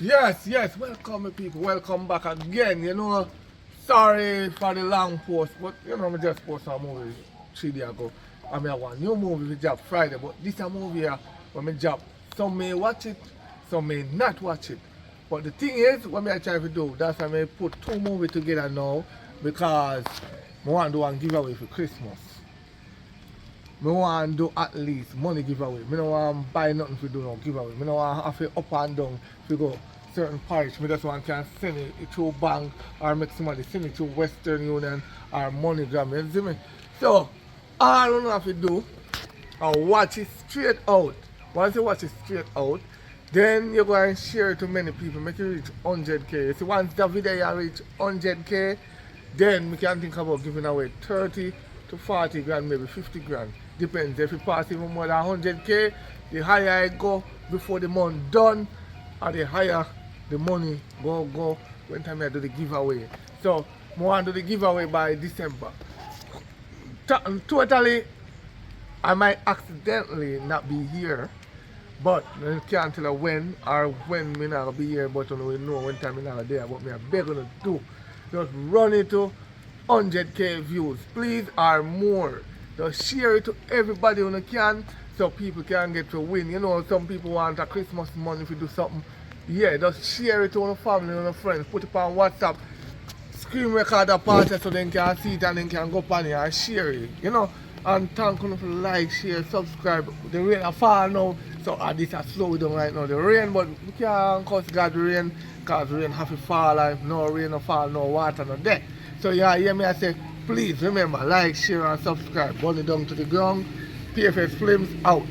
Yes, welcome my people, welcome back again. Sorry for the long post, but I just posted a movie 3 days ago. I mean, I want new movie we drop Friday, but this a movie here when we drop. Some may watch it, some may not watch it. But the thing is, what I try to do, that's why I put two movies together now because I want to do one giveaway for Christmas. I want to do at least money giveaway. I don't want to buy nothing to do no giveaway. I don't want to have to up and down to go certain parish. I just want to send it through bank or make somebody send it through Western Union or MoneyGram. You see me? So, all you have to do is watch it straight out. Once you watch it straight out, then you go and share it to many people. Make it reach 100k. So once the video reach 100k, then we can think about giving away 30 to 40 grand, maybe 50 grand. Depends. If you pass even more than 100k, the higher I go before the month done, or the higher the money go when time I do the giveaway. So I want to do the giveaway by December. Totally, I might accidentally not be here, but I can't tell when or when I not be here, but we know when time I not there. But I beg you to do, just run it to 100k views, please, or more. Just share it to everybody when you can so people can get to win. Some people want a Christmas money if you do something. Yeah, just share it to your family and your friends. Put it on WhatsApp. Screen record a party so they can see it and they can go on here and share it. And thank you for like, share, subscribe. The rain are fall now, so this is slow down right now. The rain, but we can't cause God rain because rain have to fall. If no rain no fall, no water no there. So yeah, hear me I say, please remember, like, share and subscribe. Burn it down to the ground. PFS Flames out.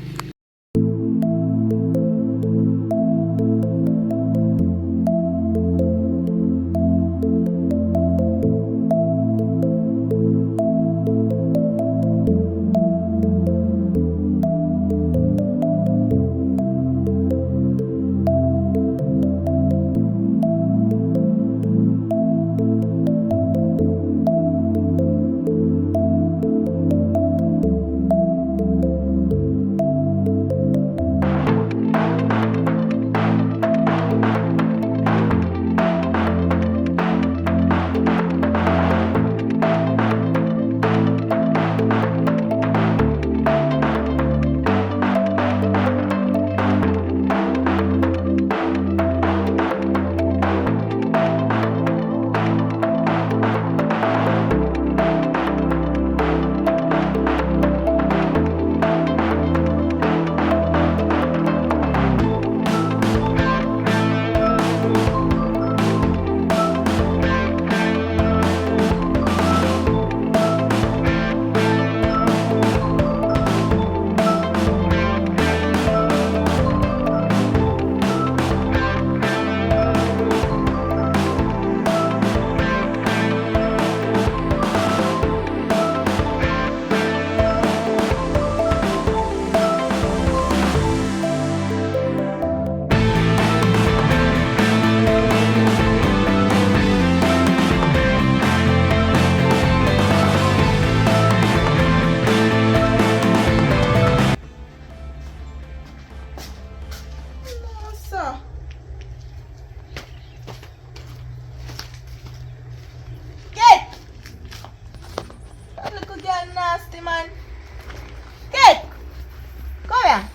Nasty man. Kate! Come here.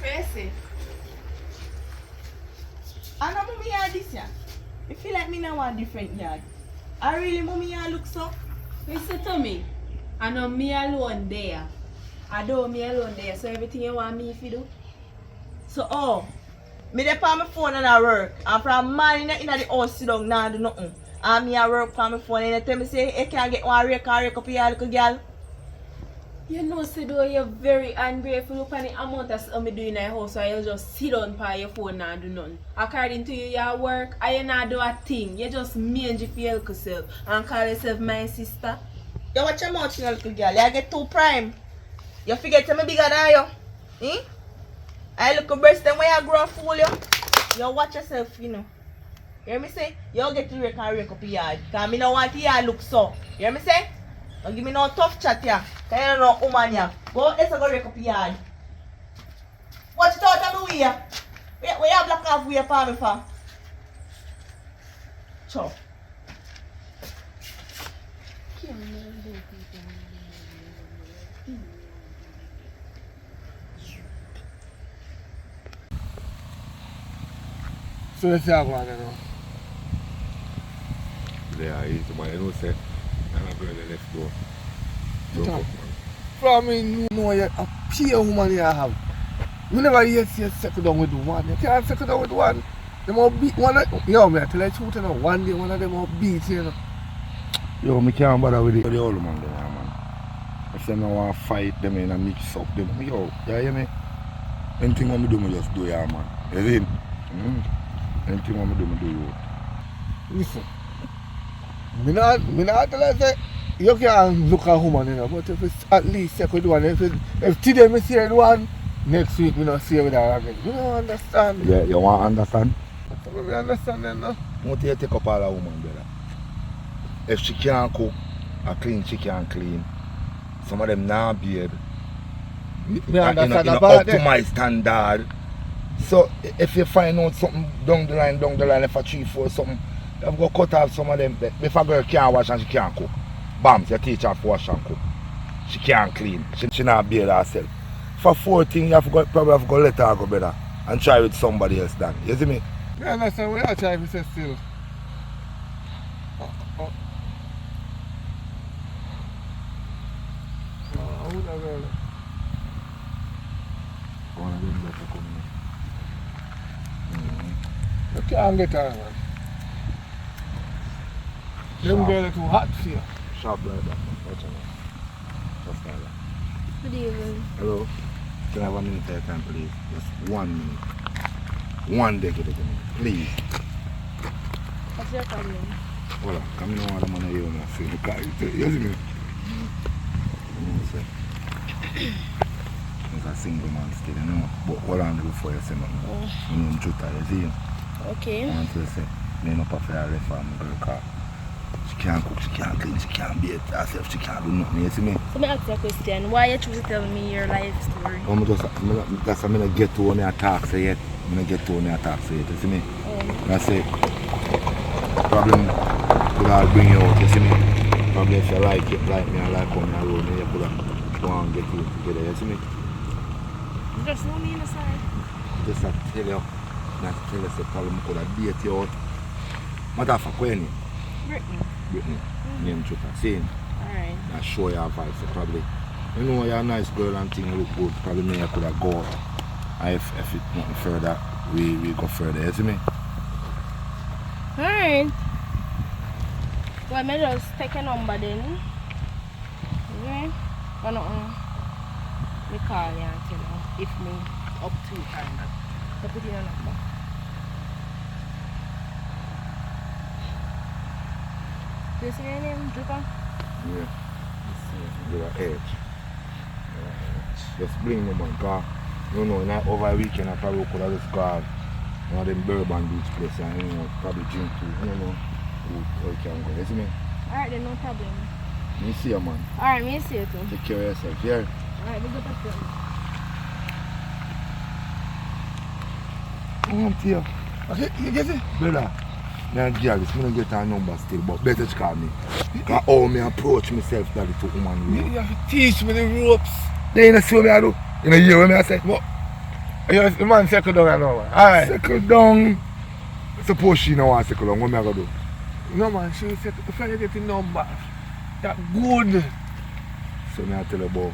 Crazy. I know mommy yard this year. I feel like me now want different yard. I really mommy yard look so. Listen to me. I know me alone there. I know me alone there. So everything you want me to do. So me dey on my phone and I work. And from man in the house sit down now do nothing. And me I work on my phone and they tell me say I can't get one rake up here little girl. You know, say though you're very ungrateful. Look at the amount of stuff me do in the house, so you just sit down by your phone and do nothing. According to you, your work, I not do a thing. You just manage for yourself and call yourself my sister. You watch your mouth, little girl. You get too prime. You forget to me bigger than you. Eh? I look at breast them when you grow fool you. You watch yourself, you know. You hear me say? You get to rake up your yard. Because I don't want your look so. You hear me say? Don't give me no tough chat here. Because you don't know woman here. Go, let's go rake up your yard. Watch it out of the way. Where you black off way for me for? Chop. So let's say I go on there now. Yeah, easy man. You know, say, I'm not going to let's go. Talk. From me, know you a pure woman you have. You never hear say settle down with one. You can't settle down with one. They must beat one. Yo, me I tell you the truth, you know, one day one of them must beat you, you know. Yo, me can't bother with it. The old man there, man. If they don't want to fight them and mix up them, yo, you hear me? Anything I do, me just do, yeah, man. You see? Anything I do, me do, you. Listen. Me not tell you say you can look at woman, you know, but if it's at least second one, if today me see the one, next week me not see her with her again. You don't understand. Yeah, you want to understand? So me understand then, no? What you take up all a woman, brother? If she can't cook, she can't clean. Some of them not bathe. Me understand up about to that. my standard. So if you find out something down the line, if a 3, 4 something, you go cut off some of them. If a girl can't wash and she can't cook, bam, you teach her to wash and cook. She can't clean. She not bathe herself. For 4 things, probably have to go let her go better and try with somebody else then. You see me? Me understand what you trying to say still. Who the girl? One of them better come in. You can't get her, man. Them Sharp. girls are too hot for you. Sharp like that, man. Watch out. Just like that. Good evening. Hello? Can I have a minute of your time, please? Just 1 minute. One decade of minute, please. What's your problem? Hold on, come in one man here and say, you see me? You know what I'm saying? He's a single man still, you know. But hold on before you say nothing. You know, Juta, you see him? Okay. I want to say, me no prefer a left arm girl car. She can't cook, she can't clean, she can't bathe herself, she can't do nothing, you see me? So me ask you a question. Why you choose to tell me your life story? I'm just, that's why I don't get to when I talk say yet. I don't get to when I talk say yet, you see me? That's it. Problem could all bring you out, you see me? Probably if you like it, like me, I like coming around, you could have go and get you together, you see me? You just know me inside. Just to tell you, not to tell you, say problem could have date you out. Matter of fact, when Brittany, name Chuta, same. Alright. I show you advice, so probably, you know, you're a nice girl and thing, you look good, probably me, I could have go out. And if it nothing further, we go further, you see me? Alright. Well, me just take a number then. Okay? But no, me call you and tell you if me up to it or not. So put in a number. Do you see your name, Juka? Yeah. You're an edge. Just bring them on, because you know, not over a weekend I probably could have just gone one of them Bourbon Beach places and you know, probably drink too, you know, who can go, you see me? Alright then, no problem. Me see you, man. Alright, me see you too. Take care of yourself, yeah? Alright, we go back to Come to you. Okay, you get it? Brother, me and girl, I don't get her number still, but better to call me. Because how me approach myself that to woman You with. have to teach me the ropes. They ain't see what me I do. You know, hear what me I say? But the man settle down and all, man. Alright. Settle down. Suppose she don't want to settle down, what me I gonna do? No man, she said if I get the number, that good. So me I tell her about.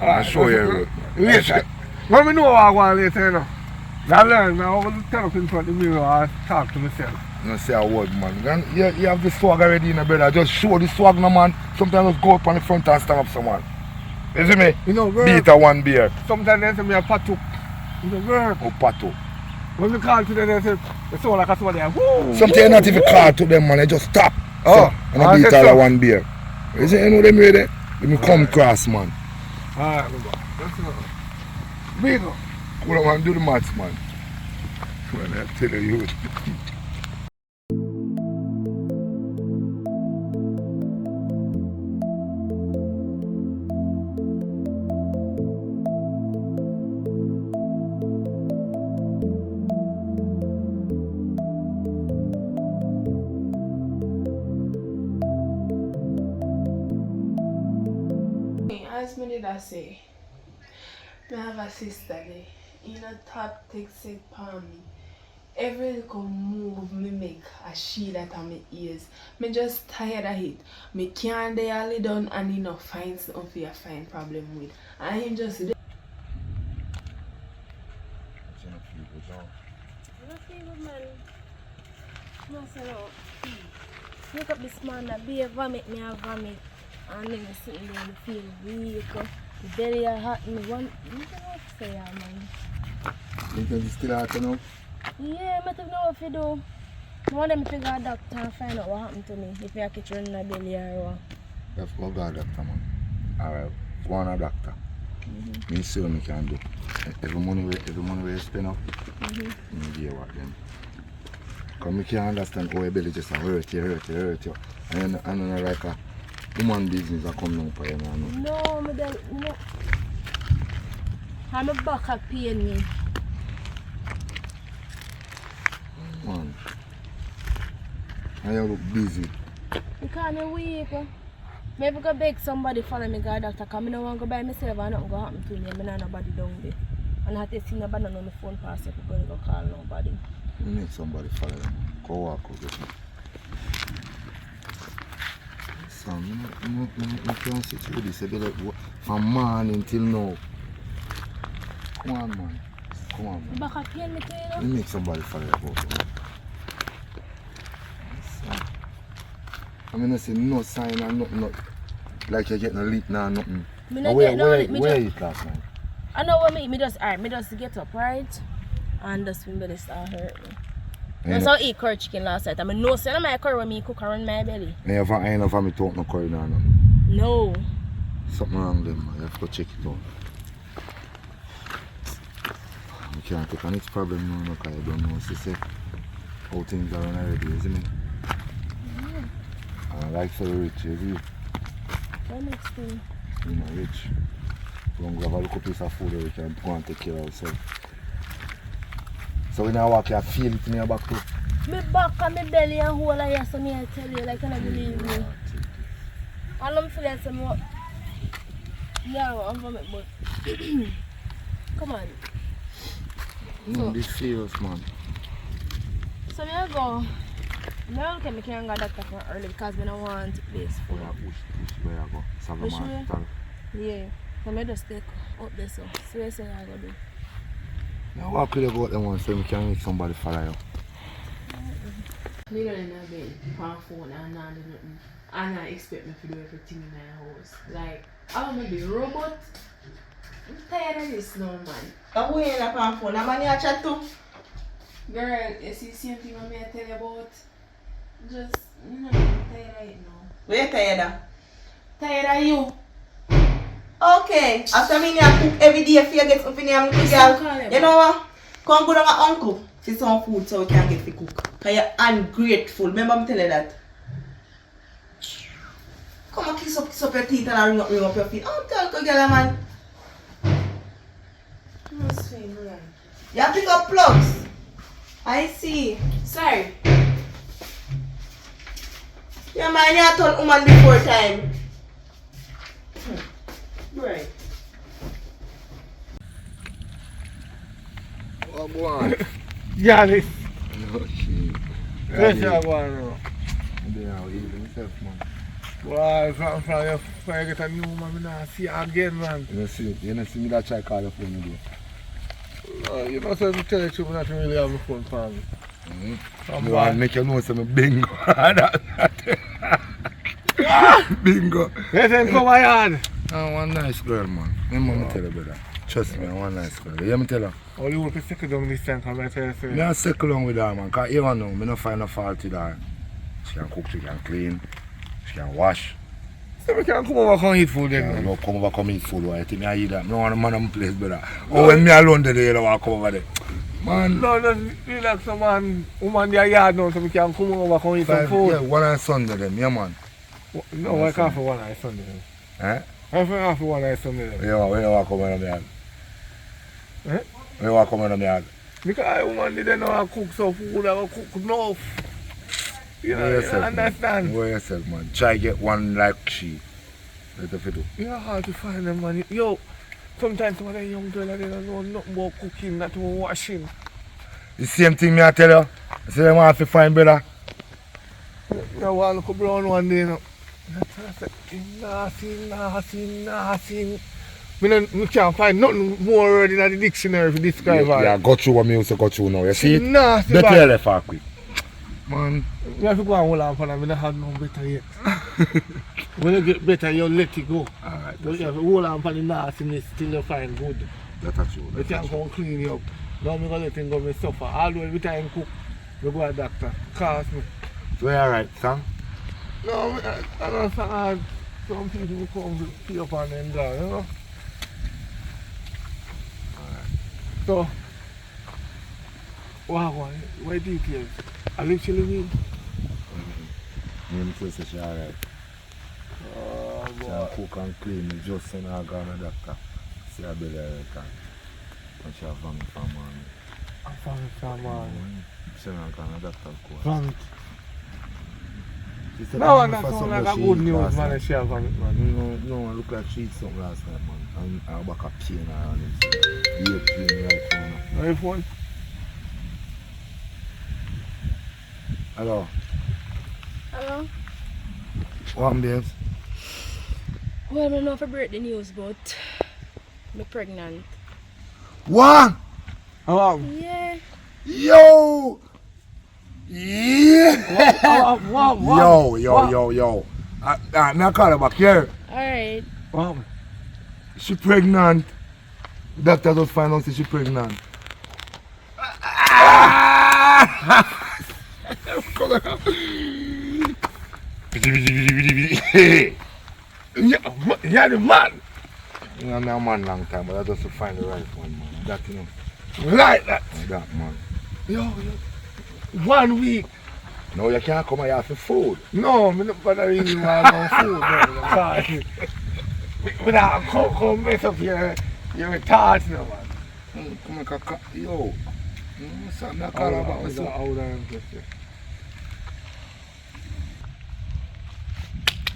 I'll Alright, show you a road, man. Later. Let me know what I want later, you know. I learn now I will talk in front of the mirror and talk to myself. You don't say a word, man. And you have the swag already in the brother. Just show the swag, no man. Sometimes just go up on the front and stand up someone. You see me? You know, girl, Beat a one beer. sometimes they say me a patuk. You know, girl, Or pato. when we call to them, they say, they sound like a somebody, woo! Sometimes you not even call to them, man. They just stop. Oh, and I beat that's all so. a one beer. You see, you know them ready? Let me come cross, man. Alright, go back. That's enough. Big up. What I want to do the maths, man. When I tell you. I say, I have a sister there. In a top takes it for me. Every little move me make a she that on my ears. Me just tired of it. Me can't dey all done and he no find something for you find problem with. And him just You don't feel good now. I don't feel good, man. Myself out. Wake up this morning, that be a vomit, me a vomit. And then I sitting there and feel weak. The belly are hot and me want, I don't know what to say, man. You think it's still hot enough? Yeah, I don't know what to do. I want them to go to the doctor and find out what happened to me. If I catch running the belly or what. You have to go to the doctor, man. Alright, go on a doctor. Me see what I can do. Every money we you spend up, me give you what then. Because I can't understand how your belly just hurt you. And I don't know like a woman business that come down for you, man. No, I don't, no. I'm a back a pain me. Man. And you look busy. Because I'm weak. Maybe go beg somebody follow me to the doctor because I don't want to go by myself and nothing going to happen to me. I don't nobody down there. And I have to see nobody on the phone pass if I'm going to go call nobody. You need somebody follow them. Go walk out with me. Son, you can't sit with this. You like, from morning till now. Come on, man. Come on, man. Back up pain me too, you know? You need somebody follow you about it. I mean, I see no sign and nothing, not like you're getting a leak now, nothing. Me And not where get no leak, me where just- you last night? I know what me just alright, me just get up, right? And just my belly start hurt me. Yeah. I saw eat curry chicken last night. I mean no say my curry when me cook around my belly. I ain't never me talk no curry now. No. Something wrong with them, man. You have to check it out. We can't take on its problem now, because I don't know say how things are run already, isn't it? I like so rich, is it? What next thing? You know, rich. We don't have a little piece of food that we can go and take care of ourselves. So when I walk, you feel it in your back too. Me back and my belly and whole of here, so me I tell you, like you don't believe me. All I'm feeling is more. Yeah, I'm vomit, but come on. No, this serious, man. So me I go. Now I can't go doctor for early because I don't want place Where full. I where I go? Push Salaman. Yeah. So I just take up there so. So what say I go do? Now walk with you about them one so we can make somebody follow you. Me go in a bed, on phone and not do nothing. And I expect me to do everything in my house. Like, I want to be a robot. I'm tired of this now, man. Who you in the phone? I'm on chat too. Girl, you see the same thing I tell you about? Just, I'm tired of it now. Where you tired of? Tired of you. Okay, after me I cook every day for you get something I'm little girl. You know what? Come go down to uncle for some food so we can get to cook. Because you're ungrateful. Remember me tell you that? Come and kiss up your teeth and ring up your feet. Oh, tell little girl, man. What's fine, man? You pick up plugs. I see. Sorry. Yeah, man, you turn woman before time. Right. Oh, go on. Yeah, this. Okay. Yes, I want to know. Yeah, I'll eat myself, man. Why, from you get a new man, I see you again, man. You know, see me that try call your phone again. You know, so to tell you the truth, I don't really have my phone for me. You want to make you know some bingo. Bingo. Let them come my yard. I'm one nice girl, man. My mama tell her, brother. Trust me, I'm one nice girl. You hear me tell her? All you want to second down this time, come and tell you. Me not settle down with her, man. Because even now, I don't find no fault with her. She can cook, she can clean, she can wash. So we can come over and eat food Yeah, then. no, come over, come eat food. I think I eat that. I don't want a man on my place, brother. Or when me alone there, you don't want to come over there. Man. No, just relax, man. Woman, their yard now, so we can come over and eat some food. Yeah, one on Sunday then, yeah, man. No, I can't for one eye Sunday. Eh? I can't for one eye Sunday. Where you want to come in the yard? Eh? Where you want to come in the yard? Because a woman didn't know how to cook some food, I cook enough. You know, you understand? Know yourself, man. Try get one like she. What if you do? Yeah, hard to find them, man. Yo, sometimes some of them young girls, they don't know nothing about cooking, not about washing. The same thing me I tell you. I say them want to find brother. I want to look brown one day, you know. That's what I say, nothing. Me can't find nothing more word in the dictionary to describe her. Yeah, go through what me used to go through now. You see? Nasty, Better man. left her quick. Man. You have to go and hold on for them. I don't have no better yet. When you get better, you let it go. Alright. But you have to hold on for the nastiness till you find good. That's true. You can't come clean you up. Now I'm going to let him go and suffer. Although every time I cook, I go to the doctor. Cost me. So you alright, son? No, I don't think some people will come to pee up on them down, you know? So, what details? I literally mean. Me feel say she alright. Oh, She boy. cook and clean. Me just send her go to the doctor. See her belly alright. And she have vomit from morning. I'm from someone. Send her go to the doctor, of course. Vomit. She said No, I'm that for sound something like that a she good eat news, last man. night. She have vomit, man. No, I look like she eat something last night, man. And her back a pain her and him. The pain right from her. No, your phone? Hello. Hello? What, babes? Well, I don't know if I break the news, but I'm pregnant. What? Hello? Yeah. Yo! Yeah! What? Yo. Me call her back here. Alright. What? She pregnant. Doctor just find out that she pregnant. Yeah, the man. You know, I'm a man long time, but I just to find the right one, man. That, you know. Like that. That, man. Yo. 1 week. No, you can't come here for food. No, I'm not bothering you about no food. No, sorry. When I come mess up here, you're retarded, no, man. Come on, yo. Something I call her about myself. Hold on, just a-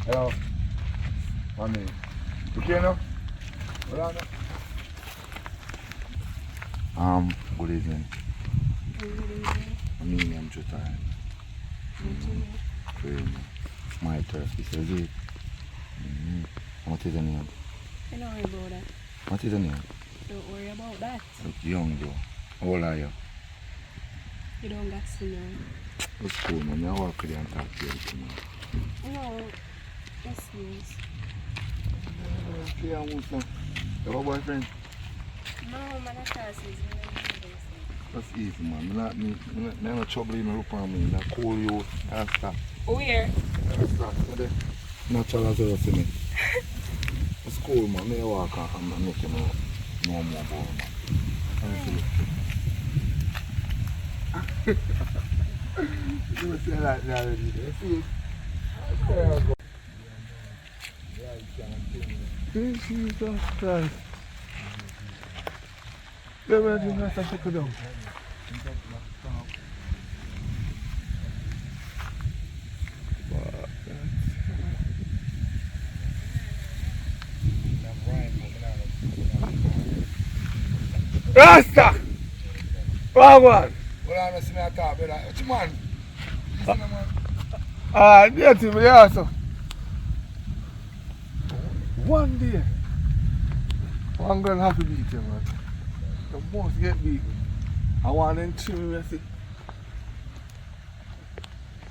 Hello. Mommy. You okay now? Hold on. Good evening. I'm too tired. My turf, this is it. What is the name? Don't worry about that. What is the name? Don't worry about that. Look young though. How old are you? You don't got to know. It's cool, man. I walk with you and talk to you. No. That's news. Okay, I want some. You have a boyfriend? No, man, I can't see That's easy, man. I'm not trouble in the look on me. I call you and stop. Where? Natural as well, see me. It's cool, man. I walk and I'm making no more ball, man. You say like that already. You see? Jesus Christ. Let me do that and take it down. Rasta! Wrong one. Well, I'm see me talk, brother. What you man? Listen, man. That's it, yeah, so. One day, one girl have to beat you, man. You must get beat. I want them to me, I say,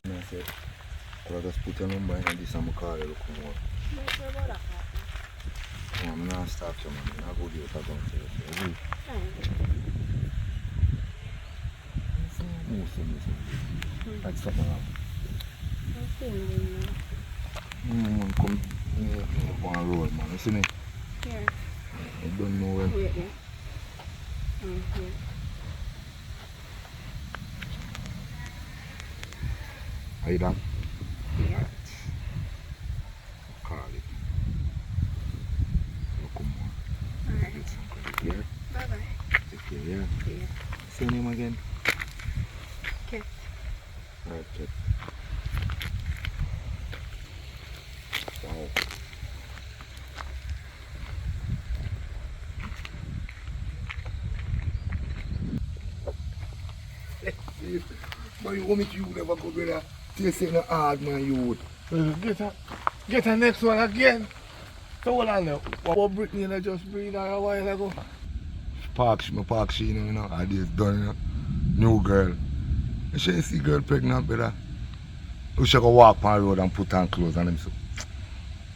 I said, I'll just put your number in this and I'll call you look more. No, I'm not start you, man. I'll go do it again for you. That's something wrong. Come on road, man. You see me? Here. I don't know where. Wait, yeah. Here. Are you done? Yeah. Call it. So come on. Alright. Yeah? Bye-bye. Take care, yeah? Yeah. Say your name again. Okay. Alright, check. Wow. But you want me to you never go, brother. You say no hard man, you would. Get a next one again. So what on there? What Brittany and I just breathed out a while ago? Park she, you know, ideas done, you know. New girl. You should see girl pregnant, brother. We should go walk on the road and put on clothes on them so.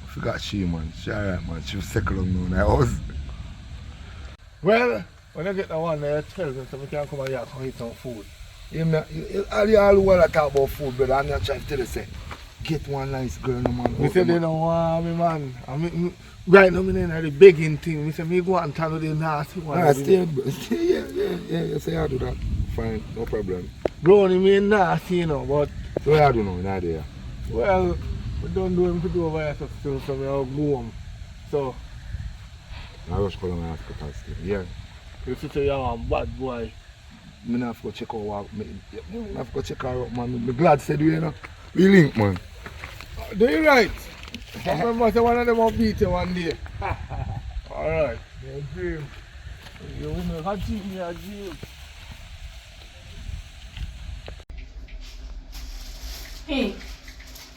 I forgot she, man. She alright, man. She was second on me when I was. Well, when I get the one there, tell them so we can come here and eat some food. Yeah, man. All the while I talk about food, brother. I'm not trying to tell you, say, get one nice girl, no man. Me say they don't want me, man. Right now, I'm in the begging thing. Me say me go out and tell you the nasty one. Nah, stay, yeah. You say I do that. Fine, no problem. Brownie me nasty, you know, but So what I do now, in idea? well, we don't do him to do over here still, so we all go home. So, I rush call my hospital still. Yeah. you see say you're a bad boy. I have to go check out what I have to go check her out, man. I'm glad said you know. We link, man. Do you right? I remember say one of them will beat you one day. Alright. Your dream. You will make a dream, me a dream. Hey,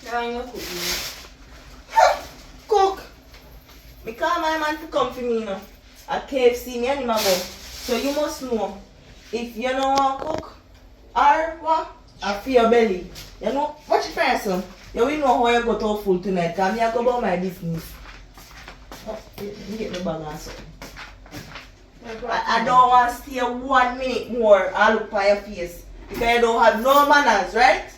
now you cook me. Cook. Me call my man to come for me, you know. At KFC, me and him a go. So you must know, if you don't want to cook, or what, I feel your belly. You know, watch it first, son. You will know how you got off full tonight, because me I go about my business. Oh, let me get my bag and something. I don't want to stay 1 minute more and look by your face. Because you don't have no manners, right?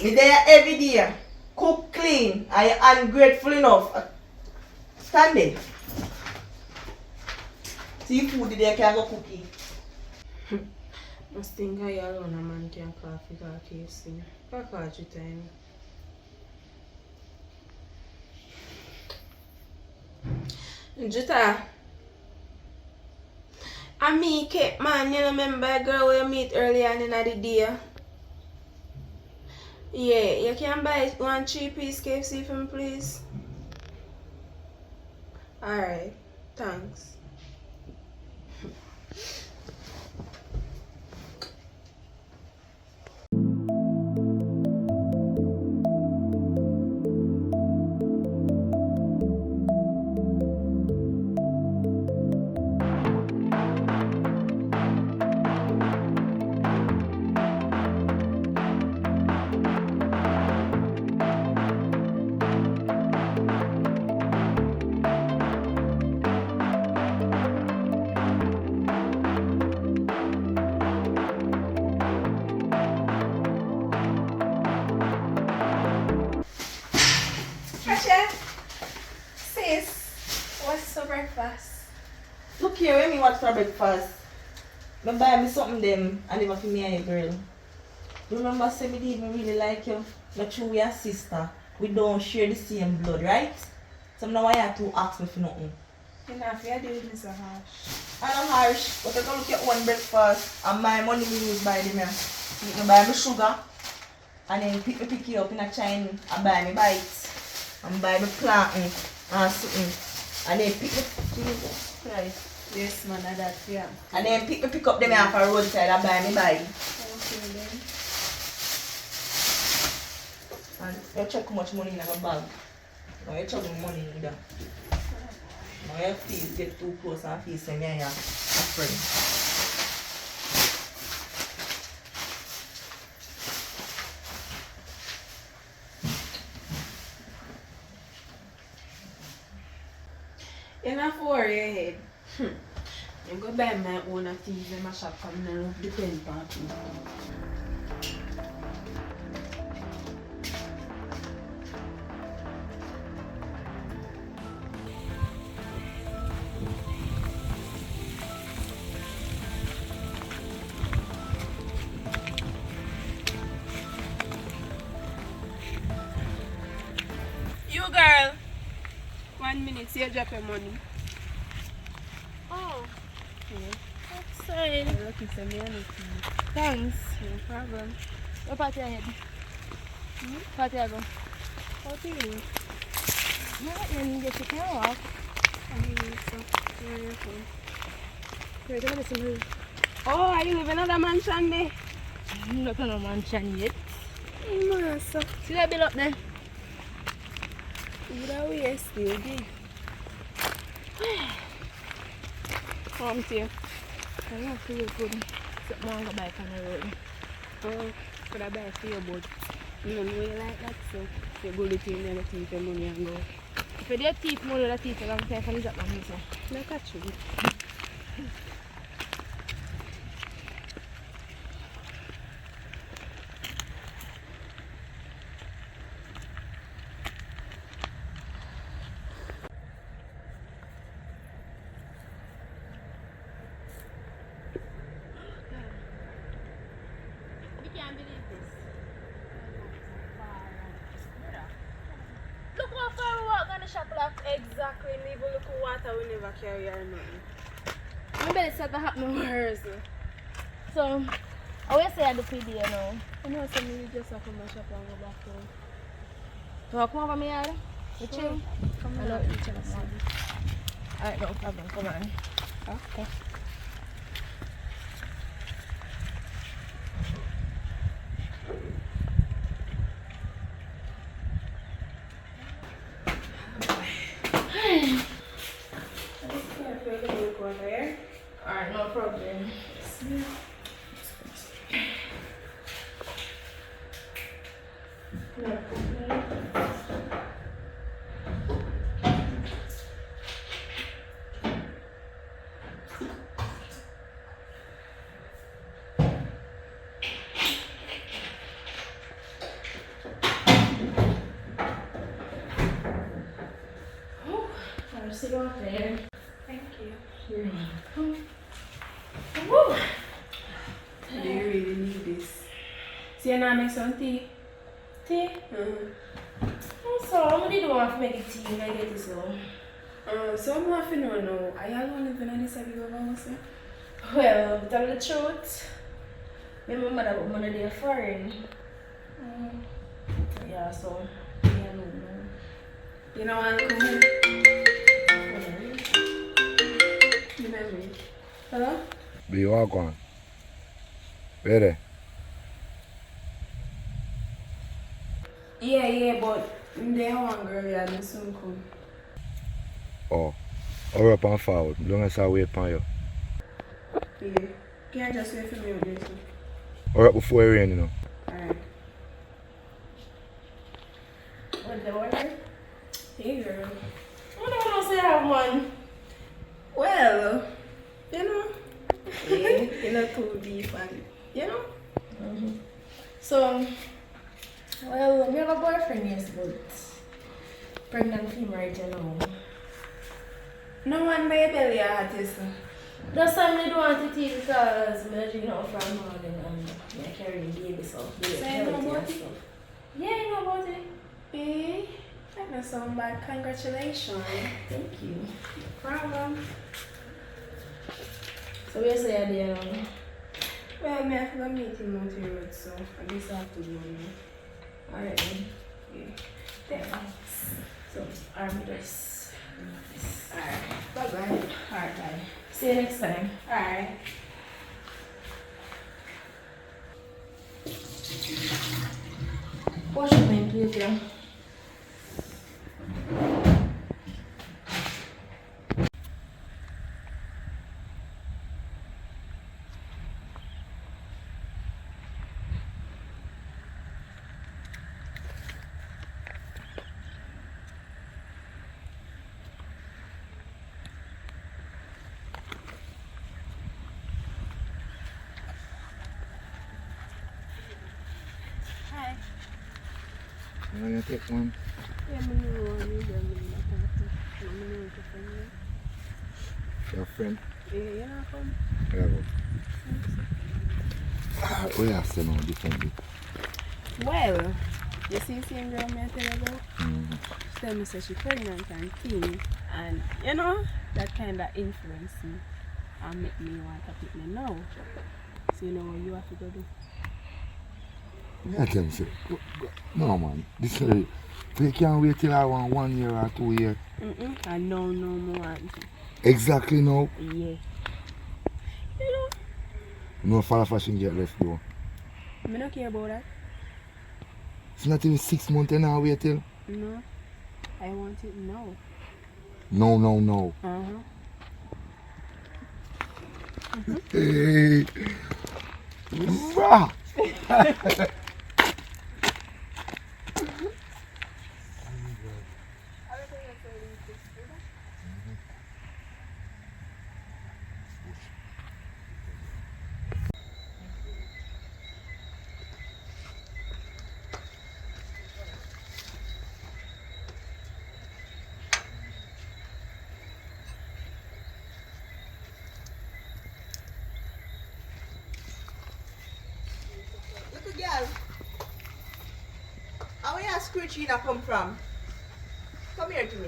Me there every day. Cook clean. I am ungrateful enough. Stand there. See food there can go cookie. I think I alone a man can coffee or KFC. I call you time. Jutta. I mean, Kate, man, you remember a girl we meet earlier in the day? Yeah, you can buy 1 3-piece KFC for me, please? Alright, thanks. Sis, what's for breakfast? Look here, when me watch for breakfast. Me buy me something them and leave it for me and your girl. Remember say me did me really like you. Not true we are sister. We don't share the same blood, right? So now I have to ask me for nothing. Enough, you're doing this a harsh. And I'm harsh, but I go look at one breakfast and my money we use by the man. Me buy me sugar and then pick it up in a China and buy me bites and buy me plantain and something. And then pick me Jesus Christ. Yes, man, that's yeah. And then pick up them off a roadside and buy me bite. Okay, then. And you check how much money in my bag. Now you check the money either. Now your face get too close and feel say me and you a friend. Enough worry your head. I'm going to buy my own things in my shop and I don't depend on you. You girl, 1 minute, see you drop your money. Oh, Yeah. that's fine. I'm lucky to me on it. Thanks. No problem. What part you head? Part you go? How do you? No, then you can walk. Where are you from? You're gonna listen to me. Oh, are you live in another mansion there? not on a mansion yet. Massa. See that bill up there? Either way, still big. Come to you. I don't feel good. So I'm going to buy on the road. Oh, could I buy for you, but you don't really like that, so you go to the team and the team for money and go. If you do teeth more, the teeth are going to take a little bit. Look at you. Can't believe this. Look how far we walk on the shop like. Exactly, and even look at water we never carry or nothing. My belly start to happen worse. So, I will say I do PD now. I know somebody just have to mash up and go back home. You want to come over me yard? You chill? Come I on. know each other. Alright, no problem. Come on. Okay. Alright, no problem. No problem. I'll sit out there. Thank you. You're welcome. Woo! Do you really need this? See, you now make some tea? Tea? So, I'm going to do want to make tea when I get this home. So I'm have to know now. Are you alone living in this big of house? Well, to tell the truth, my mother got money there foreign. Yeah, so, I don't know. You know what? Come here. Remember me. Hello? Be you walk on. Ready? Yeah, but they one girl yeah, they soon come. Oh. Hurry up and forward. Long as I wait for you. Yeah. Can't just wait for me with this. Hurry up before it rain, you know. Alright. What the order? Hey girl. I don't want to say I have one. Well, you know. Yeah, you're not too deep and you know. So, well, we have a boyfriend, yes, but pregnant female right now. No one by your belly artist. That's why I don't want to tea because I'm drink out from morning and I'm carrying baby stuff. So you know about it? Yeah, I know about it. Eh? That doesn't sound bad. Congratulations. Thank you. No problem. So we say there. Well, I have to go meet him out here, so I guess I have to go now. Alright then. Yeah. Thanks. So, army dress. Alright. Bye-bye. Alright, bye. See you next time. Alright. What's your name, please, yeah? Hi. You want to take one? Yeah, I'm going to go on with them. Your friend? Yeah, you know, come. Yeah, go. We have to know differently. Well, you see the same girl I tell you about? She tell me say she pregnant and thin, and you know, that kind of influenced me and make me want to pick me now. So you know what you have to go do? I tell you, no man, this is you can't wait till I want 1 year or 2 years. I know no more. Exactly now. Yeah. You know? No father fashion get left though. I don't care about that. It's not even 6 months and now wait till. No. I want it now. No. Uh-huh. Hey. Rah. Little girl. How where your screeching come from? Come here to me.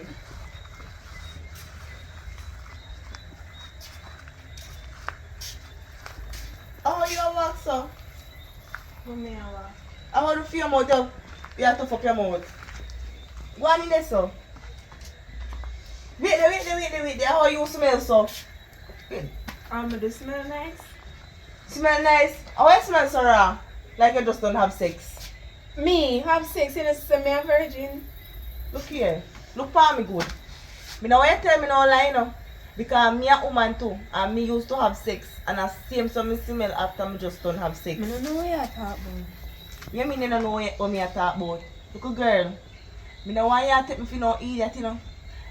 Oh, you a walk, so? Come here, walk. I want to feel your mouth up. You have to fuck your mouth. Go on in there, so. Wait there. How you smell, so? Do smell nice? Smell nice. How you smell so wrong? Like you just don't have sex. Me have sex in a semi virgin. Look here. Look for me good. Me know why you tell me no lie, no. Because me a woman too. And me used to have sex. And I same so me smell after me just don't have sex. I don't know what you're talking about. You mean you don't know what me a talk about? Look girl. Me know why you take me for no idiot, you know.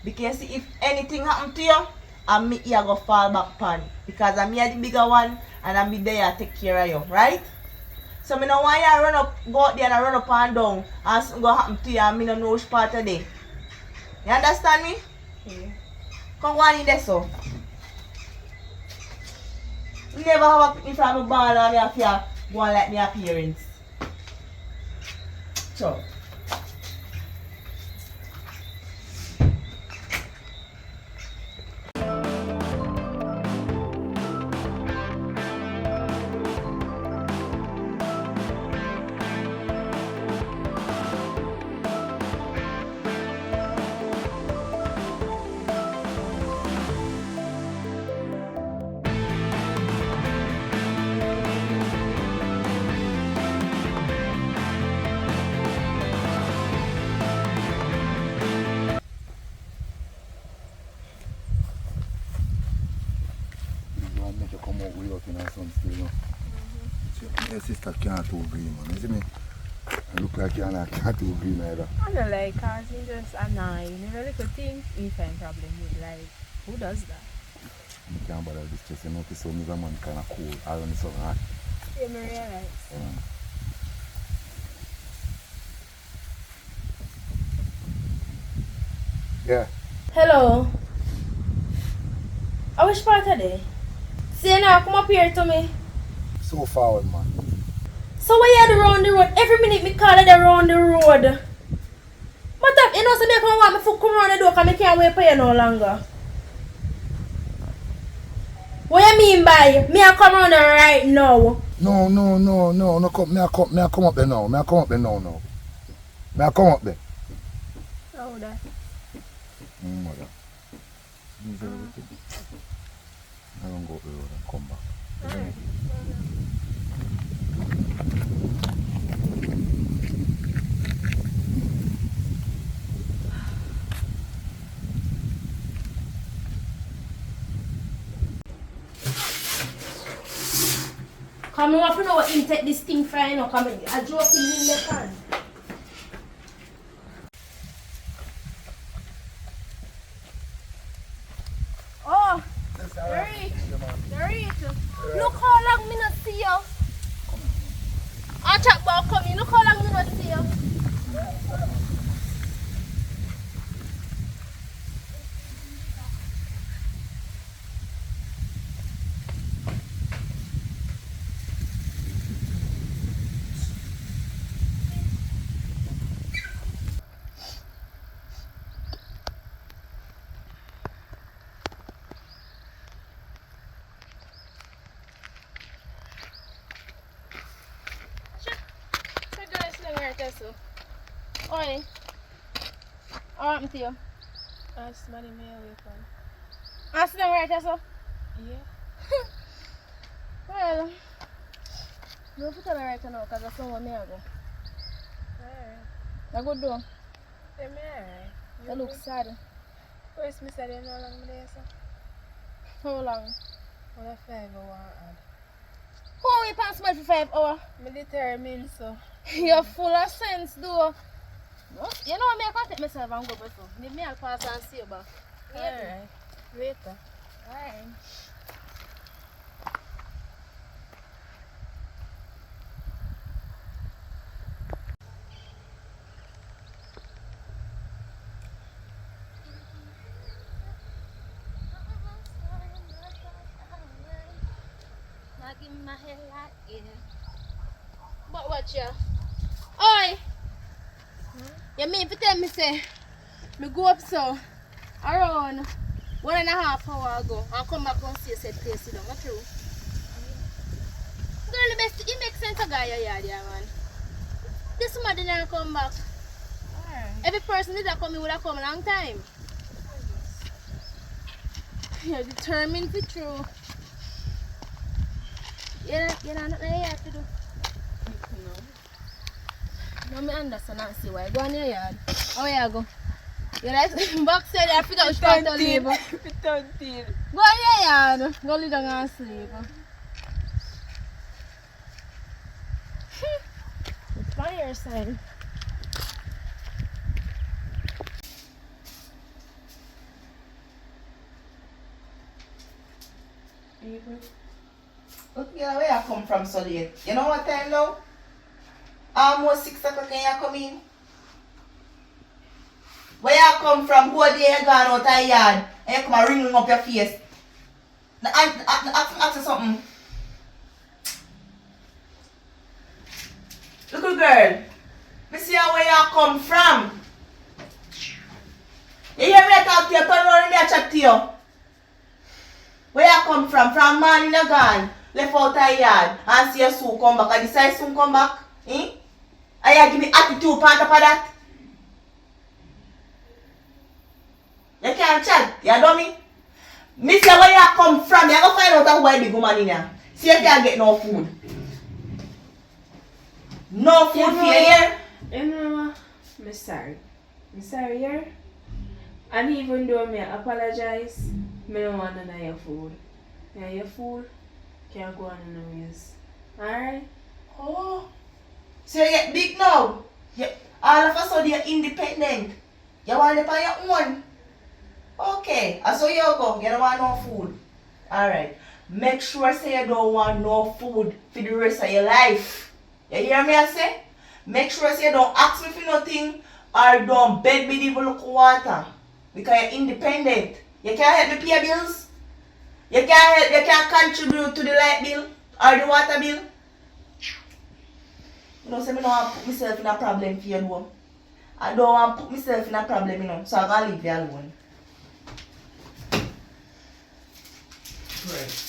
Because see, if anything happen to you, and me here go fall back pan. Because I'm here the bigger one and I'm be there to take care of you, right? So me know why you run up, go out there and run up and down and something go happen to you and me no know which part of day. You understand me? Yeah. Come on in there so. You never have a picnic from a ball and me have to go on like me appearance. So. Make you come out without in some still, you know. Your sister can't too green, man. You see me? I look like you can't too green either. I don't like cars, you just annoying. Every little thing, you find problem with. Like, who does that? I can't bother this chest. You notice so me a man kind of cool. I don't know so hot. Yeah, me realize. Yeah. Hello. I wish part of day. See now, come up here to me. So forward, man. So why you around the road? Every minute me call it around the road. But you know, so me come want me foot come around the door because I can't wait for you no longer. What you mean by me I come around there right now? No, come, me I come up there now. Me I come up there now. Me I come up there. Oh, that. Mother. Is everything? I don't go up the road and come back. Come on, to know what you take this thing for, you know, come in. I drop it in the pan. Oh, there it. Look how long me not see you. I chat about coming. Look how long me not see you. Oi. What happened to you? Ask money me away from. I sit down right there, so. Yeah. Well, You have to tell me right now because that's somewhere me I go. Alright. I go do. Tell me alright. You look sad. First, me said you know how long me there, so. How long? Well, 5 hours add. How we pass my for 5 hours? Me determined, so. You're full of sense, though. No, you know me, I can't take myself and go before. Need me, I'll pass and see you back. Alright. Later. Alright. But watch ya. Oi! You mean to tell me say me go up so around 1.5 hours ago and come back and see you said place it down, not true? Girl, the best it makes sense to go your yard, yeah, man. This man didn't come back. Alright. Every person did that come, he would have come a long time. You're determined for true. You know nothing you have to do. No, me understand and see why. Go on your yard. How you go? You like back side, I figure which part to leave. Go on your yard. Go lay down and sleep. It's fire sign. Look here, where I come from so late. You know what time now? Almost 6 o'clock and you come in. Where you come from? Who day you gone out of the yard and you come and ringing up your face? Now, ask you something. Little girl, me see where you come from. You hear me talk to you? Turn around and chat to you. Where you come from? From morning you gone, left out the yard and see you soon come back. And decide soon come back? Eh? And you give me attitude on top of that? You can't chat, you dummy. Me say where you come from, you go find out who a big woman in here. See if you can't get no food. No food for you here. You know, I'm sorry. I'm sorry, yeah? And even though I apologize, I don't want none of your food. Yeah, your food can't go on in the ways. Alright? Oh. So you get big now. All of a sudden you're independent. You want to buy your own. Okay. And so you go. You don't want no food. Alright. Make sure say you don't want no food for the rest of your life. You hear me I say? Make sure say you don't ask me for nothing or don't beg me to even look water. Because you're independent. You can't help me pay bills. You can't contribute to the light bill or the water bill. You know, say I don't want to put myself in a problem for you, though. I don't want to put myself in a problem, you know, so I'm going to leave you alone. Right.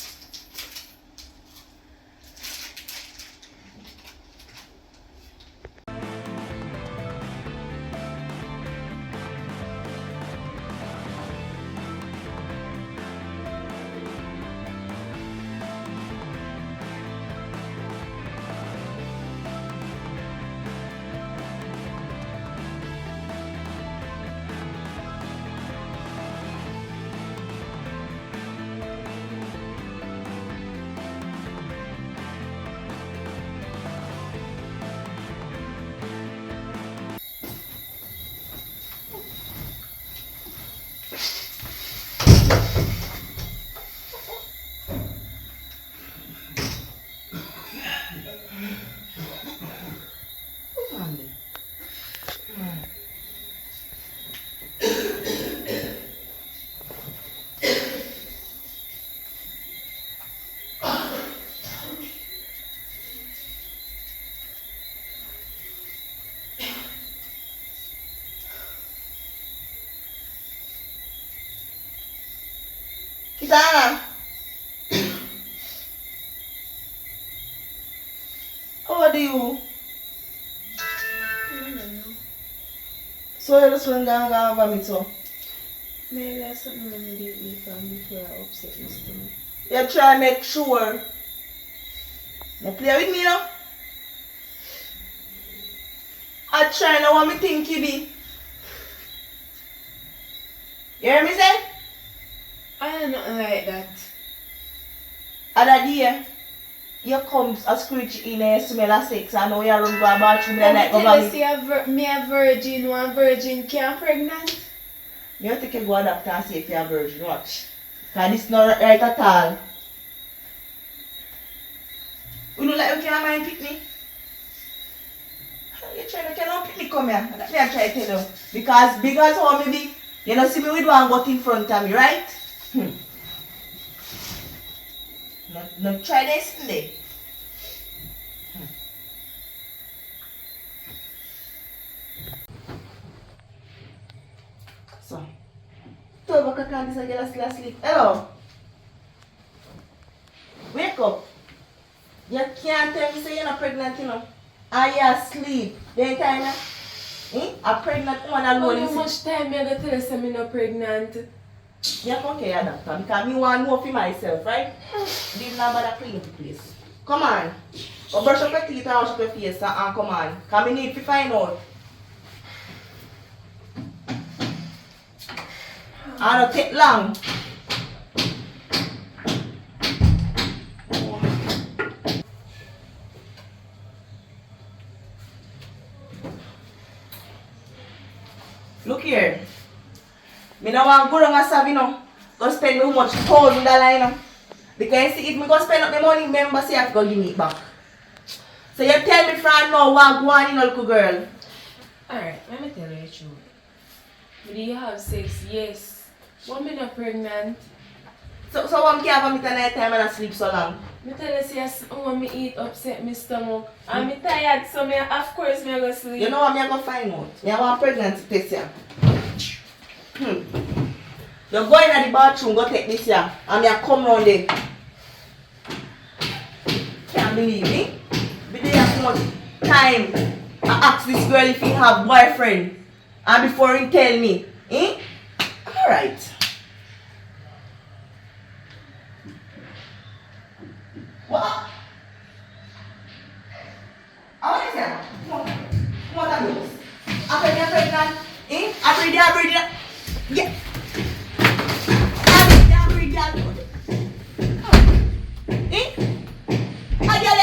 Kitana, how are you? So you just want to go and vomit so? Maybe that's something I did eat from before I upset my stomach. You try to make sure. You play with me now? I try now what me think you be. You hear me say? I am nothing like that. Other day, you come a screech in and you smell of sex and now you run to a bathroom and like Tell over us me. me a virgin, one virgin can't pregnant. You take a go to doctor and see if you're a virgin. Watch. Because this is not right at all. We don't like you can't mind pick me. You trying to tell pick me come here. That's what I'm trying to tell you. Because how me be, you know see me with one got in front of me, right? No try this today. So, 12 o'clock and this girl still asleep. Hello? Wake up. You can't tell me say you're not pregnant, you know. And you're asleep. Then time, a pregnant woman alone. How much time you gonna tell us I'm not pregnant? You come to your doctor because me want to know for myself, right? Leave now bother clean the place. Come on. Go brush up your teeth and wash up your face and come on. Because I need to find out. I don't take long. Look here. Me no want go down a Savino. Go spend too much $1,000, you know. Because if me go spend up my money, remember say I have to go give me it back. So you tell me from now what go on in little girl. Alright, let me tell you the truth. Do you have sex? Yes. But me not pregnant. So what me can't have me tonight time and I sleep so long. Me tell you yes, when me eat upset my stomach. And me tired, so me of course me go sleep. You know what me I go find out? Me I want pregnancy test ya. You go in the bathroom, go take this here, and me I come round there. Can't believe me. Be there so much time. I ask this girl if he have boyfriend. And before he tell me. Alright. What? How is that? What are those? After you're pregnant, I breathe. Yeah.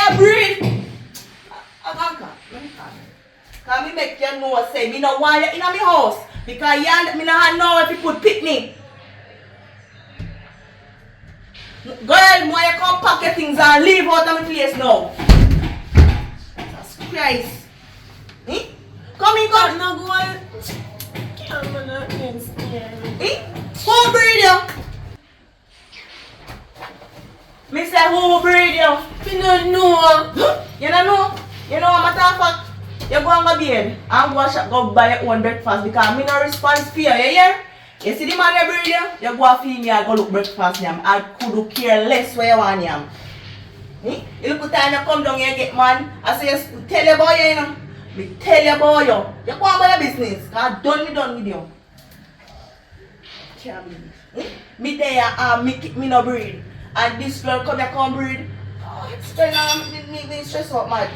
I breathe. Can me make you know say me no want you in my house because you me no know if you could pick me. Girl, why you come pack your things and leave out of my place now? Jesus Christ. Come in, come. No go on. Can't man not scared. Who breed you? Me say who breed you? Me don't know. You don't know? You know what I'm talking about? You go on my bed and go shop, go buy your own breakfast because me no response for you, you hear? You see the man you breed you go feed me and go look breakfast yam. I could care less where you want yam. You look time you come down here and get man, I say tell you about you, you know. Me tell you about you. You go on by your business. Because done with you. Can't believe. Me there and me no breed. And this girl come breed. Oh, it's going on me stress out mad.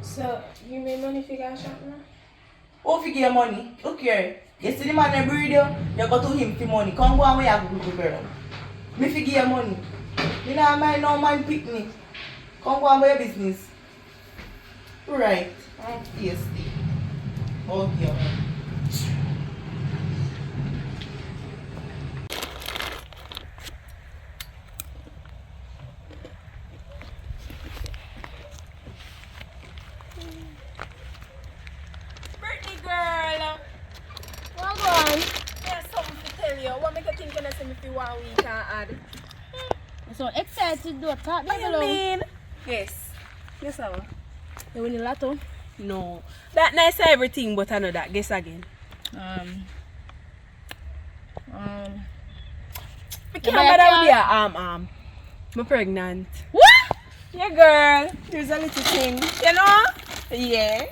So, you make money for gas shop now? Who fi give money? Look here. You see the man that breed you go to him for money. Come go and where you go to girl. Me fi give money. Me nah mind no man pick me. Come go and buy your business. Right. I'm tasty. Okay. Brittany girl! What go on? There's something to tell you. What make you think you say me for 1 week and add? I'm so excited to talk What you alone. mean? Yes. Guess how? You win the lotto? No. That nice everything, but I know that. Guess again. I can't buy a bother car? with your arm. I'm pregnant. What? Yeah, girl. There's a little thing. You know? Yeah.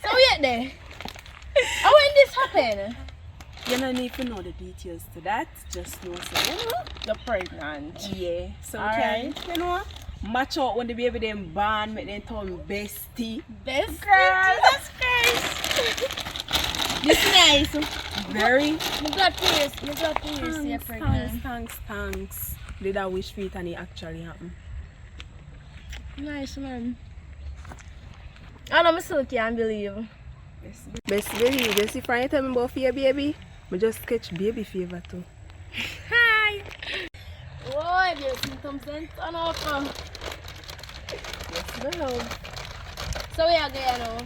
So wait there. How when this happen? You don't need to know the details to that. Just know, so, you know, You're pregnant. yeah. So Alright. can, you know, match out when the baby them born, make them turn bestie. Best Girl. Jesus Christ. This nice. Very. I'm glad to hear. I'm glad to hear you're pregnant. Thanks. Did I wish for it and it actually happened? Nice, man. I know I still can't believe. Best baby, just if I tell me about fear baby, I just sketch baby fever too. Hi. Boy, there's symptoms and turn up. Yes, my love. So we are going now.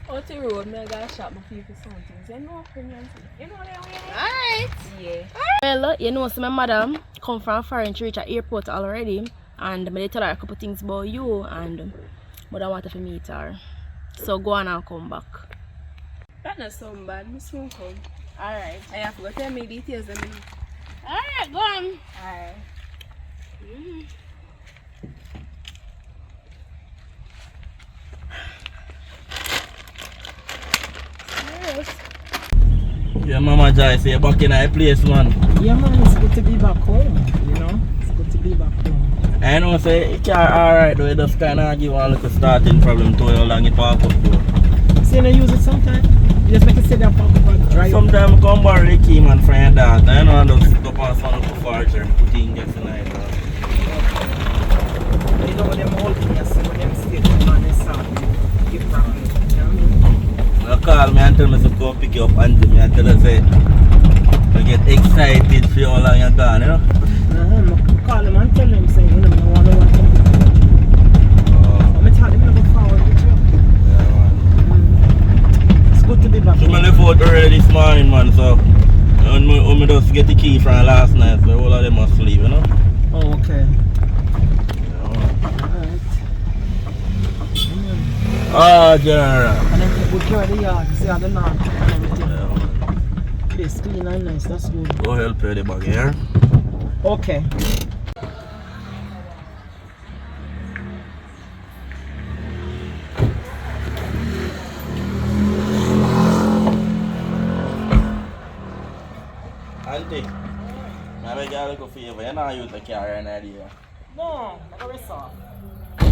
Out the road, I gotta shop my feet for something. You know, pregnancy. You know that way? Alright. Yeah. Well, you know, so my mother come from foreign to reach at airport already. And I tell her a couple things about you and I want to meet her. So go on and come back. That's not so bad. I soon come. Alright. I have to go tell me details of me. Alright, go on. Alright. Yes. Yeah, Mama Joyce, you're back in our place, man. Yeah, man, it's good to be back home, you know? It's good to be back home. I know, say, it's alright, though, it just kind of give one little starting problem to how long it park up for. So you don't use it sometimes? You just make it sit there park up and dry up. Sometimes I come borrow the key, man, from your daughter. I know, I just go past one little forger, put in gas in it. You know what them old things, when them state man, they start give problem, you know what I mean? You call me and tell me to go pick you up and to me and tell her, say, I get excited for how long you're gone, you know? I call him and tell him, say, you know, I want to watch him. I'm going to tell him to go forward with you. Yeah, man. It's good to be back So I home. left out early this morning, man, so when I just get the key from last night, so all of them must sleep, you know? Oh, okay. Ah, General. And then take good care of the yard, see how the north and everything. Yeah, man. It's clean and nice, that's good. Go help you the bag here. Okay. Auntie, I beg you a little favor. You know use the car right now, dear. No, I'm going to stop.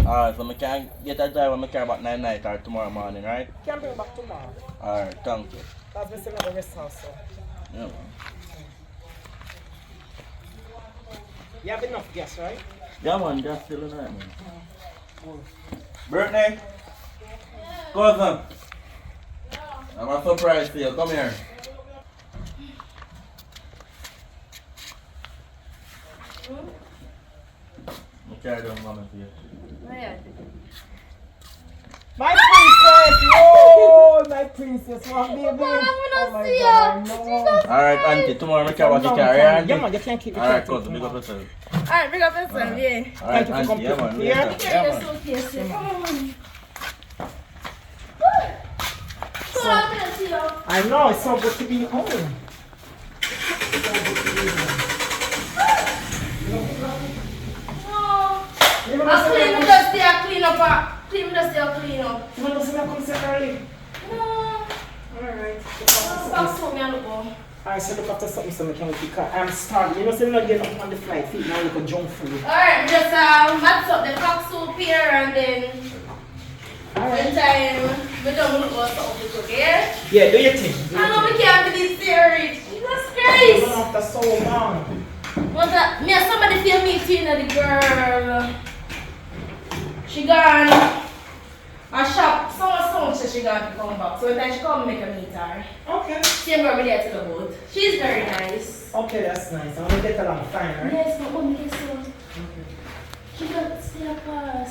Alright, so I can get a drive when I care about 9 night or tomorrow morning, right? Can bring back tomorrow. Alright, thank you. That's me still have a rest house, so. Yeah, man. You have enough gas, right? Yeah, man, just still in there, man. Brittany? Cousin? I have a surprise for you. Come here. I'll carry them, mama, for you. My princess! Oh, my princess, what baby? Oh my see God, ya. I know. Alright, auntie, tomorrow I care about the car, yeah, auntie? Yeah, man, you can't keep it. Alright, cousin, big up yourself. Alright, bring up yourself, yeah. Alright, Thank you for auntie, coming. yeah, man. Yeah. later. Yeah, man. I know, it's so good to be home. You know, I'll clean the dusty, I'll clean up. Clean the dusty, I'll clean up. you want to see me come sit early? No. Alright. I'll so me a look go. Alright, so look after something so I can pick up. I'm starving. You know, so I'm not getting up on the flight. Feed now look at junk food. Alright, just match up the cock soup here and then when time we don't look what's up with it, okay? Yeah, do your thing. Do I your know thing. we can't be this serious. Jesus I'm Christ! going after so long. Want that? Me and somebody feel me too, the girl. She gone. A shop. Someone said she gone to come back. So when she come, make a meet her. Okay. Same girl me there to the boat. She's very nice. Okay, that's nice. I'm going to get along fine, right? Yes, but only this one. She got still pass.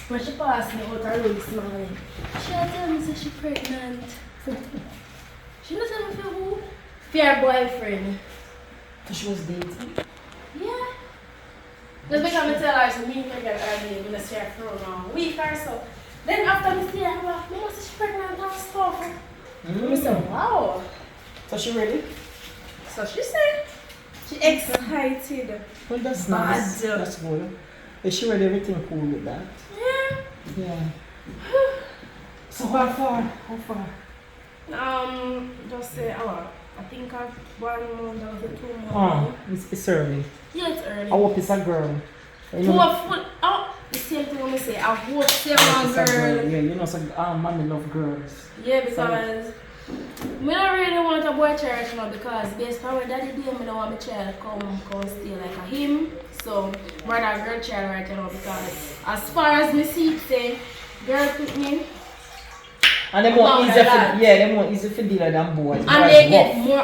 When she passed me out her room this morning, she had tell me that she pregnant. She not tell me for who? For her boyfriend. So she was dating? Yeah. Just because I tell her, so me pregnant early, I'm going to see her for a week or so. Then after me see her, I'm like, Mama said she pregnant and stuff. I said, wow. So she ready? So she said, she excited. Well, that's nice. Bad. That's good. Is she ready? Everything cool with that? Yeah. Yeah. So how far? How far? Just say, I think of 1 month or 2 months. Oh, it's early. Yeah, it's early. I hope it's a girl. You Two know, of foot. The same thing when I say, I hope it's seven a girl. Yeah, you know, so mommy love girls. Yeah, because I don't really want a boy child now because based on what daddy did, I don't want my child come stay like a him. So, rather girl child right now because as far as me see it say, girl pick me. And they're more easy they're more easy for dealer than boys. And they get more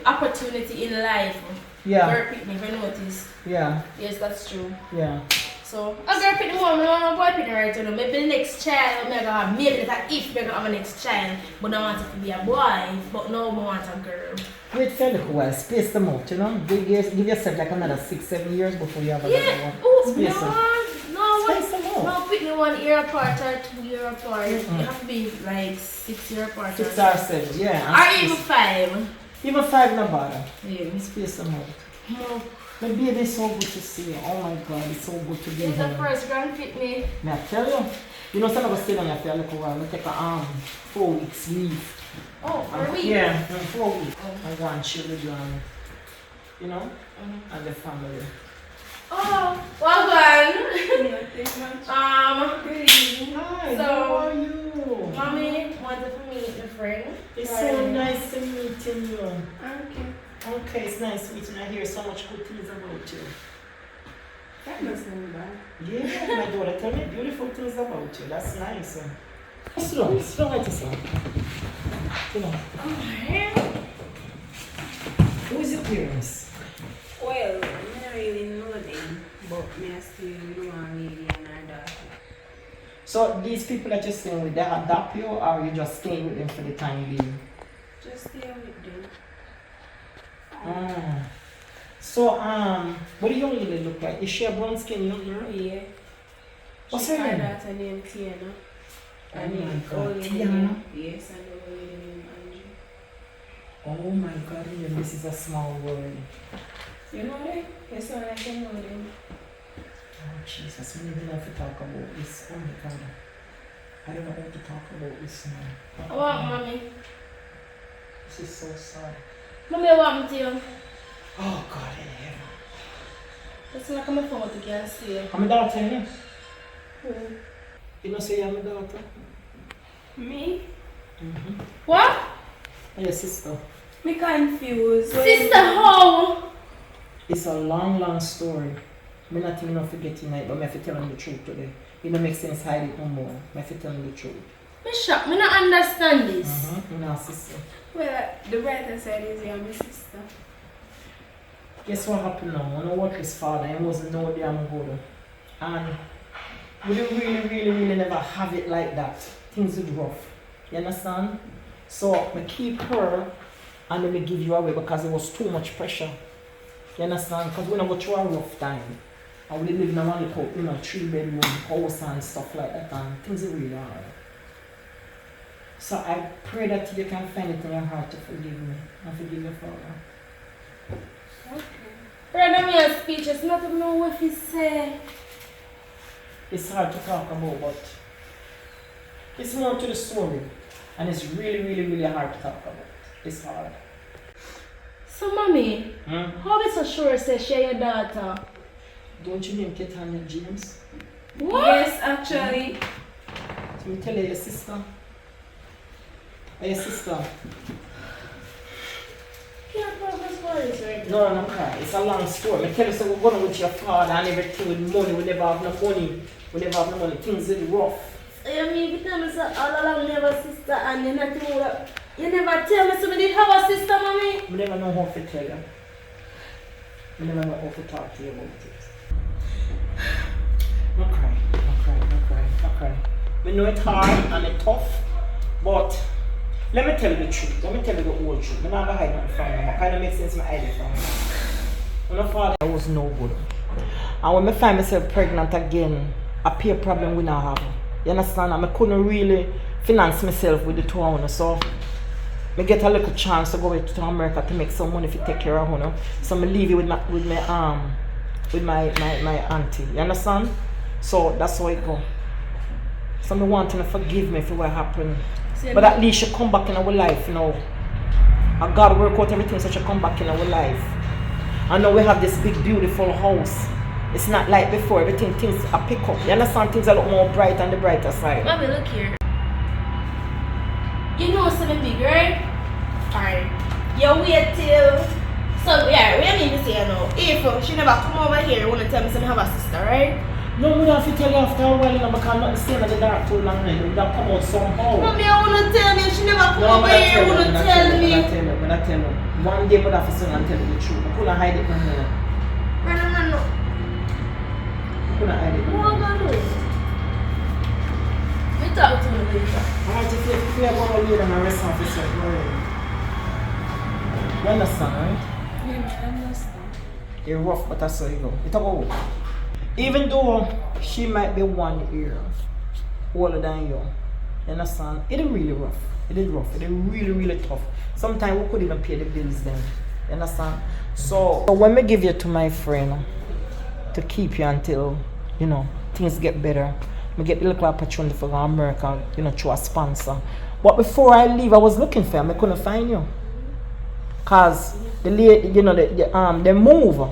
opportunity in life. Yeah. Girl pick me, if you notice. Yeah. Yes, that's true. Yeah. So, a girl pick the one, I don't want a boy pick the right now. Maybe the next child, I'm going to have, maybe it's a if I'm going to have a next child, but I want it to be a boy, but now I want a girl. Wait for a little while, space them out, you know? Give yourself like another 6-7 years before you have another one. Oh, Space them. Space them out. No, pick me 1 year apart or 2 year apart. You have to be like 6 year apart. 6 or 7, yeah. Or even 5. Even 5 no bother. Yeah. Space them out. No. My baby is so good to see you. Oh my god, it's so good to be It's the here. first grand fit me. May I tell you? You know, some of us stay down here for a little while. I take a 4 weeks leave. Oh, for a week? Yeah, 4 weeks. I go and chill with you and, you know, and the family. Oh, well done. Good evening. Hi, So, how are you? Mommy wanted to meet a friend. It's so nice to meet you. Okay. Okay, it's nice meeting you. I hear so much good things about you. That must be bad. Yeah, my daughter tell me beautiful things about you. That's nice. Slow like this one. You know. Who is your parents? Well, I don't really know them, but me I still know a lady and her daughter. So these people that you're staying with, they adopt you or are you just staying with them for the time being? Just stay with them. So, what do you really look like? Is she a brown skin young girl? Yeah. What's She her name? daughter named Tiana. Oh And my the God, old lady Tiana? named- Yes, and the old lady named Angie. Oh my god, Ian, this is a small world. You know them? Yes, I like to know them. Oh Jesus, we don't even have to talk about this. Oh my god. I don't know how to talk about this now. I want mommy. This is so sad. Mommy, I want me to you. Oh God in heaven. It's like I'm a phone to can see. I'm a daughter, yeah? You know say I'm a daughter? Me? Mm-hmm. What? And your sister. Me confused. Sister, how? It's a long story. I'm not even enough to get tonight, but I have to tell them the truth today. It don't make sense hide it no more. I have to tell them the truth. Me shocked. Me not understand this. Mm-hmm. You know, sister. Well, the brighter side is you're my sister. Guess what happened now? When I worked his father, he wasn't no damn good. And we didn't really never have it like that. Things was rough. You understand? So I keep her and then I give you away because it was too much pressure. You understand? Because when I go through a rough time, I would live in a one little, 3-bedroom house and stuff like that, and things are really hard. So I pray that you can find it in your heart to forgive me and forgive your father. Brother, me a speechless. Not even know what he say. It's hard to talk about, but it's more to the story. And it's really hard to talk about. It's hard. So, mommy, how is so sure say she your daughter? Don't you name Ketania James? What? Yes, actually. So me tell you your sister. Or your sister. Can't tell the stories right now. No, I'm not crying. It's a long story. I tell you, so we're going with your father and everything with money. We never have no money. We never have no money. Things are rough. So you mean you tell me so all along you have a sister and you not know that you never tell me so we did have a sister, mommy? We never know how to tell you. We never know how to talk to you about it. Don't cry. We know it's hard and it's tough, but let me tell you the truth. Let me tell you the whole truth. I'm not going to hide nothing from you. It kind of makes sense to hide it from you. When my father was no good. And when I find myself pregnant again, a peer problem we not have. You understand? And I couldn't really finance myself with the two of them. So I get a little chance to go to America to make some money to take care of her. So I leave it with my auntie. You understand? So that's how it go. So I want to forgive me for what happened But at least you come back in our life now. And God work out everything so you come back in our life. And now we have this big beautiful house. It's not like before, everything things are pick up. You understand, things are look more bright on the brighter side. Mommy, look here. You know something big, right? Alright. You wait till... So, yeah, what do you mean to say, you know? If she never come over here, you want to tell me something have a sister, right? No, we don't have to tell you after a while, you know, because I'm not staying at the dark too long now. We don't come out somehow. Mommy, I want to tell me she never come No, over here, you want to tell me. I'm not tell you. One day, but I have to sit and tell you the truth. I couldn't hide it from here. No. I couldn't hide it from What am I here. going to do? We talk to me later. Alright, if you're going to leave and arrest officer, go ahead. You understand, right? Yeah, I understand. You're rough, but that's how you go. It's about work. Even though she might be 1 year older than you understand? It is really rough. It is rough. It is really, really tough. Sometimes we could even pay the bills then. You understand? So when we give you to my friend to keep you until, you know, things get better, we get a little opportunity for America, you know, through a sponsor. But before I leave, I was looking for him. I couldn't find you. Cause the lady, you know, they move.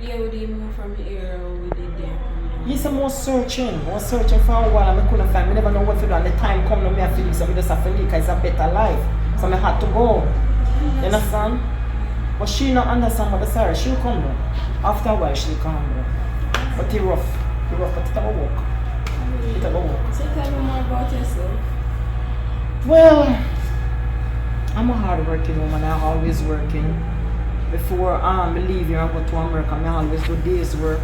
Yeah, we did move from here, we did there. Yes, I'm more searching for a while and I couldn't find. I never know what to do. And the time come now, me I feel so I just have to leave because it's a better life. So I had to go. You understand? But she not understand what the sorry. She'll come now. After a while she'll come now. But it's rough, but it's a work. It's a work. So tell me more about yourself. Well, I'm a hard working woman. I'm always working. Before I leave here and go to America, I always do days work.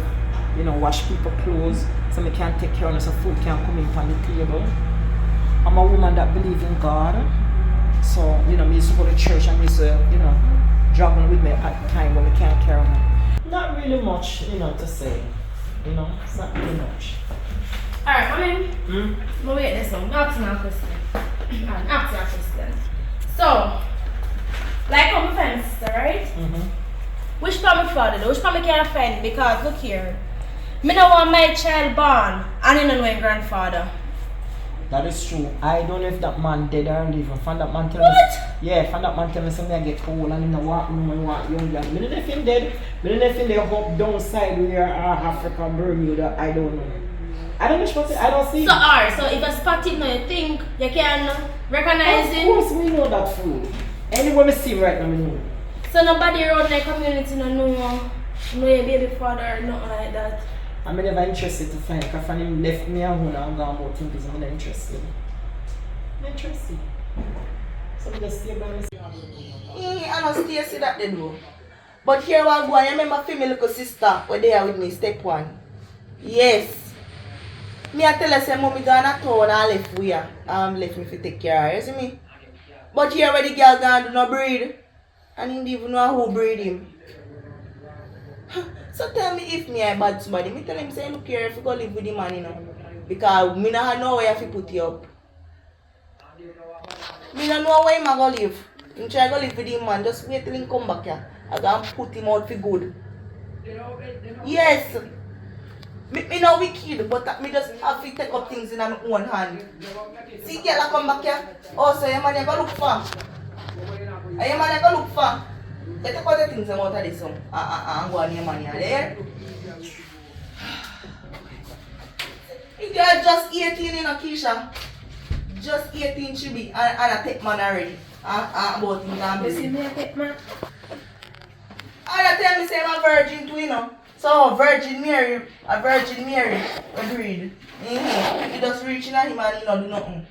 You know, wash people clothes so I can take care of them so food can come in on the table. I'm a woman that believes in God. So, you know, I used to go to church and I used to, you know, juggling with me at the time when we can't carry me. Not really much, you know, to say. You know, it's not really much. Alright, come in. But wait, this one. Ask me a question. Ask me a question. So, like I'm a friend sister, right? Which part my father though? Which part I can't find? Because look here. Me don't want my child born and I don't know my grandfather. That is true. I don't know if that man dead or living. From that man tell What? me. Yeah, from that man tell me something I get old and I want no I want young young. Me don't know if him dead. Me don't know if him there up downside where Africa, Bermuda, I don't know. I don't know what I don't see. So alright, so if I spot it now you think you can recognize Of him? course we know that fool. Anyone we see right now we know. So nobody around the community no know your baby father or nothing like that. I'm never interested to find because when him left me at home and gone about things, I'm not interested. I'm interested. So I just stay by myself. I don't stay see that they do. But here I go, I remember for my little sister were there with me, step one. Yes. Me I tell her say mommy gone to town and left we left me to take care of her, you see me? But here where the girl gone do no breed. And he didn't even know who breed him. So tell me if me I bad somebody. Me tell him say look here if you go live with the man, you know. Because me not know where I put you up. Me don't know where him I go live. Him try go live with him man. Just wait till him come back here. I gonna put him out for good. Yes. Me no wicked, but me just have to take up things in my own hand. See girl I come back here. Oh so your man you go look for. And your man you go look for. You take all the things out of this one. And go on your man here. There. You girl just 18 in a Keisha. Just 18 she be and I take man already. About things and You see baby. me a pet man? And I tell me say I'm a virgin too, you know. So Virgin Mary, a breed. You just reaching at him and you don't do nothing.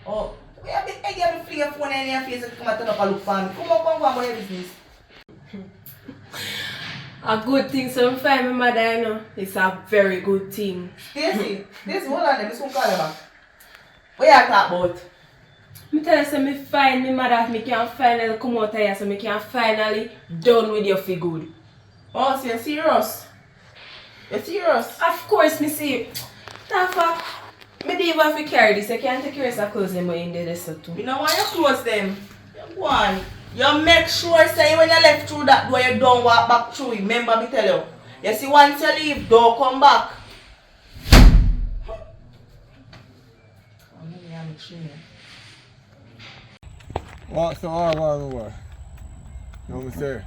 Oh, I get me fling your phone in your face and come and turn up and look for me. Come on, go about your business. A good thing, so I'm find my mother, you know. It's a very good thing. Stacy, hold on, let me soon call you back. What you talk about? Me tell you, so me find me mother, me can finally come out here, so me can finally done with you for good. Oh, so you're serious? You're serious? Of course, me see. Tafa, me don't even have to carry this. I can't take care of clothes in there so too. You know why you close them? You go on. You make sure say when you left through that door, you don't walk back through it. Remember me tell you. You see once you leave, don't come back. What's the all going on? You know what I'm saying?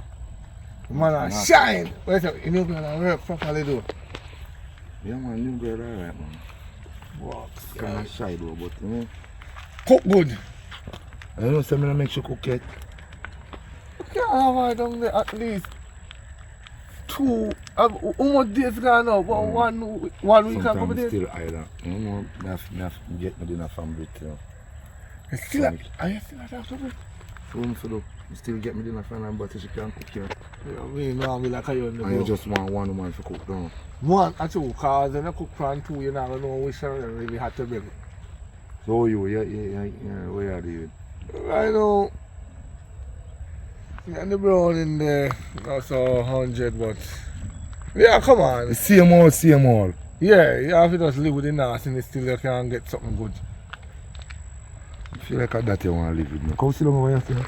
The man a shine. Wait a second, you know gonna work properly though. Yeah man, new girl alright man. Wow. Kinda shy though, but you know. Cook good. I don't know, say me not make sure cook yet. You can't have her down there at least 2, how much days gone now? About 1 week and couple Sometimes days? still either. You know, I have to get me dinner from Brit, you know. You still at, are you still at that trouble? So what for do? You still get me dinner from her, but she can't cook, you know. You know what I mean? No, I'm like you on the And you go. just want one woman to cook down. 1 or 2, cause when you cook from 2, you never know which one really had to build. So you, where are you? I know. And the brown in there, not so 100, but yeah, come on. Same old, same old. Yeah, you have to just live with the nastiness till you can get something good. I feel like that you want to live with me. Come sit down over here, sir.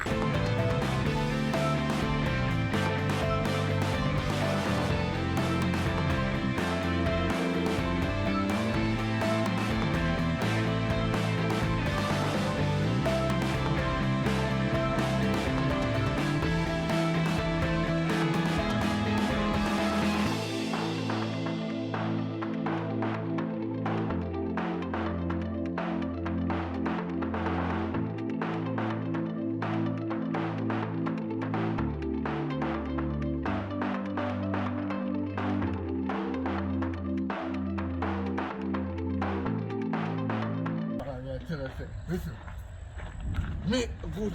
Listen, me good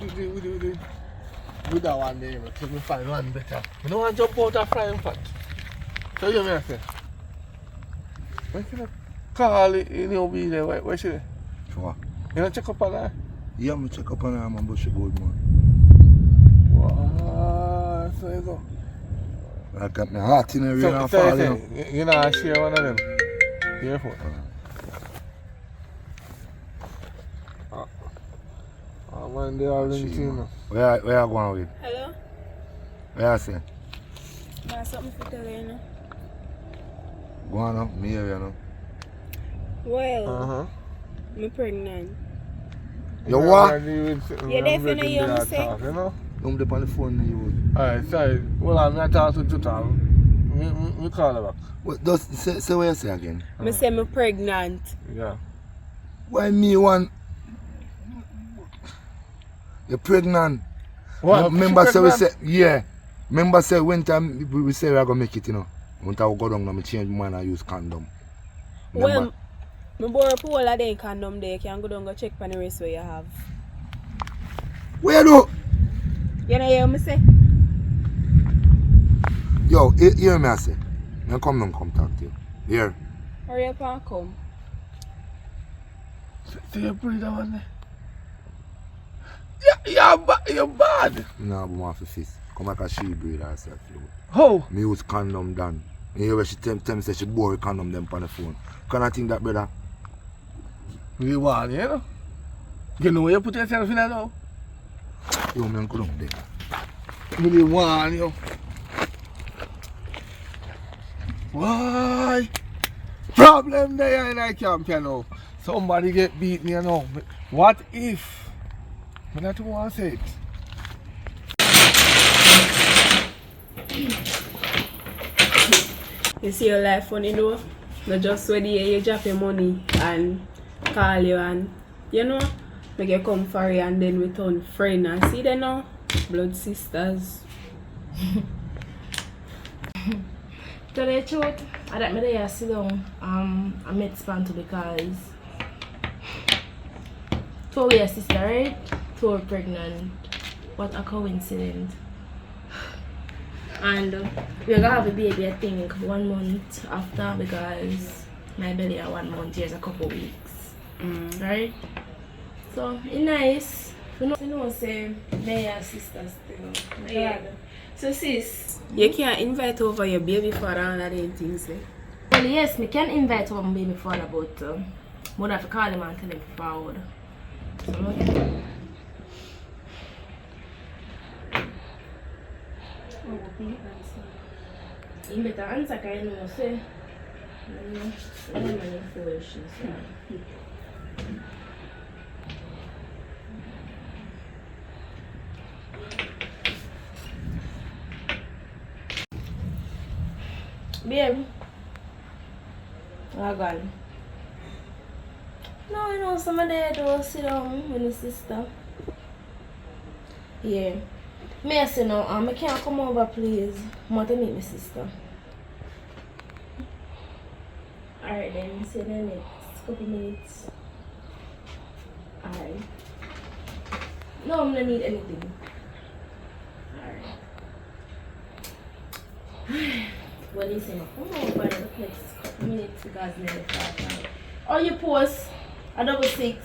with that one there, till me find one better. You don't want to jump out of frying pot. So you may say, why should I call it in your be there? Why should I? Sure. You don't check up on her? Yeah, I'm check up on her, man, but she good, man. Wow, so you go. I got my heart in the rain and So fall, you you know. say, you know, share one of them. Careful. Man, they are linked in. Where you going with? Hello? Where you say? I have something to tell you, you know. Go on now, me here, you know. Well, I'm pregnant. You what? You definitely hear me say? You know? I'm up on the phone now, you would. Alright, sorry. Well, I'm not talking to Jutal. Me call her back. What, just say what you say again. I say I'm pregnant. Yeah. Why me one? You're pregnant. What? Remember She say we pregnant? say, yeah. Remember say when time we say we are going to make it, you know. When time we go down, I change my mind and use condom. Well, I borrow a whole of them condom there. You can go down and check on the rest where you have. Where do? You know hear me say? Yo, hear me I say. I come down come talk to you. Here. Hurry up and come. So you breathe that one there? You're bad. No, I'm off the fist. Come back a she breed herself. How? Me use condom done. You hear where she tell me say she bore condom them on the phone. Can I think that, brother? You want, you know? You know where you put yourself in there now? Yo, man, go down there. Really want you. Why? Problem there in I camp, you know. Somebody get beaten, you know. What if? I don't want to say it. You see your life funny though? Not just when you drop your money and call you and, you know, make you come for you and then we turn friend and see them now? Blood sisters. Tell the truth, I don't know sit down. I met Spanto because 2 years sister, right? 2 were pregnant. What a coincidence. And we're gonna have a baby, I think, 1 month after because my belly at 1 month, here's a couple weeks. Right? So it's nice. You know, say they are sisters still. Yeah. So sis, you can't invite over your baby father and all them things eh? Well, yes, me can invite over my baby father, but I have to call him and tell him forward. So, okay. You better answer because you know, say, I don't know foolishness. Babe. Oh, God. No, you know, some of them don't sit down with the sister. Yeah. May I say now, I can't come over, please. I want to meet my sister. Alright then, see you in the next couple minutes. Alright. No, I'm not need anything. Alright. What is it? Come over in the next couple minutes because I'm never start. Oh, you post a 6.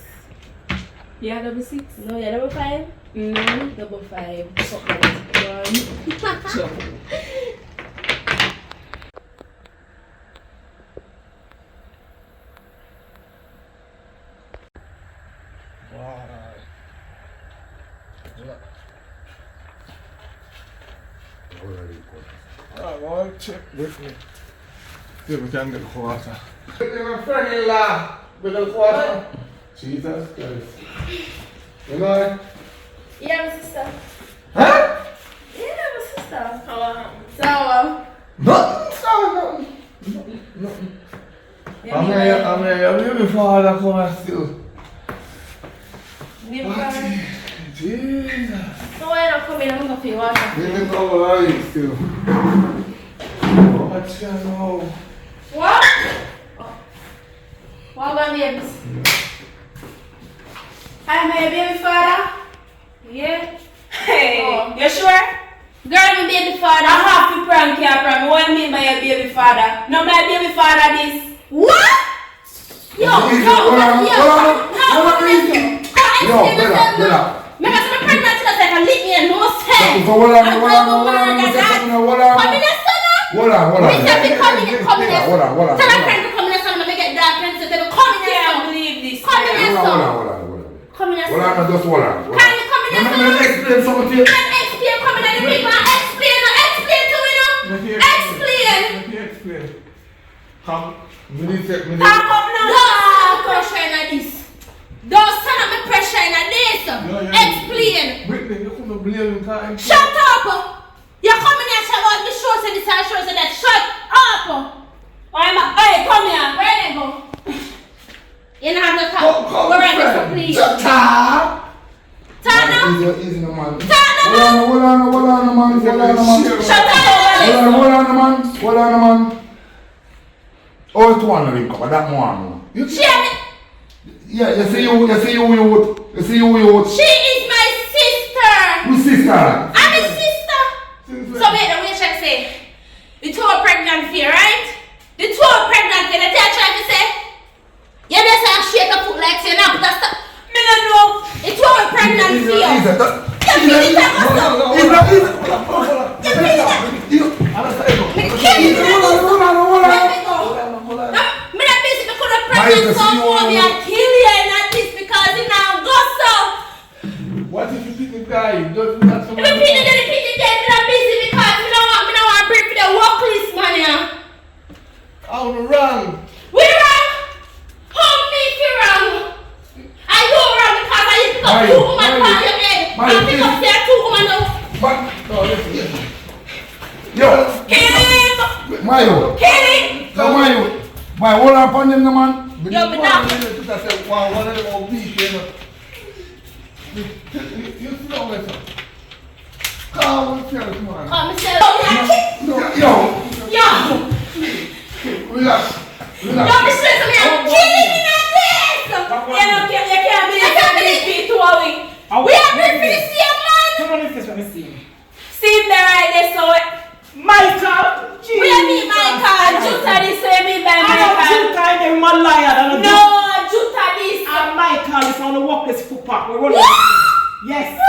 Yeah, 6. No, yeah, 5. No. 5. Fuck that. Sure. I'll check with me. See if we can get the water. My friend-in-law with the water. Jesus Christ. You know? Yeah, my sister. Huh? Yeah, my sister. How Sour. Nothing, sour, nothing. I'm here before I come and still. Jesus. No, you're not coming. I'm going to feel water. Didn't know what I used to. Watch you know. What? What about babes? Hi, my baby father. Yeah. Hey, Oh. you sure? Girl, my baby father. I have to prank you, prank. What do you mean by your baby father? No, my baby father this. What? Yo, Make us a pregnant to like a lick me and no sense. Hold on. Tell a friend to come in the sun and get dark pencil. They will come in the sun. Can't believe this. Come in the sun. Come in the sun. Can you come in the sun? Explain something to you. Explain, come in the people. Explain to me now. Explain. Come. Talk up now. Don't pressure in this. Don't send up my pressure in this. Explain. Whitney, you couldn't blame him, time. Shut up. You're coming here and about me show say this and show say that. Shut up. Hey, come here. Where they go? You don't have no talk. Go right there, please. Shut up. Turn now. Easy, no man. Turn now. Hold on, man. Shut up. Hold on, man. Oh, it's one of them, but that one. You Shame. Yeah, you see you. She is my sister. Who's sister? I'm his sister. So wait, the way she say, the two are pregnant here, right? The two are pregnant here. The teacher trying to say, you just have shake a foot like saying, now put a stop. Me don't know. The two are pregnant here. You feel it? What if you pick the guy? Just not so much. Out the wrong. No, listen. Yo, Mayo. Hold on upon him, man. Yo, me not. You sit down there, sir. Calm yourself, man. Yo. Relax. We are ready for the same man. Come on, let me see. See there right there, so Michael! we are me, Michael. Juta this, so me by I don't Michael. Juta, I'm a liar. No, Juta this. And Michael is on the workplace footpath. We're rolling. Yes.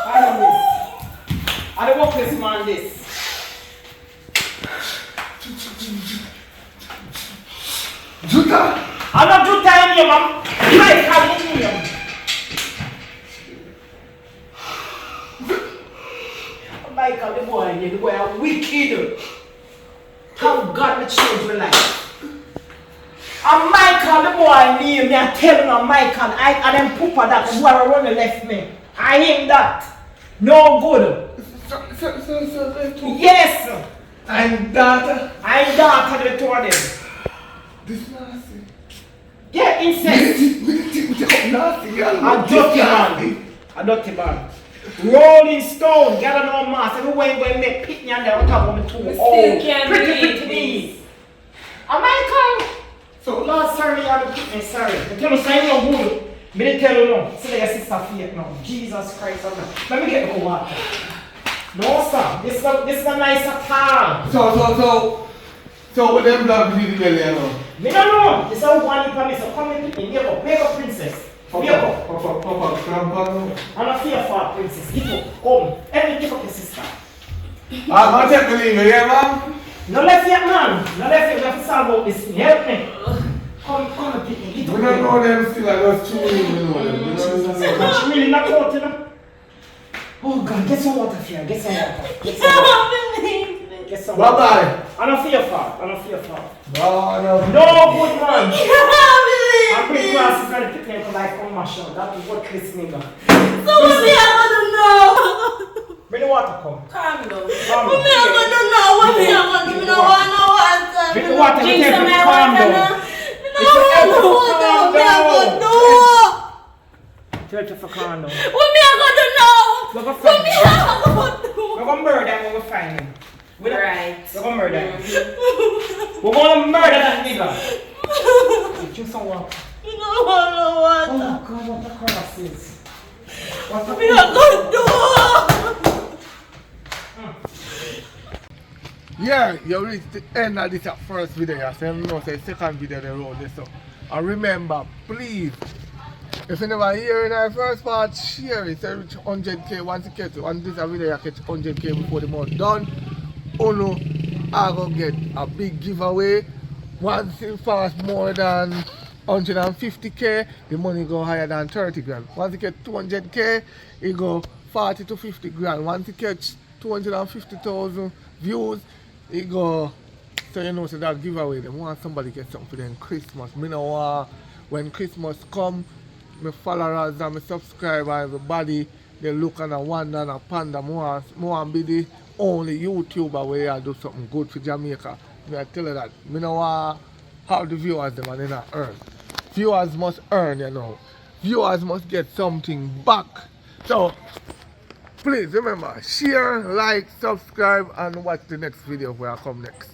I know this. I the workplace man this. Juta! I'm not Juta in here, man. Michael in here. Michael, the boy are wicked. How God will change my life. And Michael, the boy name me, I tell you, Michael, I them pooper that boy run left me. I him that. No good. Sir, Yes. And daughter. I'm daughter the two of them. This nasty. Get incest. We take up nasty, girl. A dirty man. A dirty man. Rolling Stone, gather no mass. Everywhere you go and make pitney and they'll talk about me too. We still can't pretty believe knees. Am I come? So, Lord, sorry, I'm a pitney, sorry. I tell you, say no good. Me didn't tell you no. Say your sister fake now. Jesus Christ. Let me get the water. No, sir. This is a nice car. So with them blood bleed the belly, you know. Me don't know. This is a one promise. So come and pick me. Wake up, princess. Wake up. Papa, grandpa. I'm not fear for princess. Get up. Come. Every pick up your sister. I'm take the leave, yeah, man? No left yet, man. No left yet. We have to solve out this thing. Help me. Come and pick me. Get up. We don't know them still, I just chewing, you know them. She really knock out, you know. Oh God, get some water here. Get some water. Get some water. Get some water. Bye-bye. I don't fear for. I don't fear for. No. No good man. I'm pretty class is very picking up like on my show. That is what Chris nigga. So what me I gonna know? Bring the water come. Calm down. Calm What me I down. gonna know? What me I gonna give me no one no water? Bring the water. Drink some Calm water down. now. No water. What me I gonna do? Tell her for calm down. What me I gonna know? We're gonna What find me him. I gonna do? We're gonna murder him when we find him. Right. We're gonna murder him. We're gonna murder that nigga. Drink some water. You don't want no water. Oh God, what the cross is. What the What me I gonna do? Yeah, you reach the end of this first video, so you know, say second video they roll this up. And remember, please, if you never hear in our first part, share it. So reach 100k once you get to, and this video you catch 100k before the month done. Uno, I gonna get a big giveaway. Once you pass more than 150k, the money go higher than 30 grand. Once you get 200k, it go 40 to 50 grand. Once you catch 250,000 views, it go, so you know, so that giveaway, they want somebody get something for them Christmas. Me know when Christmas come, my followers and my subscribers, everybody, they look and wonder and ponder more and be the only YouTuber where I do something good for Jamaica. Me I tell you that. Me know how the viewers them and they not earn. Viewers must earn, you know. Viewers must get something back. So please remember, share, like, subscribe, and watch the next video where I come next.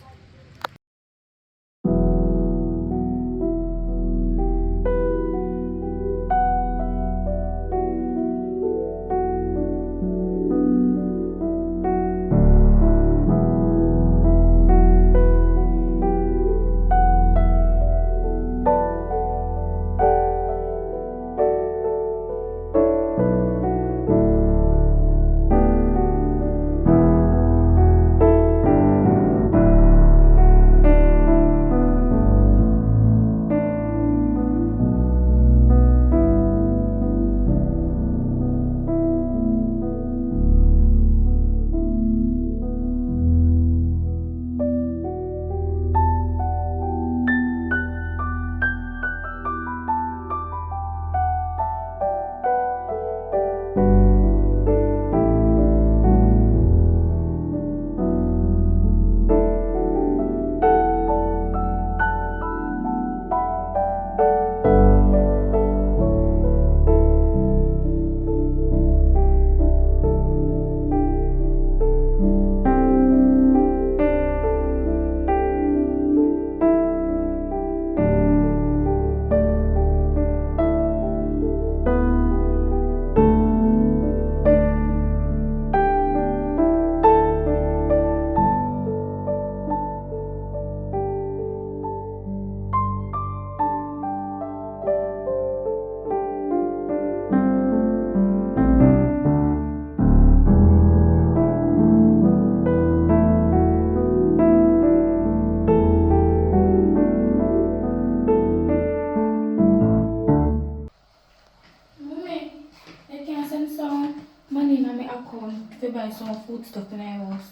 To buy some food stuff in our house.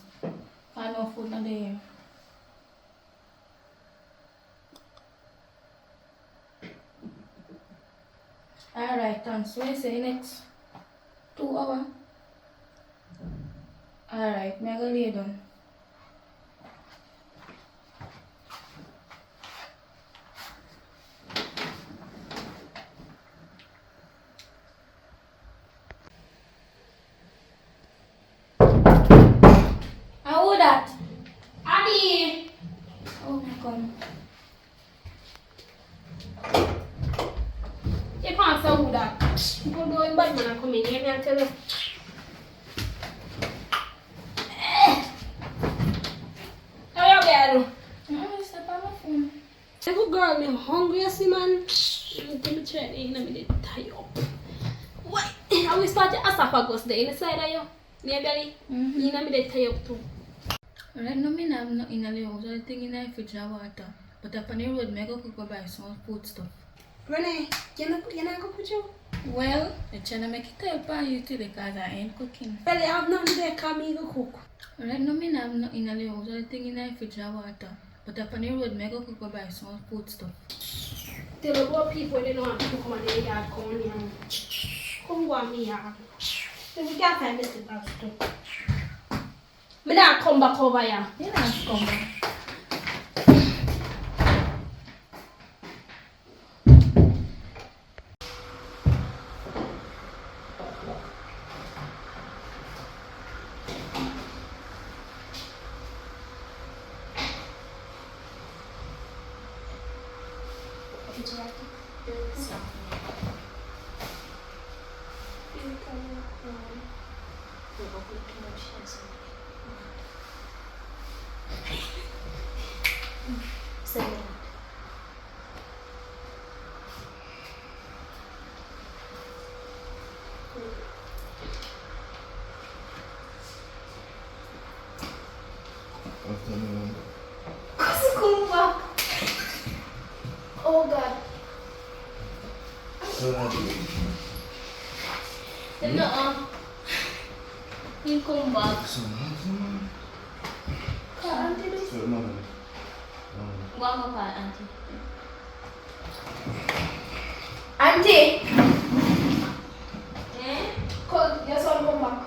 I know food not there. Alright, thanks. What you say next 2 hours? Alright, me I go lay down. that? Abby! Oh my god. You can't say who that. You go do it bad man come in here and tell you. How you girl? I'm step on my phone. Say good girl, me hungry as man. Let me try it and me tie up. What? I will start your esophagus there inside of you. Near belly. You know me they tie up too. Right now, I have nothing in the house. I think in the fridge of water. But up on the road, I go buy some food stuff. Renee, you not go put you? Well, I'm trying to make it help on you too because I ain't cooking. Belly, I have nothing there, come me go cook. Right now, I have nothing in the house. I think in the fridge of water. But up on the road, I go buy some food stuff. Tell about people they don't want to come on their yard, come on here. Come go on me yard. Then we can't find this house too. Me not come back over here. You not come back. Come back. Oh God. No. You come back. Auntie, this. One more part, Auntie. Auntie. Call your son come back.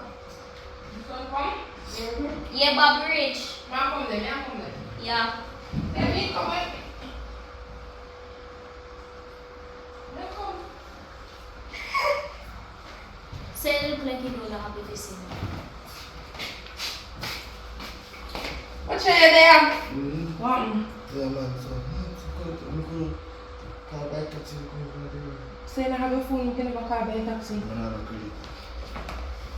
Son come? Yeah, Bobby Rich. Man come there, man come there. Yeah. Let me come with me. Let come. Say look like you don't know how to listen. What's your there? What? Yeah, man, so I'm going to call back taxi. So you don't have your phone, you can never call by a taxi. I don't have a credit.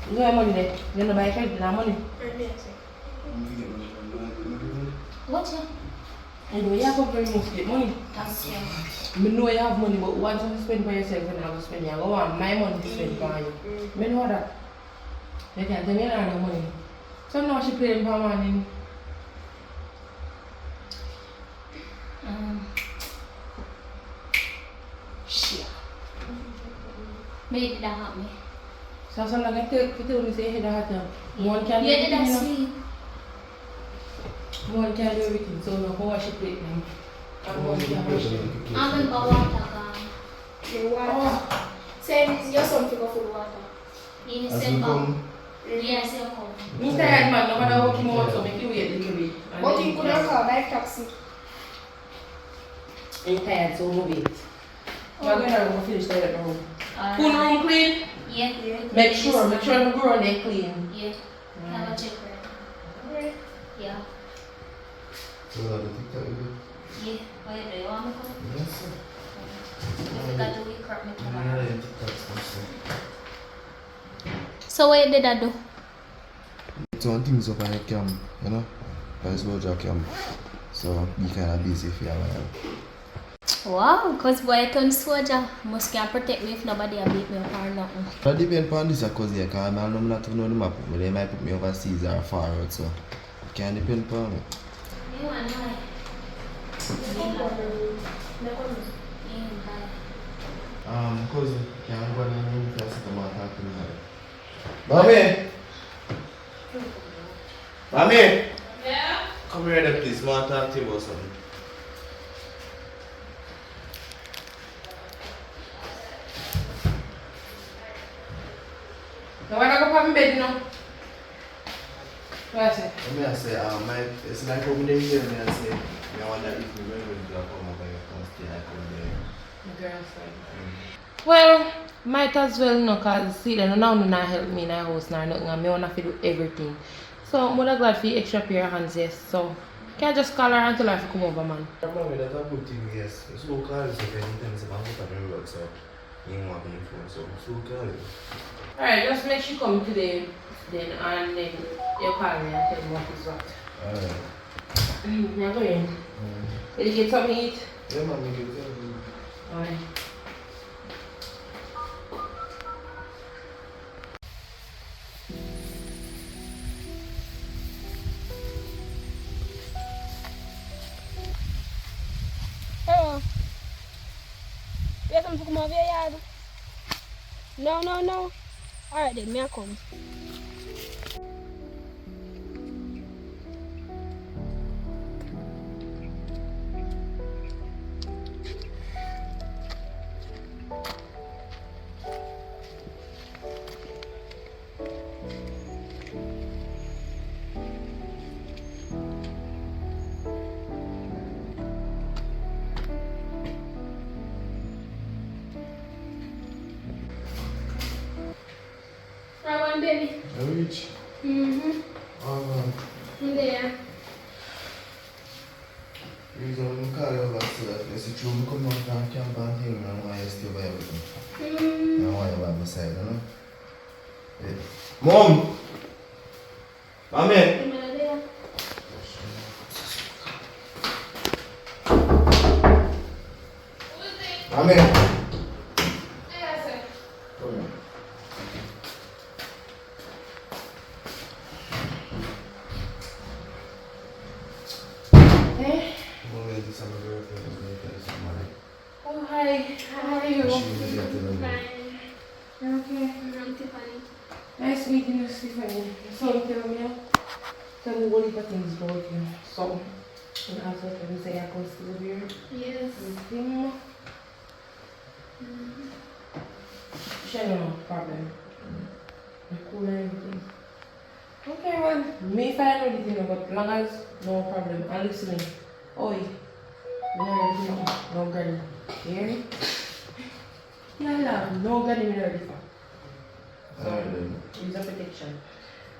You don't have money there. You don't buy credit, you don't have money. I'm going to get money from you. What's your? Anyway, you have to very much get money. That's yeah. I know you have money, but once you spend for yourself, you don't have to spend. You go on my money to spend for you. I know that. You can't tell me you don't have money. So now she paying for money. Shit. Maybe that help me. So I'm going to tell me say, hey, that one can do You did that everything, sweet. one can do everything, so no go wash it plate now. And one can wash it. I'm going to go water. The water. Oh. Send your son to go for the water. You As send you back. come, Yes, you come. Me tired man, no matter what you want, so make you wait a little bit. And But then you could have called like taxi. I'm tired, so move it. I'm gonna finish that at home. Alright. Pool room clean? Yeah. Make sure the ground is clean. Yeah. Have a check right. Yeah. so the TikTok video. Yeah. Why do you want me to come? Yes, sir. If you got to wake up me I'm tomorrow. going to TikTok stuff, So what did I do? so. Some things up on the camp, you know? On the soldier camp. So be kind of busy for a while. Wow, because boy I turn soldier. Must can protect me if nobody a beat me up or nothing. But depend on this because I can't know not to know the map. But they might put me overseas or far out, so it can depend on me. You want to Cousin, can't go in and just come out talk to me. Mommy! Mommy! Yeah? Come here then please, I want to talk to you about something. Now when I go up in bed, you know? What I say? I say, it's like over there here, and I say, I wonder if we will come over here, come stay like over there. Well, might as well no, cause see then now no not help me in the house nor nothing and me wanna fi do everything. So, I'm glad for your extra pair of hands, yes. So, can I just call her and tell her to come over, man? Mommy, that's a good thing, yes. So call you if anytime it's about to come work, so you want me phone, so call you. Alright, just make sure come today, then, and then you call me and tell me what is what. Alright. You're going. Will you get something to eat? Yeah, mommy, you tell me. Alright. Hello. You come to come over your yard? No. Alright then, me I come. Right one, baby. I reach. I'm there. Reason when I call you over so that you see through me come out from camp and hang and why you stay by everything. And why you by my side, you know? Yeah. Mom! Amen! Amen! Come here. Hey? Mommy, this is my girlfriend. I'm going to tell you something. Oh, hi. How are you? She may get to know me. Fine. Okay. I'm Tiffany. Nice meeting you, Stephanie. So, tell me, tell me what you things about you. So, and also tell me say I can still here. Yes. With him. Sure, no problem. I'm cool and everything. Okay, well, me find everything, but long as no problem. And listening. Oi. No granny. You hear me? Yeah, no granny in the river. So, use a protection.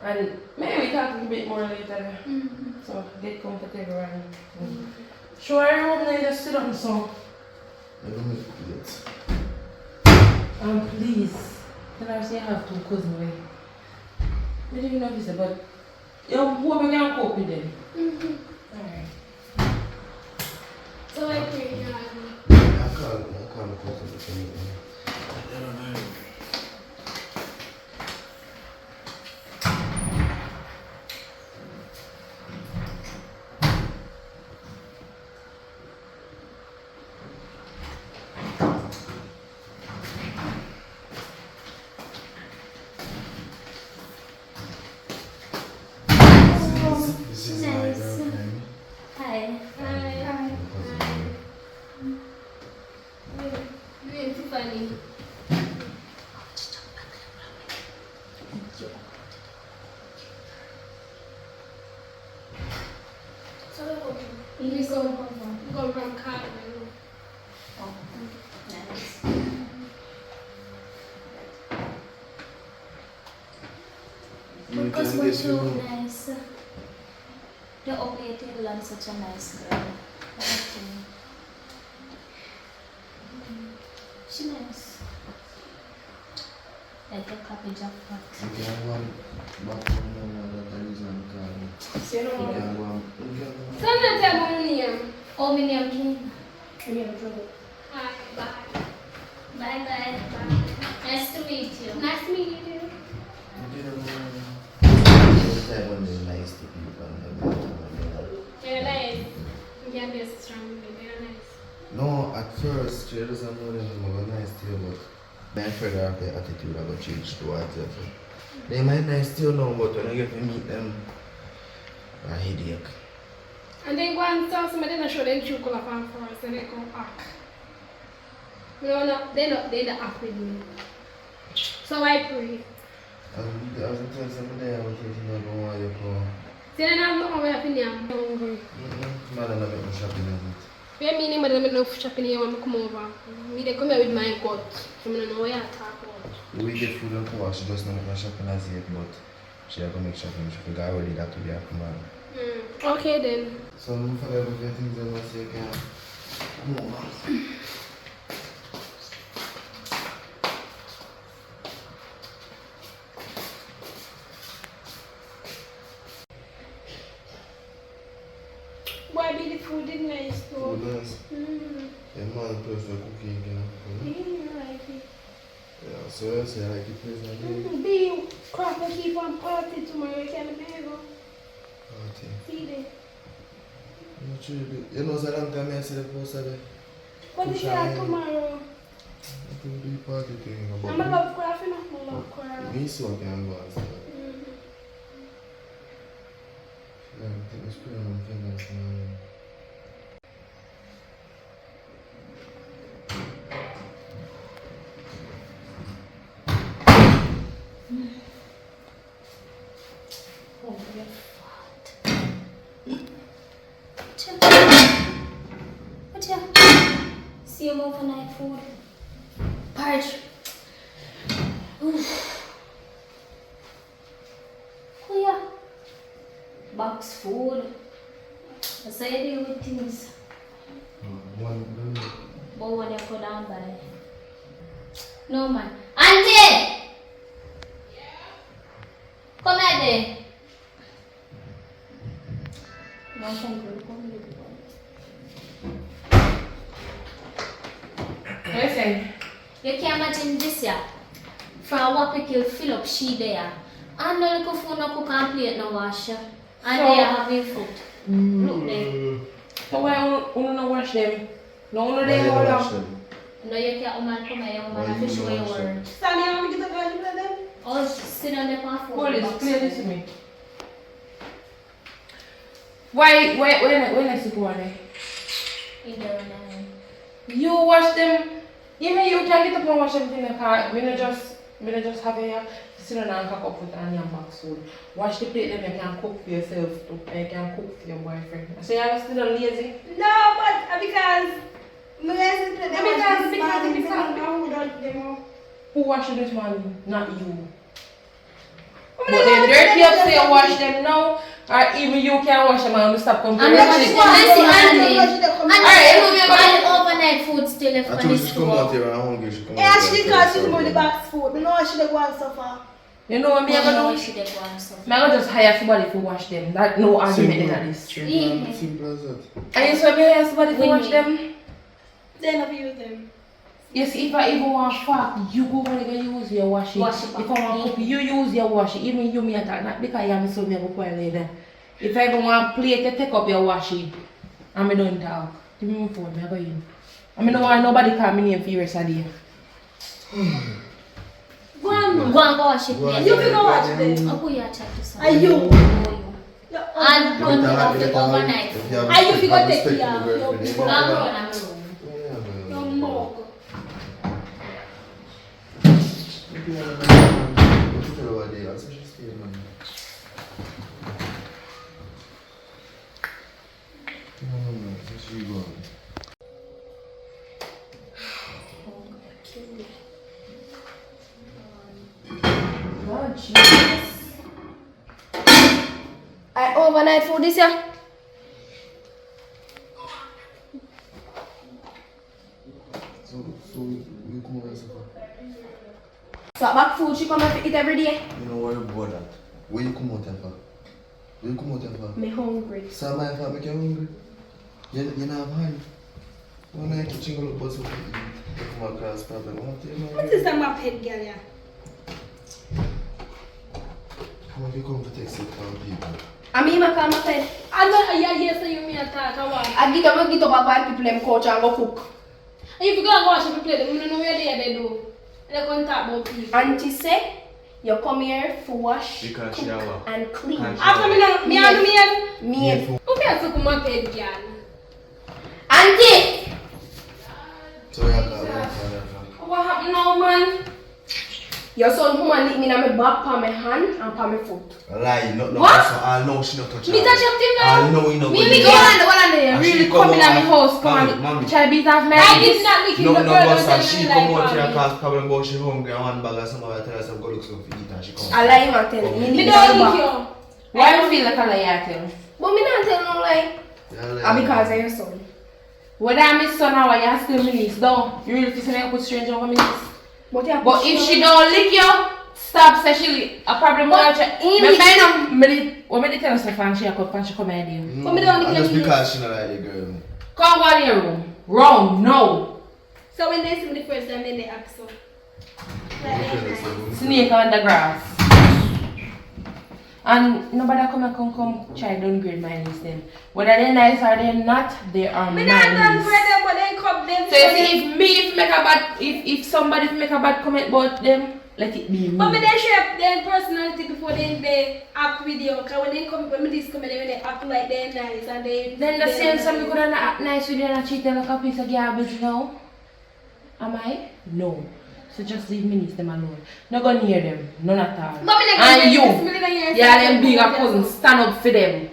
And maybe we talk a little bit more later. So, get comfortable and sure, I hope they just sit on so. Never make it. Please. Tell her say I have two cousins away. I don't even know if it's but whoever can cope with them. Alright. So I pray you have me. I call the person to meet me. I don't know. This is my Nice. girlfriend. Hi. Hi. You're Tiffany. So where come from? You come from Carmen. Oh, nice. You Because can we're get so you. nice. You're okay to learn such a nice girl. Okay. She nice. Like a cabbage of pot. You can one back one that the reason I call you. Say no You more. can one. You can one. So I'm not telling you. Oh, my name King. Hi. Bye. Bye bye. Nice to meet you. Nice to meet you too. You can one. Every time when they're nice to people and everything. They're nice. You can be strong. They're nice. No, at first, she doesn't know them more nice to you, but my further of the attitude I got changed towards you. They might nice to you now, but when I get to meet them, a headache. And then go and tell somebody to show them true color from first and they come back. No, they don't act with me. So I pray. I was telling somebody I was thinking about why you go. See, I have no way of opinion. I'm hungry. Man, I'm not shopping at it. What I mean, I'm not shopping here when I come over. I come here with my gut. So I don't know what you're talking about. We get food and wash, just not shopping as yet, but She have to make sure she got ready that to be a command. Okay then. So I'm for the things that I say can. Come on. Why be the food is nice though? Food nice. Yeah, man, personal cooking, you know. I like it. Yeah, so you say I like it personal. Be crack and keep on party tomorrow. You can be go. Party. See there. I'm not sure you do. You know, so long time I said the post of it. What is that tomorrow? I can do the party thing. I'm a love craft, you know. I love craft. Me so can go and stuff. Yeah, I think it's pretty on fingers. Oh, you're What's your see you overnight food? Porridge. Oh yeah. Box food. That's how you deal with things. But when you go down by. No man. Auntie! Come here there. No, come here. Listen. You can imagine this yeah. From what pickle fill up she there. And the little phone no cook and plate no wash. And they are having food. Look there. So why you no wash them? No, they hold up. No, you can't come here, I fish where you were. Stanley, how many get a girl to play them? Oh, sit on the phone. Hold this, play this with me. Why when I sit one there? In there now. You wash them. Even you can get up and wash them in the car. We not just have it here. Sit down and cook up with an onion box food. Wash the plate then you can cook for yourself too. You can cook for your boyfriend. So you are still lazy? No, but because because Who washed this one? Not you. But then dirty up say you wash them now. Or even you can wash them and stop complaining. Alright, overnight food still left I on told the you she come out store. here and hungry. She come yeah, out she here because and she's more the serve box food. I know she don't go and suffer. You know what me No, gonna do? she did go and stuff. Me gonna just hire somebody to wash them. That no argument in this. Simple as that. And you saw me hire somebody to wash them? Then I use them. Yes, if I even want fuck, you go when you use your wash it. Wash it If I want cook, you use your wash it. Even you me attack, not because I'm so me go pour later. If I even want plate, you take up your wash it. And me don't talk. Give me my phone, me go in. I mean, no want nobody call me name for the rest of the day. Go and wash it. You can go watch them. I'll put your chat to some. Are you? And going off the overnight. Are you figure take care of your I'm people? going. Your mug. Oh, Jesus. I overnight food this year. So you come over here. So back food she come and eat every day. You know worry about that. Where you come out here for? Where you come out here for? Me hungry. So my father make you hungry. You not have hand. When my kitchen go look bust up, you come across problem. What is that my pet girl yeah? Come on, you come to take sick from people. I mean my come my pet. I know yeah so you me attack I get up buy people them couch and go cook. And if you go and wash the plate, you don't know where they do. They can't talk about people. Auntie say you come here for wash, Because cook, shower. and clean. After me and me. Me. Okay, so come on, pet girl. Auntie! So you have that. What happened now, man? Your son woman lick me in my back, on my hand, and on my foot. Lie, no, What? So I know she not touch Me touch up him now? I know you know. Me go on the one and they And really she come in at out my house, come Mommy. and try beat off my I did not lick him, No, the no, girl boss, was and she telling me come out here like and cause problem about she hungry and one bag of some of her tell her some go look something to eat and she come. I lie him and tell him. Me don't lick you. Why do you feel like I lie at him? But me not tell no lie. And because of your son. Whether I'm his son or you still my niece, don't. You really think I put strange over my niece? But if she don't lick you, stop say she a problem with her. What me tell her stuff and she come here. But me don't lick just because she not like the girl. Come go in your room. Wrong, no. So when they see me the first time, then they ask so. Snake on the grass. And nobody come try downgrade my niece them. Whether they're nice or they're not, they are Me my not niece. downgrade them, but they come them. So you see, if somebody make a bad comment about them, let it be me. But me they shape their personality before they act with you. Cause when they come, when me this come, when they act like they're nice and they. Then the same some you could not act nice with you and treat them like a piece of garbage now. Am I? No. So just leave me niece them alone. Not go near them, none at all. And you, yeah, them bigger cousins, stand up for them.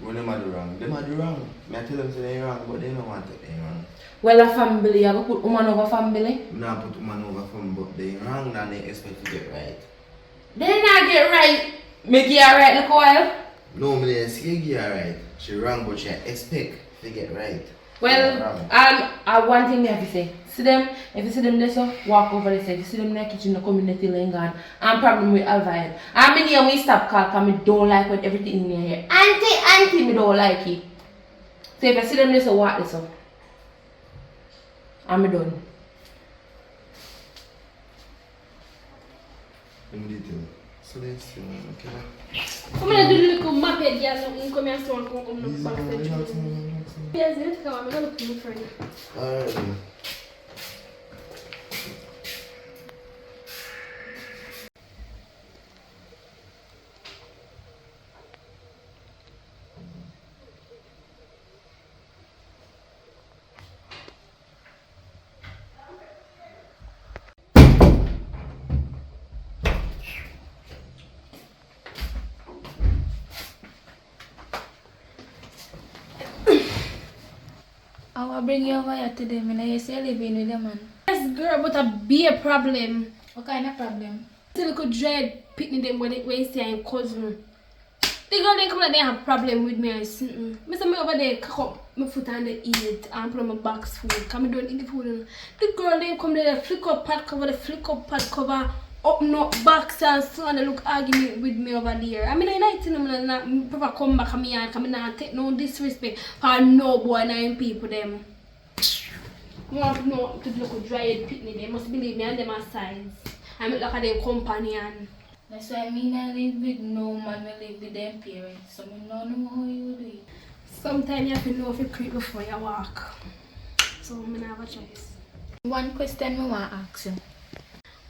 When them are do wrong, them are do wrong. Me I tell them say they wrong, but they don't want it, they wrong. Well, a family, you go put woman over family. Me not put woman over from, but they wrong and they expect to get right. They not get right. Make you right look a while. No, me didn't say you get right. She wrong, but she expect to get right. Well, one thing I have to say. See them, if you see them there, so walk over there. If you see them in the kitchen, the community laying on. And problem with Alvine. I mean, here we stop call because I don't like what everything in here. Auntie, me don't like it. So if you see them there, so walk this up. I'm done. Let me do it. So let's see, okay. Come on, do the little map head, girl. Come here, so I'm going to come backstage. Yes, you need to come. I'm going to look for you. Alright. I will bring you over here today, man. You say you living with them, man. Yes, girl, but a be a problem. What kind of problem? The little dread pitting them when you see your cousin. The girl they come like they have problem with me. I say me over there cock up my foot and they eat and put on my box food. Come and don't eat the food. The girl they come there flick up pad cover, the flick up pad cover, open up box and so and they look arguing with me over there. I mean I like to them and prefer come back and me and come and take no disrespect for no boy nine people them. You want to know to look dry pitney, they must believe me and them are sides. I mean look at their companion. That's why I mean I live with no man, I live with them parents. So I don't know how you do it. Sometimes you have to know if you creep before you walk. So I don't have a choice. One question I want to ask you.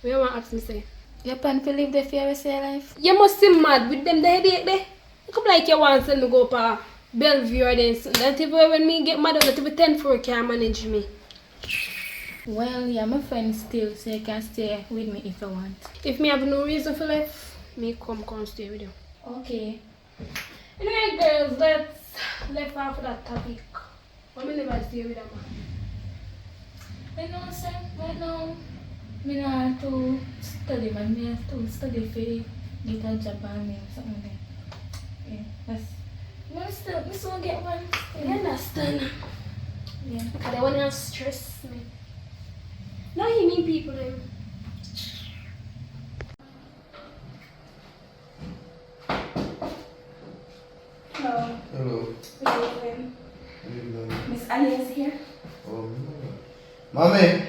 What you want to ask me say? You plan to live there for your rest of your life? You must be mad with them the headache there. You come like you want to send me go to Bellevue or then that if when me get mad that if 10 for can manage me. Well, yeah, my friend still, so you can stay with me if you want. If me have no reason for life, me come stay with you. Okay. Anyway, girls, let's left off of that topic. Why me never stay with a man? I know, sir. Right now, I have to study, man. I have to study for get a job and something like that. Yeah, that's... I still get one. I understand. Yeah. Because they want to stress me. Now you mean people then. Hello. Hello. Good evening. Good evening. Miss Ali is here. Mommy.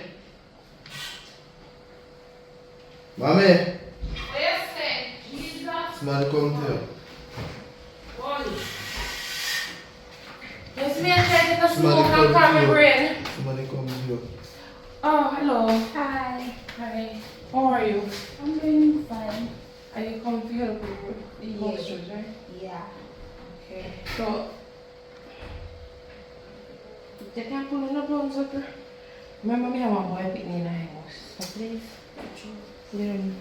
Mommy. Yes, sir. Jesus. Somebody come here. Yes, me and try to get a smoke and calm my brain. Somebody come here. Oh, hello. Hi. Hi. How are you? I'm doing fine. Are you come to help me with the groceries, right? Yeah. Okay. So, they can't pull in the blown sucker. Remember me, I want boy picking in the house. So please. You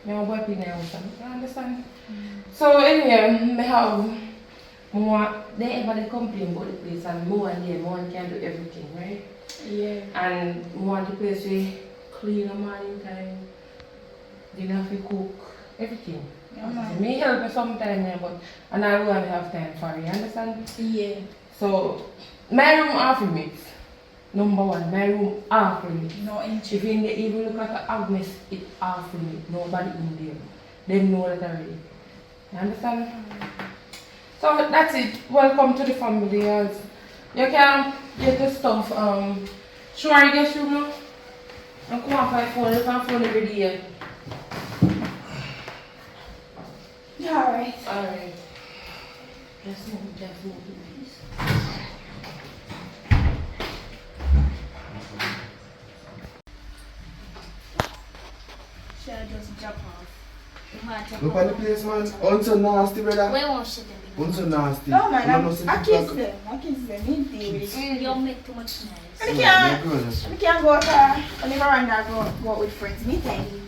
know, my boy pin there also. You understand? So anyway, me have more they ever they complain about the place and more and there, more can do everything, right? Yeah. And more the place we clean the morning time, dinner we cook, everything. Yeah. Me help me sometime yeah, but and I will have time for you, understand? Yeah. So my room half limits. Number one, my room half limit. No inch. If you even look at the Agnes, it's half limit. Nobody in there. They know that already. You understand? So that's it. Welcome to the family. As you can get the stuff. Sure, I guess you know. And come on, my phone. You can phone every day. Alright. Alright. Just move, please. Should I just drop off? Look at the place, man. Unso nasty, brother. Where won't she them? Unso nasty. No man, You know, I kiss them. I kiss them. Need deal with it. You make too much noise. I can't go out on the veranda go out with friends. Me thank you.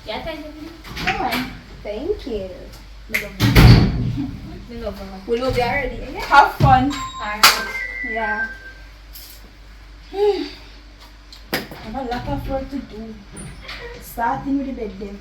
Yeah, thank you. Come on. Thank you. We love her. We love you already. Yeah. Have fun. Alright. Yeah. I have a lot of work to do. Starting with the bed then.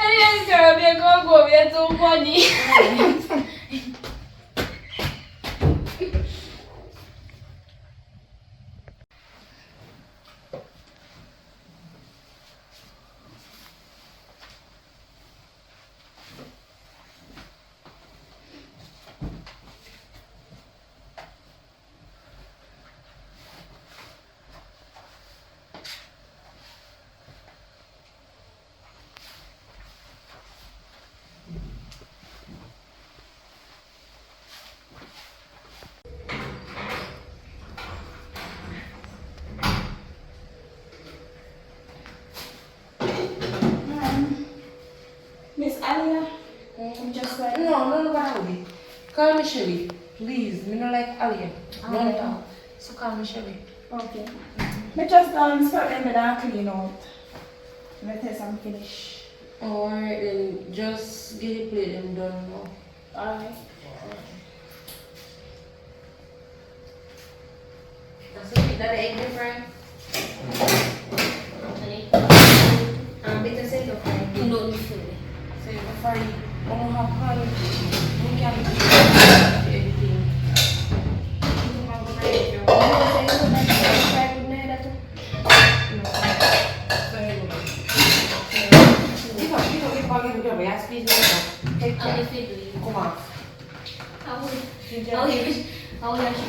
Anyways, girl, we are gonna go. We are too funny. Alia. I'm just like, no, Alia. Call me Shelly. Please, me not like Alia. No, no. So call me Shelly. Okay. Me just done spot them and clean out. Me test I'm finish. Alright then, just get the plate and done now. Alright. That's it, that egg different. Bitter say the fry. No, no food. So you prefer you don't have honey. You can do everything. You have to break your Come on. I will let you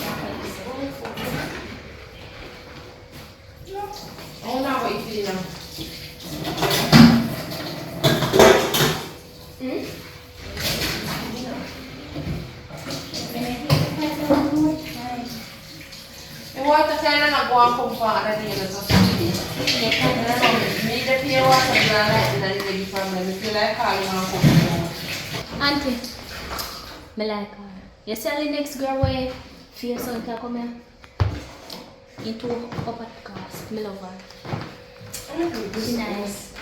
oh, now what you feeling now? The water can go and come for other things as well. Me the pure water is not like that is the problem. I feel like calling and come. Auntie, me like her. You see the next girl where your son can come here? Into upper class. Me love her. She's nice.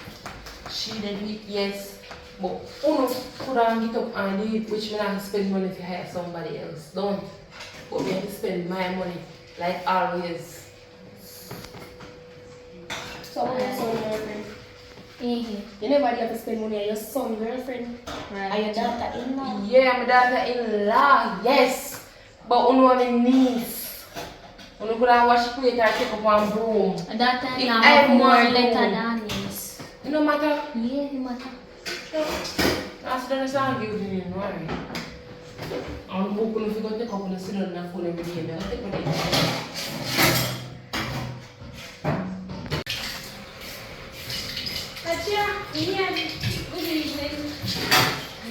She did it, yes. But Uno could have get up and do it, which means I have to spend money to hire somebody else. Don't. But we have to spend my money, like always. So what's your son girlfriend? You never have to spend money on your son girlfriend. Right. And your daughter-in-law. Yeah, my daughter-in-law, yes. But Uno have a niece. Uno could have washed plate or take up one broom. A daughter-in-law If have I more want letter to- than this. It no matter. Yeah, it matter. That's the understand you didn't worry. I'm hoping if you go take up on the sit on the phone every day, but I'll take my day. Achia, yeah, good evening.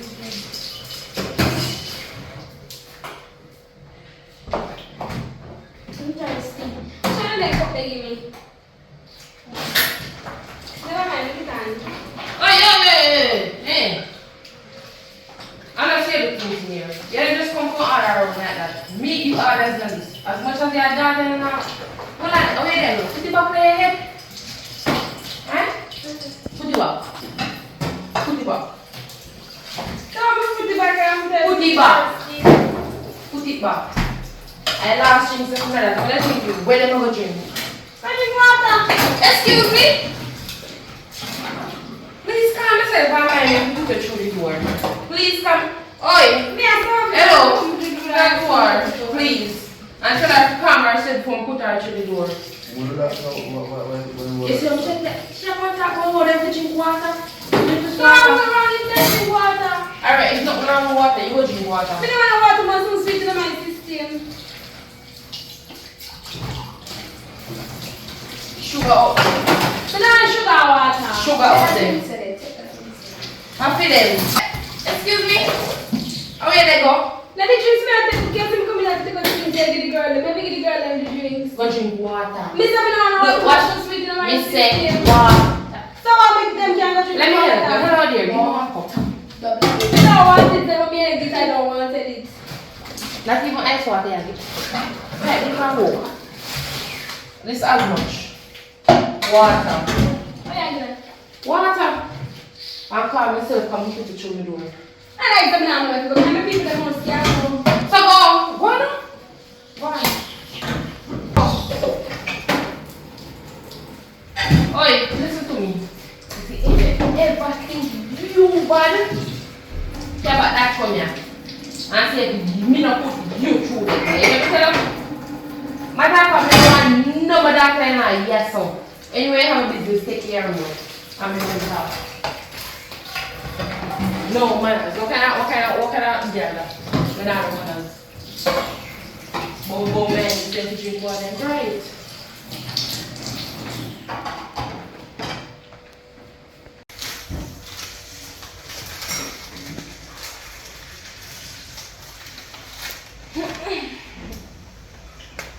Interesting. Shall I make up they give me? Never mind, look at it. Oh, hey. I'm not saying the things here. You don't just come from order around like that. Me give orders than this. As much as your daughter and all. Hold on, oh yeah, there. Put it back on your head. Eh? Put it back. Put it back. Put it back. Put it back. Put it back. I last drink some medicine. What do you drink? Where them go drink? I drink water. Excuse me? Please calm yourself and mind you put it through the door. Please come. Oi! Hello! That door, please. And tell her to calm herself and put her through the door. What did I know? You see what I'm saying? She want to go over there to drink water. You just No, water. I'm running to drink water. Alright, it's not wrong with water. You go drink water. I don't want to water my sweet in my system. Sugar up. Banana sugar water. Sugar up there. Happy then. Excuse me? Oh, where they go? Let the drinks me and take care of come in and take a drink there, give the girl. Maybe give the girl them the drinks. Go drink water. Miss them don't Look, know watch. how to sweet in my Me say system. water. So I make them can go drink Let me water. help you. Hello dear. Give me one cup. I don't want it, them me it, I don't want it. Not even ice water. Right, you can go. This as much. Water. Oh yeah, good. Water. I'll call myself, come put it through the door. I like them now, if you go. I'm people that want to scare them. So go. Go on. Go on. Oi, listen to me. If you ever think you bad, care about that from here. And say, me not put you through it. You know tell them? My dad probably want no my dad plan yes so. Anyway, have a business, take care of me. I'm in the house. No manners. What kind of yeah. We're not manners. Bobo man, you said to drink water. Great.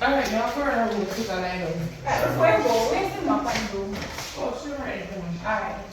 Alright, now for our room, because I like them. Before I go, where's the map and room? Oh, sure, right. Alright.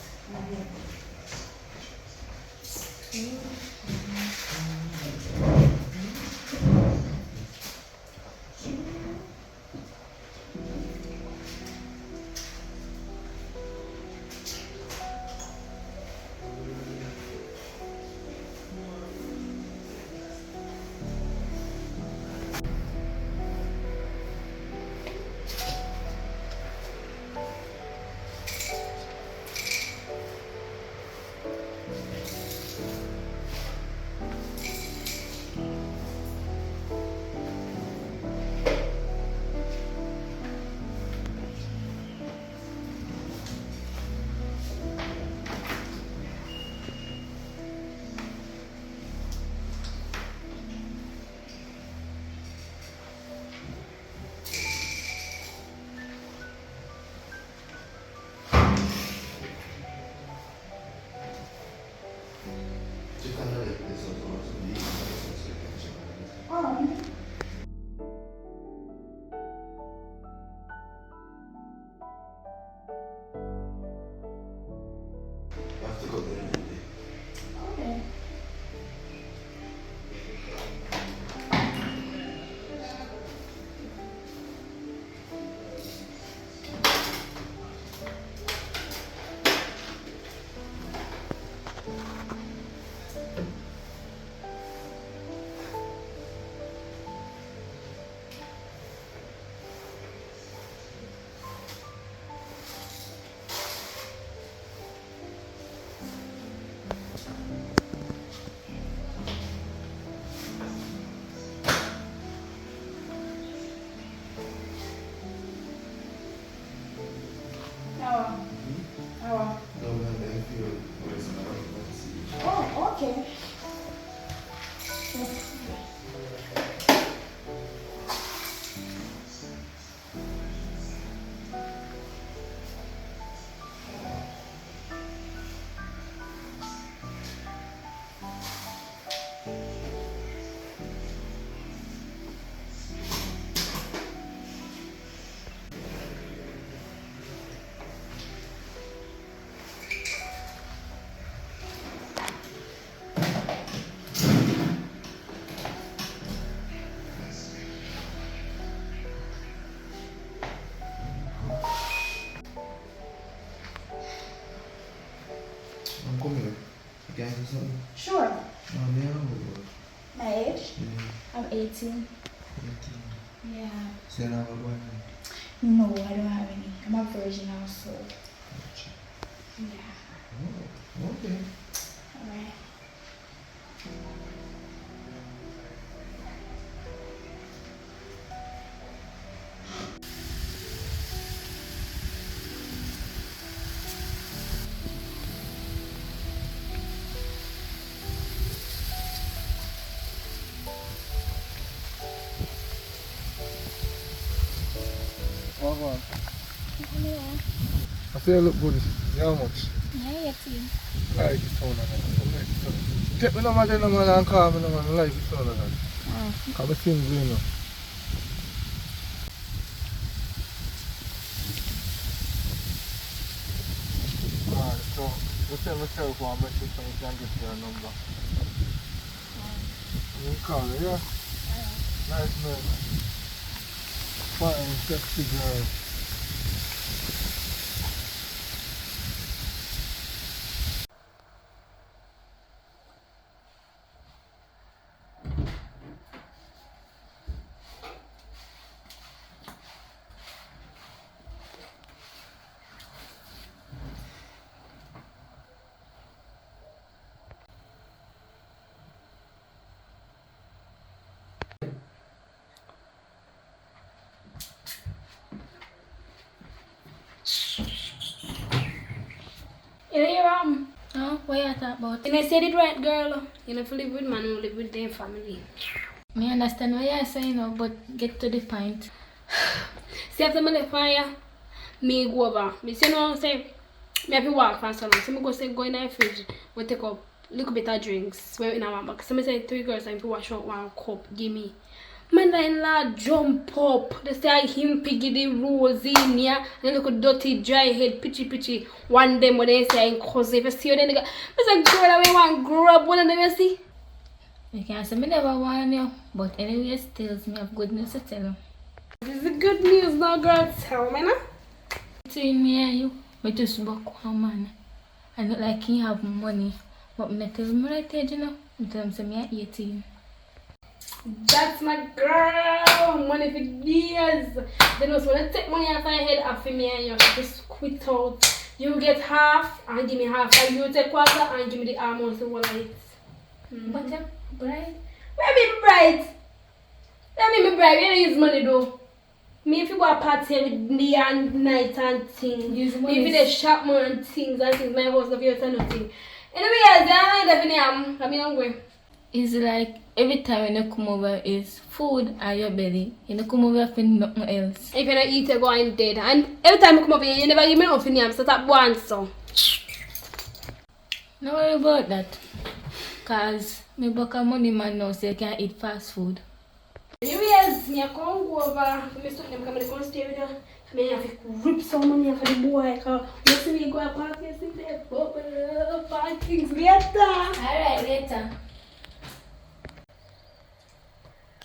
Oh, okay. I'm coming. You can do something? Sure. Me and My age? Yeah. I'm 18. 18. Yeah. So you don't have a boyfriend? No, I don't have any. I'm a virgin also. Yeah. Oh, okay. Alright. What on? Yeah. I say you look good. How much? Yeah, you too. Like it sound of that. Take me number then man and call me man. Like it sound of that. Come sing you know. Alright, so you tell myself one message so you can get your number. You can call her, yeah? Nice man. Fine, sexy girl. You know your huh? What you talk about? And I said it right, girl. You know, if you live with man, you live with their family. Me understand what you're saying, but get to the point. See, after my fire, me go over. Me say no, say me have to walk for so long. So me go say go in the fridge, we take up little bit of drinks. When in our box. So me say 3 girls I have to wash out 1 cup. Give me. Mother-in-law jump up. They say him piggy the rose in here. And look at dirty dry head pitchy. One them when they say in cousin. If you see them, there's a girl that we want grab one of them, you see? You can say me never want you, but anyway, still me have good news to tell you. This is the good news now, girl. Tell me now. Between me and you, we just work one man. I look like he have money, but me not tell him right age, you know. I tell him say me at 18. That's my girl. Money for years. Then also when I take money off my head after me and you just quit out. You get half and give me half. And you take quarter and give me the almost the whole of it. But you're bright. Where me bright? Let me be bright. You don't use money though. Me if you go a party with me and night and things. Use Me money. if you the shop more and things, my house of yours and nothing. Anyway, I definitely am. I'm hungry. It's like every time when you come over is food at your belly. You don't come over for nothing else. If you don't eat, you're going dead. And every time you come over here, you never give me nothing. I'm set up once, so. Don't worry about that. Cause me book a money man now so you can eat fast food. Anyways, me I can't go over. Me stop them coming to stay with you. Me have to rip some money off of the boy. Cause you see me go a party, you see me bubble, parties later. Alright, later.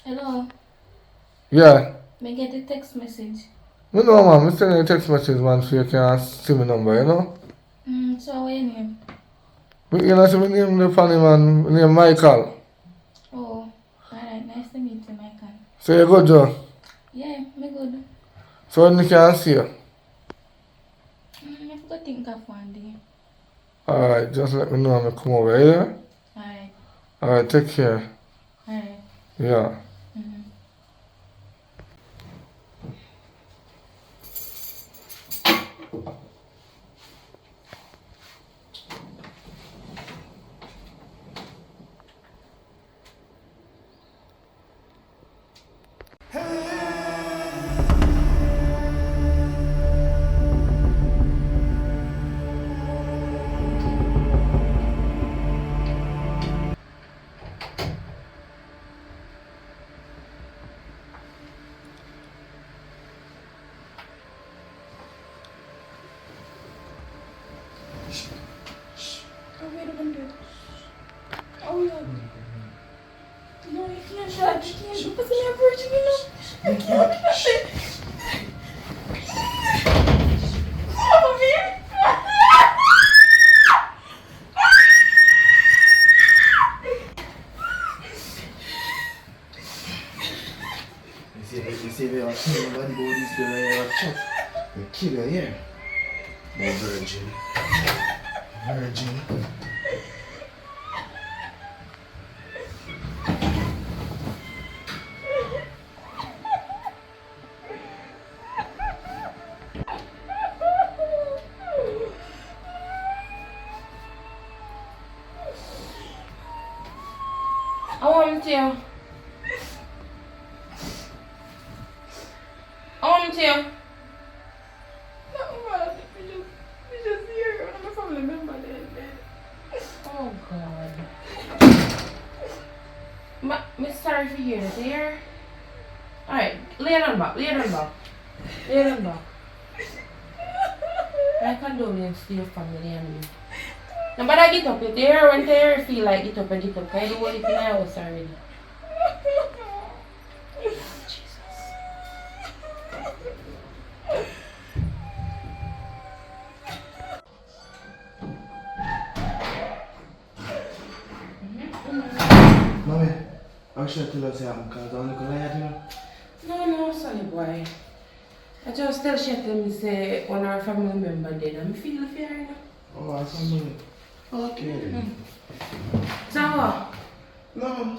Hello, Yeah. may I get a text message? Me know, man. Me send you a text message, man, so you can see my number, you know? So what your name? Me, you know, see my name, the funny man, my name Michael. Oh, alright, nice to meet you, Michael. So you good, Joe? Yeah, me good. So when you can see you? I forgot to think of one day. Alright, just let me know when I come over, yeah? Alright, Alright, take care. alright. Yeah. No, you can't shut. You can't. You put me a virgin, you know. You see, we are telling nobody about this girl and you have chat. You kill her, yeah. No virgin. Virgin. I want to. I want to. Oh God. I'm sorry for hearing it. There. Alright, lay it on back. Lay it on back. Lay it on back. I condolence to your family and you. No, but I get up. If they when they feel like get up and get up. I do what it in my house already. Mommy, I should tell her say I'm called on the liar, you know? No, sorry boy. I just tell Shetty me say one of our family member dead and I feel fair enough. Oh, that's something. Okay then. So what? No.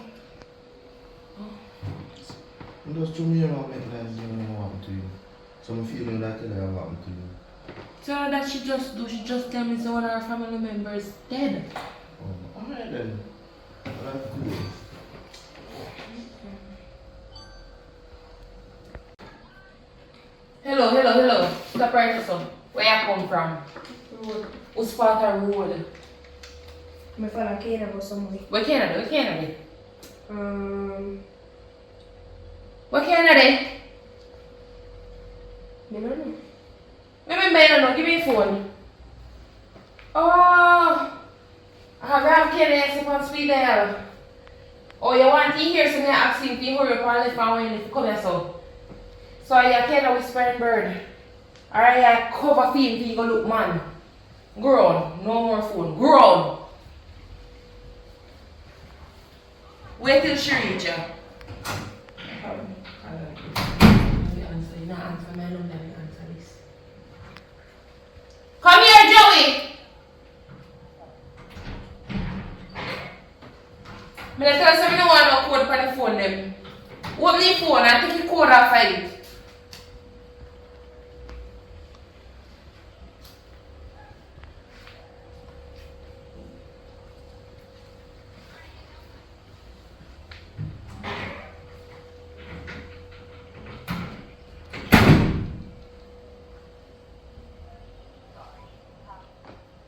Just to me, you know, make life what happened to you. So I'm feeling that tell her what happened to you. So that she just tell me say one of our family members dead. Oh, alright then. Well, that's good. Hello. Stop right now, son. Where you come from? Road. Who's part of road? My father came about some money. Where Canada? What kind of day? I don't know. Maybe I don't know. Give me a phone. Oh, I have Kenny on speed dial. Oh, you want to hear something asking to hurry up and left and when you come here so. So I can't whispering bird. Alright, I cover film till you go look man. Grown. No more phone. Grown. Wait till she reach you. You not answer my number, you answer this. Come here, Joey! I tell you, I don't want no code for the phone them. Open the phone and take the code off of it.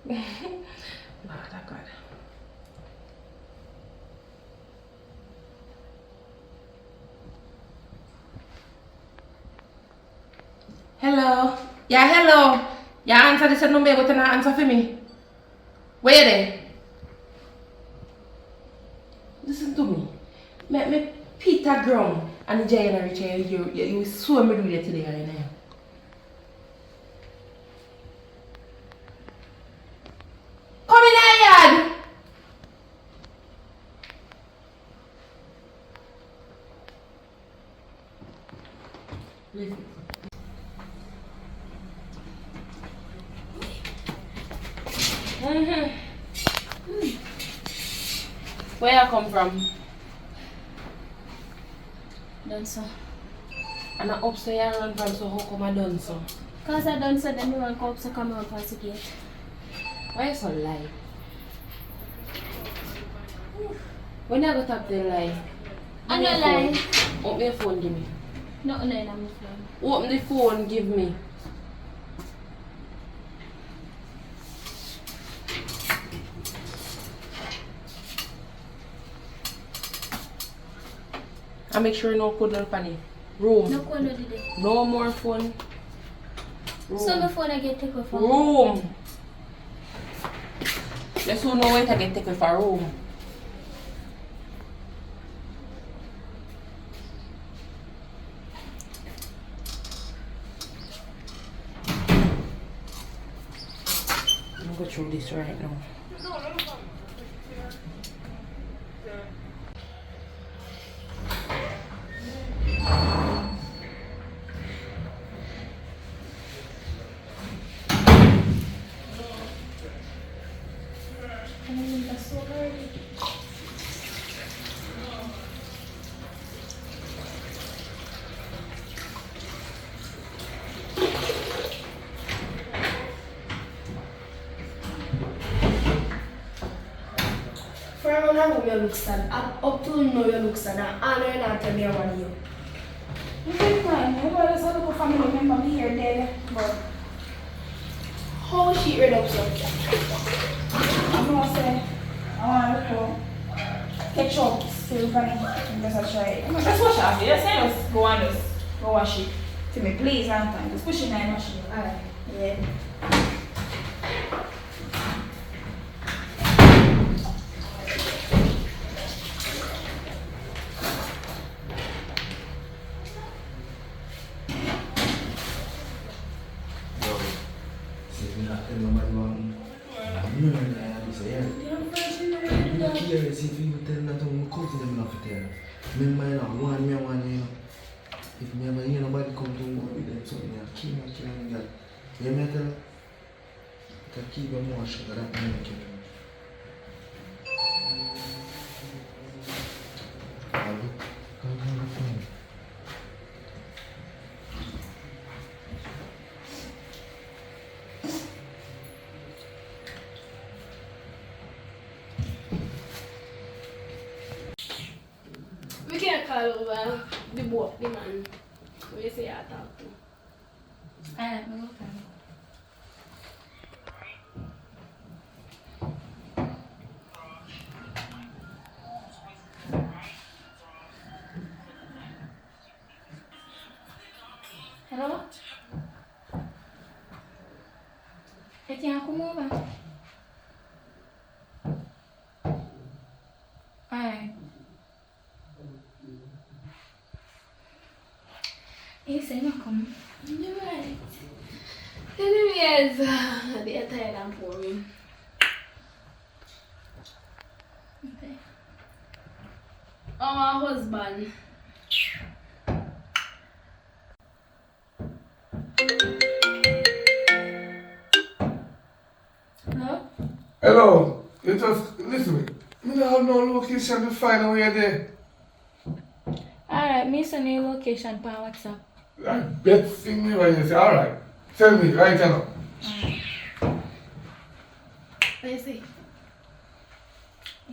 Lord of God. Hello. Yeah, hello. Yeah, answer this number, but not answer for me. Where you there? Listen to me. Me Peter Ground and the January chair, you saw me do it today right now. Come in here, yard. Listen. Where I come from? Done so. And I upstairs run from, so how come I done so? Cause I done so, then you want to come so come out past the gate. Why you so lie? When I got up there lie? I no lie. Open your phone, give me. No, no, I'm my phone. Open the phone, give me. And make sure no code on it. Room. No code on it. No more phone. Room. So my phone I get taken for. Room. Let's who know where to get taken for room. I'm gonna go through this right now. From now on, you look sad. Up to now, you look sad. And I know not tell me I want you. You take time. You know, there's a little family member me here there. But How she read up so? I'm gonna say, I want to go catch up, still funny, and just try. Just wash off it. Just say, just go and just go wash it. To me, please, and just push it in the machine. Alright. Yeah. If me ever hear nobody come to me with them something, I keep me killing that. You hear me tell? I keep them more sugar that I make it. We can call over the boat, the man. We say I talk to. Alright, me go find. over. Alright. He said no come. You're right. Anyways, they're tired and boring. Okay. Oh, my husband. Hello? Hello. You just listen. Me don't have no location to find out where you're there. Alright, me send you location per WhatsApp. I bet see me when you say, alright. Tell me right now. What you say?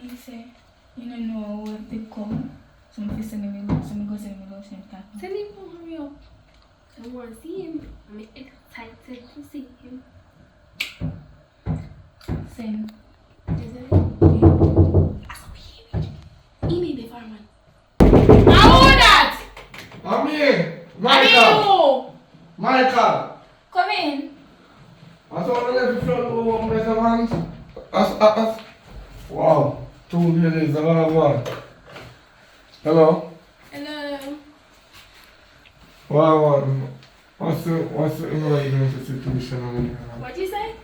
He say, you don't know what they come. So if you send me lotion. Send him to hurry up. I want to see him. I'm excited to see him. Send. Is it? He may be farman. How that? I'm here. Michael. Michael. Come in. I saw the left front door measurement. Wow. 2 ladies, one. Hello. Hello. Wow. What's the emergency situation? What you say?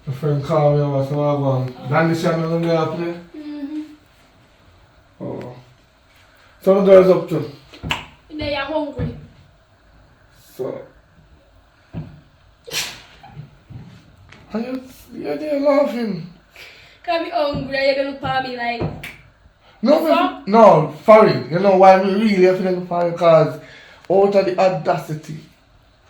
A friend called me over, so I want. Danny Shannon on there play? Mm-hmm. Oh. So the girls up to? They are hungry. So. You're there laughing. Can be hungry. You're gonna look at me like. No, sorry. You know why me really feeling for you? Because out of the audacity,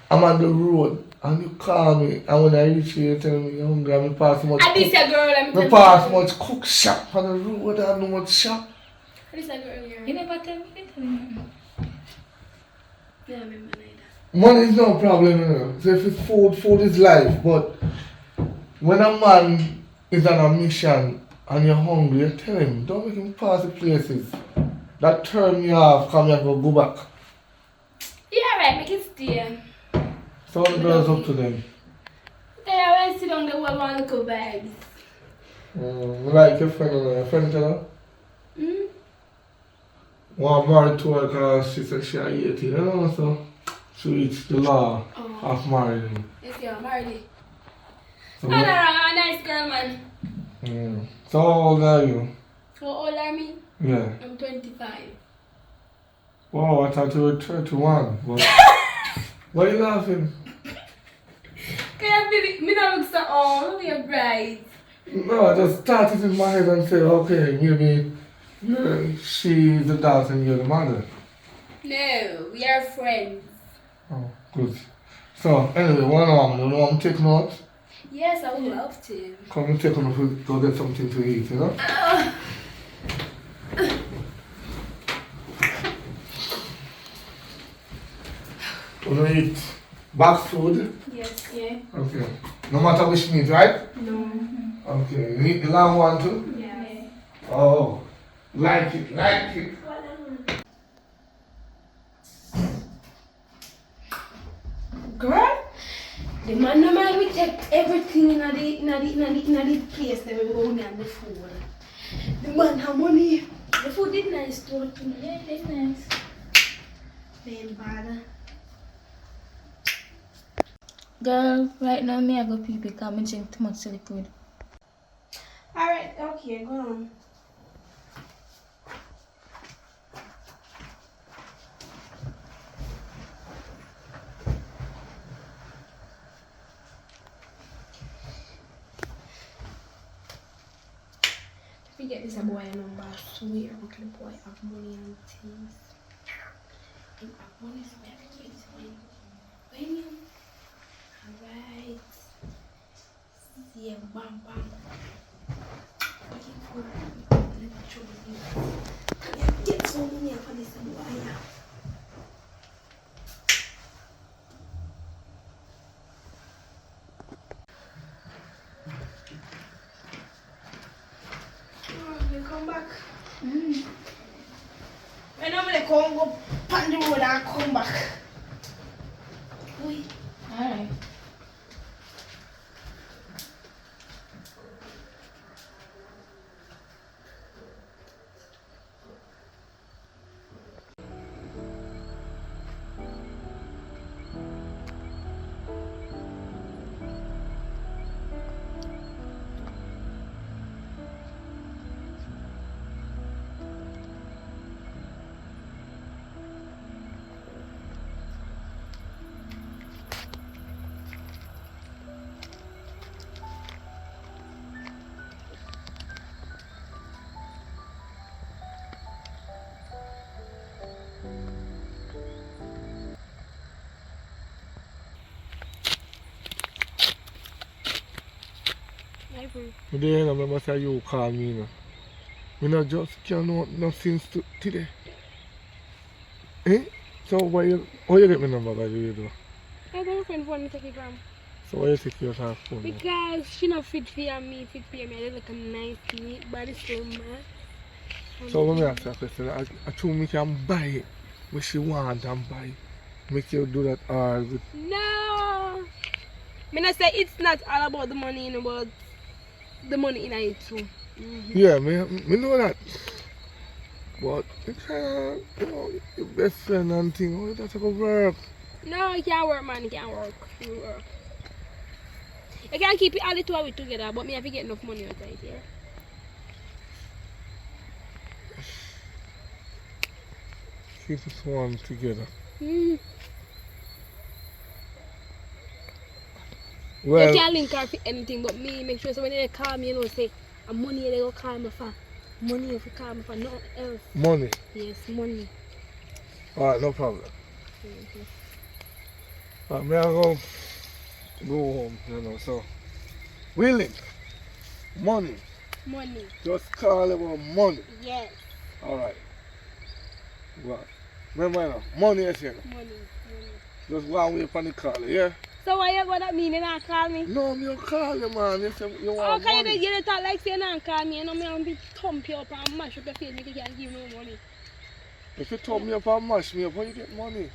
I'm on the road and you call me and when I reach here you tell me you're hungry and me pass much And this a girl, I'm me pass much cook shop on the road and no much shop. This a girl here. You never tell me anything. Yeah, I remember neither. Money is no problem, you know. So if it's food is life. But when a man is on a mission and you're hungry, you tell him, don't make him pass the places. That turn me off, come here go back. Yeah, right, make it stay. So the girls up to them. They always sit on the wall and look at vibes. I like your friend, your friend tell her. Hmm? Well, I'm married to her because she said she had 18, you know, so she reached the law of marrying. Yes, you're married. So, And a nice girl, man. So how old are you? How old are me? Yeah. I'm 25. Wow, I thought you were 31. But why are you laughing? Can you believe me not look so old? You're bright. No, I just started in my head and said, okay, maybe she's the daughter and you're the mother. No, we are friends. Oh, good. So, anyway, you know I'm taking out? Yes, I would love to. Come and take on to go get something to eat, you know? Wanna eat box food? Yes, yeah. Okay. No matter which meat, right? No. Okay. You eat the long one too? Yeah. Oh. Like it. Girl, the man no mind we take everything in the place that we go on the food. The man have money. The food is nice too. Yeah, it's nice. Then bother. Girl, right now me I go pee because I drink too much liquid. Alright, okay, go on. If you get this a boy number, I swear uncle boy have money and things. Him have money, so I have to get his money. When you alright. Yeah, bam bam. Get so many for this boy. You come back. When I'm gonna go on the road and come back. Wait. Alright. But then I remember say you call me, you know. Me not just can't know no since today. Eh? So how you get my number by the way though? I got a friend phone me take it from. So why you take your phone? Now? Because she not fit for me, fit for me. I look a nice neat body slim man. So let me ask you a question. I told me can buy it. What she want and buy. Make you do that all with No. Me not say it's not all about the money, you know, but the money in it too. Yeah, me know that. But you can't, you know, your best friend and thing, oh, that's a good work. No, it can't work, man. It can't work. It work. You can't keep it all the two of it together, but me have to get enough money out of it, yeah? Keep this one together. Mm. Well, You can't link her for anything but me. Make sure so when they call me, you know, say, I'm money they go call me for. Money if you call me for nothing else. money. Yes, money. Alright, no problem. Me I go home, you know, so. Willing. Money. Money. Just call about money. Yes. Alright. Well, remember, you know, money is here. Money. Just go and wait for the call, yeah? So why you go that mean you not call me? No, me don't call you, man. You say you How want can money. you get it out like say you not call me? You know me and be thump you up and mash up your face, make you can't give no money. If you told me up and mash me up, how you get money?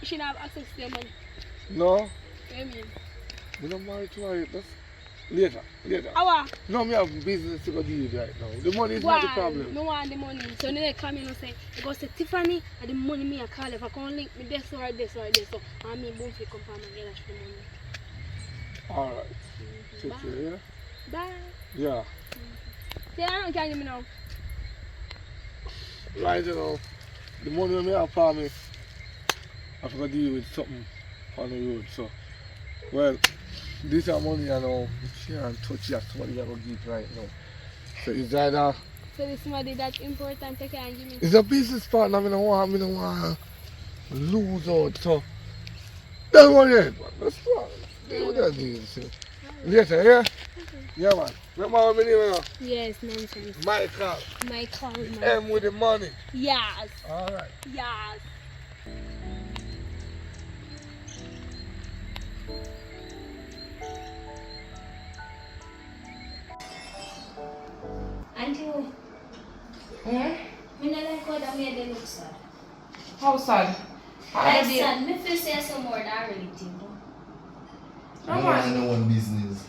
She not have access to your money. No? What do you mean? Me not married to her. That's later. How? No, me have business to go deal with right now. The money is not the problem. No want the money. So when they come in and say, you go say Tiffany, and the money me I call if I can't link me this or this or this. So I mean both will come from and get us the money. Alright. Take care, yeah? Bye. Yeah. See, I don't care give me now. Right, you know, the money when me have for me, I have to deal with something on the road. So, well, this is money, you know, you can't touch that. Somebody got to give right now. So it's either, So this money that's important to can give me. it's a business partner, I don't want to lose out. So, don't worry, man. That's fine. Deal with that deal, see. Later, yeah? Yeah, man. Remember how many you know? Yes, nonsense. Michael. Michael, man. M with the money. Yes. Alright. Yes. Auntie, Hmm? me not like how that made them look sad. How sad? Like sad, me feel say some more than I really think. No, I man. know one business.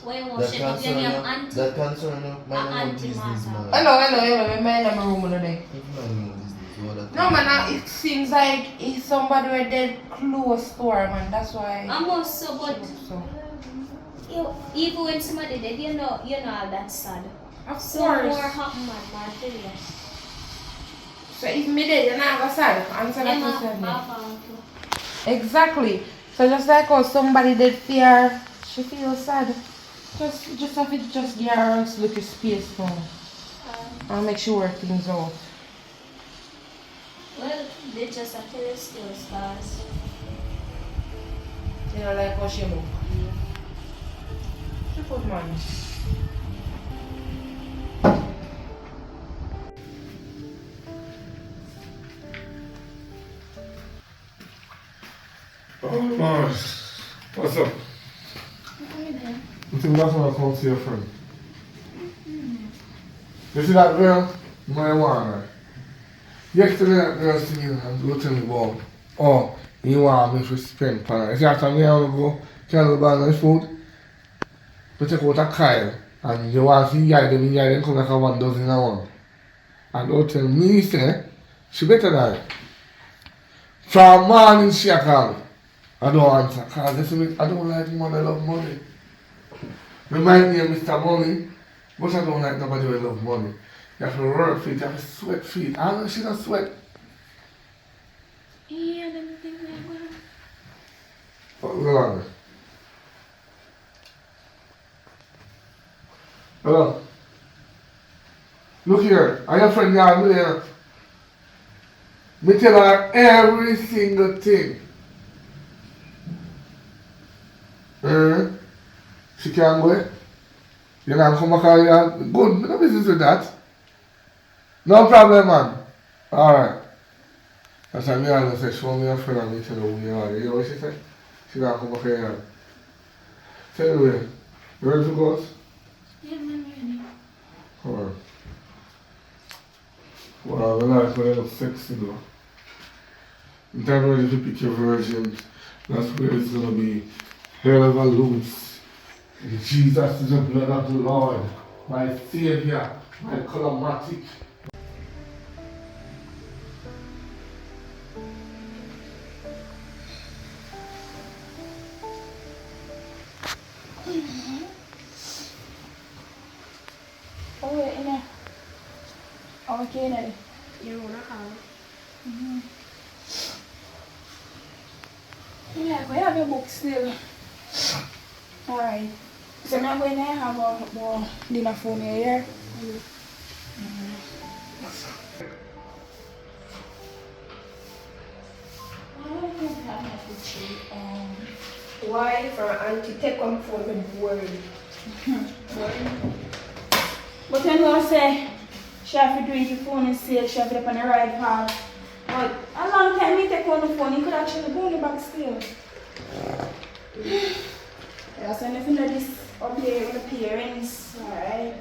Why you want to shut up your name, auntie? That concern of my own Auntie business, matter. man. Hello, me mind my room today. If my own business, what that No man, it seems like it's somebody where they close to her, man. That's why. Almost so, but So. even when somebody dead, you know all that sad. Of So course. more happen, man, I tell you. So if me dead, you're not gonna sad. Answer that Emma, question. Papa, Exactly. So just like how somebody did fear, she feels sad. Just have it just give her a little space now. And make sure work things out. well, they just a tell us skills, guys. You know like how she look. She good man. Oh, man. What's up? You think that's when I come to your friend? You see that girl? Marijuana. Yesterday that girl see me and go tell me about, oh, you want me to spend on her. You see after me I want to go, can't go buy no food. We take out a Kyle and you want to see guy them come like a 1 dozen in one. And don't tell me, say, she better than it. From morning she a call me. I don't answer because I don't like money, I love money. Remind me of Mr. Money, but I don't like nobody who love money. You have to work for it, you have to sweat for it. I know she don't sweat. Yeah, them things like that. What's going on? Hello? Look here, are your friend here there? Me tell her every single thing. She can't go. You know, come back here. Good, no business with that. No problem, man. Alright. That's why me always say, show me your friend and me tell her who you are. You know what she said? She gonna come back here. So anyway, you ready to go? Yeah, man, ready. Alright. Wow, the life will look sexy though. In time ready to pick your virgin, that's where it's gonna be hell of a loose. Jesus is the blood of the Lord, my Savior, my Calamatic. Oh, yeah, in there. Okay, now. You wanna have? Yeah, we have your book still. Alright. So now I'm going to have a dinner for me here. Why for auntie take one for the board? But then I say, she have to do it the phone and say she have to be on the right path. But a long time me take on the phone, you could actually go in the back still. Yeah, so if you know this up here with the parents, alright.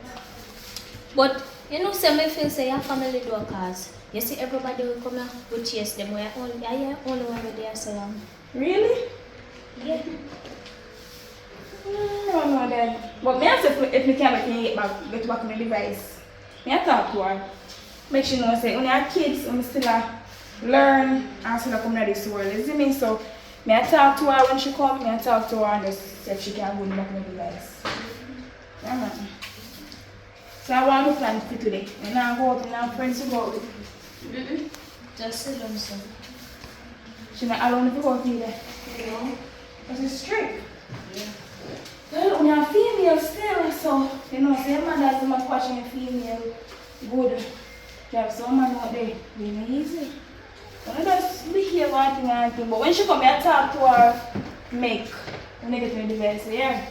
But you know, say me feel say your family do a cause. You see everybody will come here, we chase them. We are only one with their salon. Really? Yeah. I don't know then. But me I say if me can get back on the device. Me I talk to her. Make sure you know say when you are kids, when still learn and still come to this world. You see me? So me I talk to her when she come, me I talk to her and just see if she can go back on the device. Yeah man. So I want to plan for today. And I go out and I have friends to go out with. Just sit down, son. She not alone to go out either. No. Because it's strict. Yeah. Well, when you're female still, so, you know, say man that's not watching a female good. You have some man out there, really easy. So I just behave and thing. But when she come here, I talk to her, make, when they get to the device, yeah.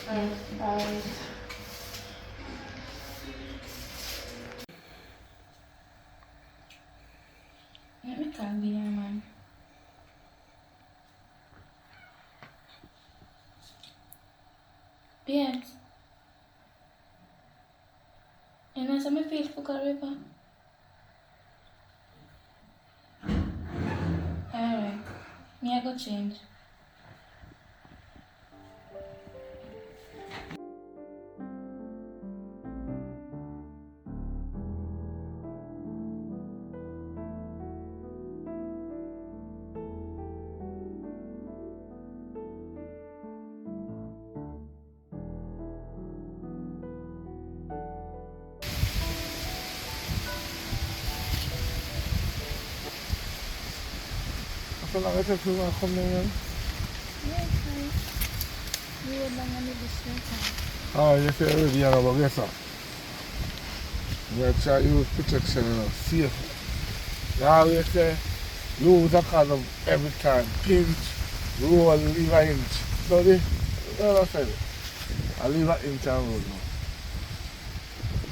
Alright. Let me calm be here, man. Yes. And as I'm a faithful river. Alright. Me I go change. So long as you want to come in. Yeah, fine. You would bang on the distance. Oh, you say already, you know, but guess what? You try to use protection, you know, safe. You always say, use a condom every time. Pinch, roll, leave an inch. So you know what I said? I leave an inch and roll now.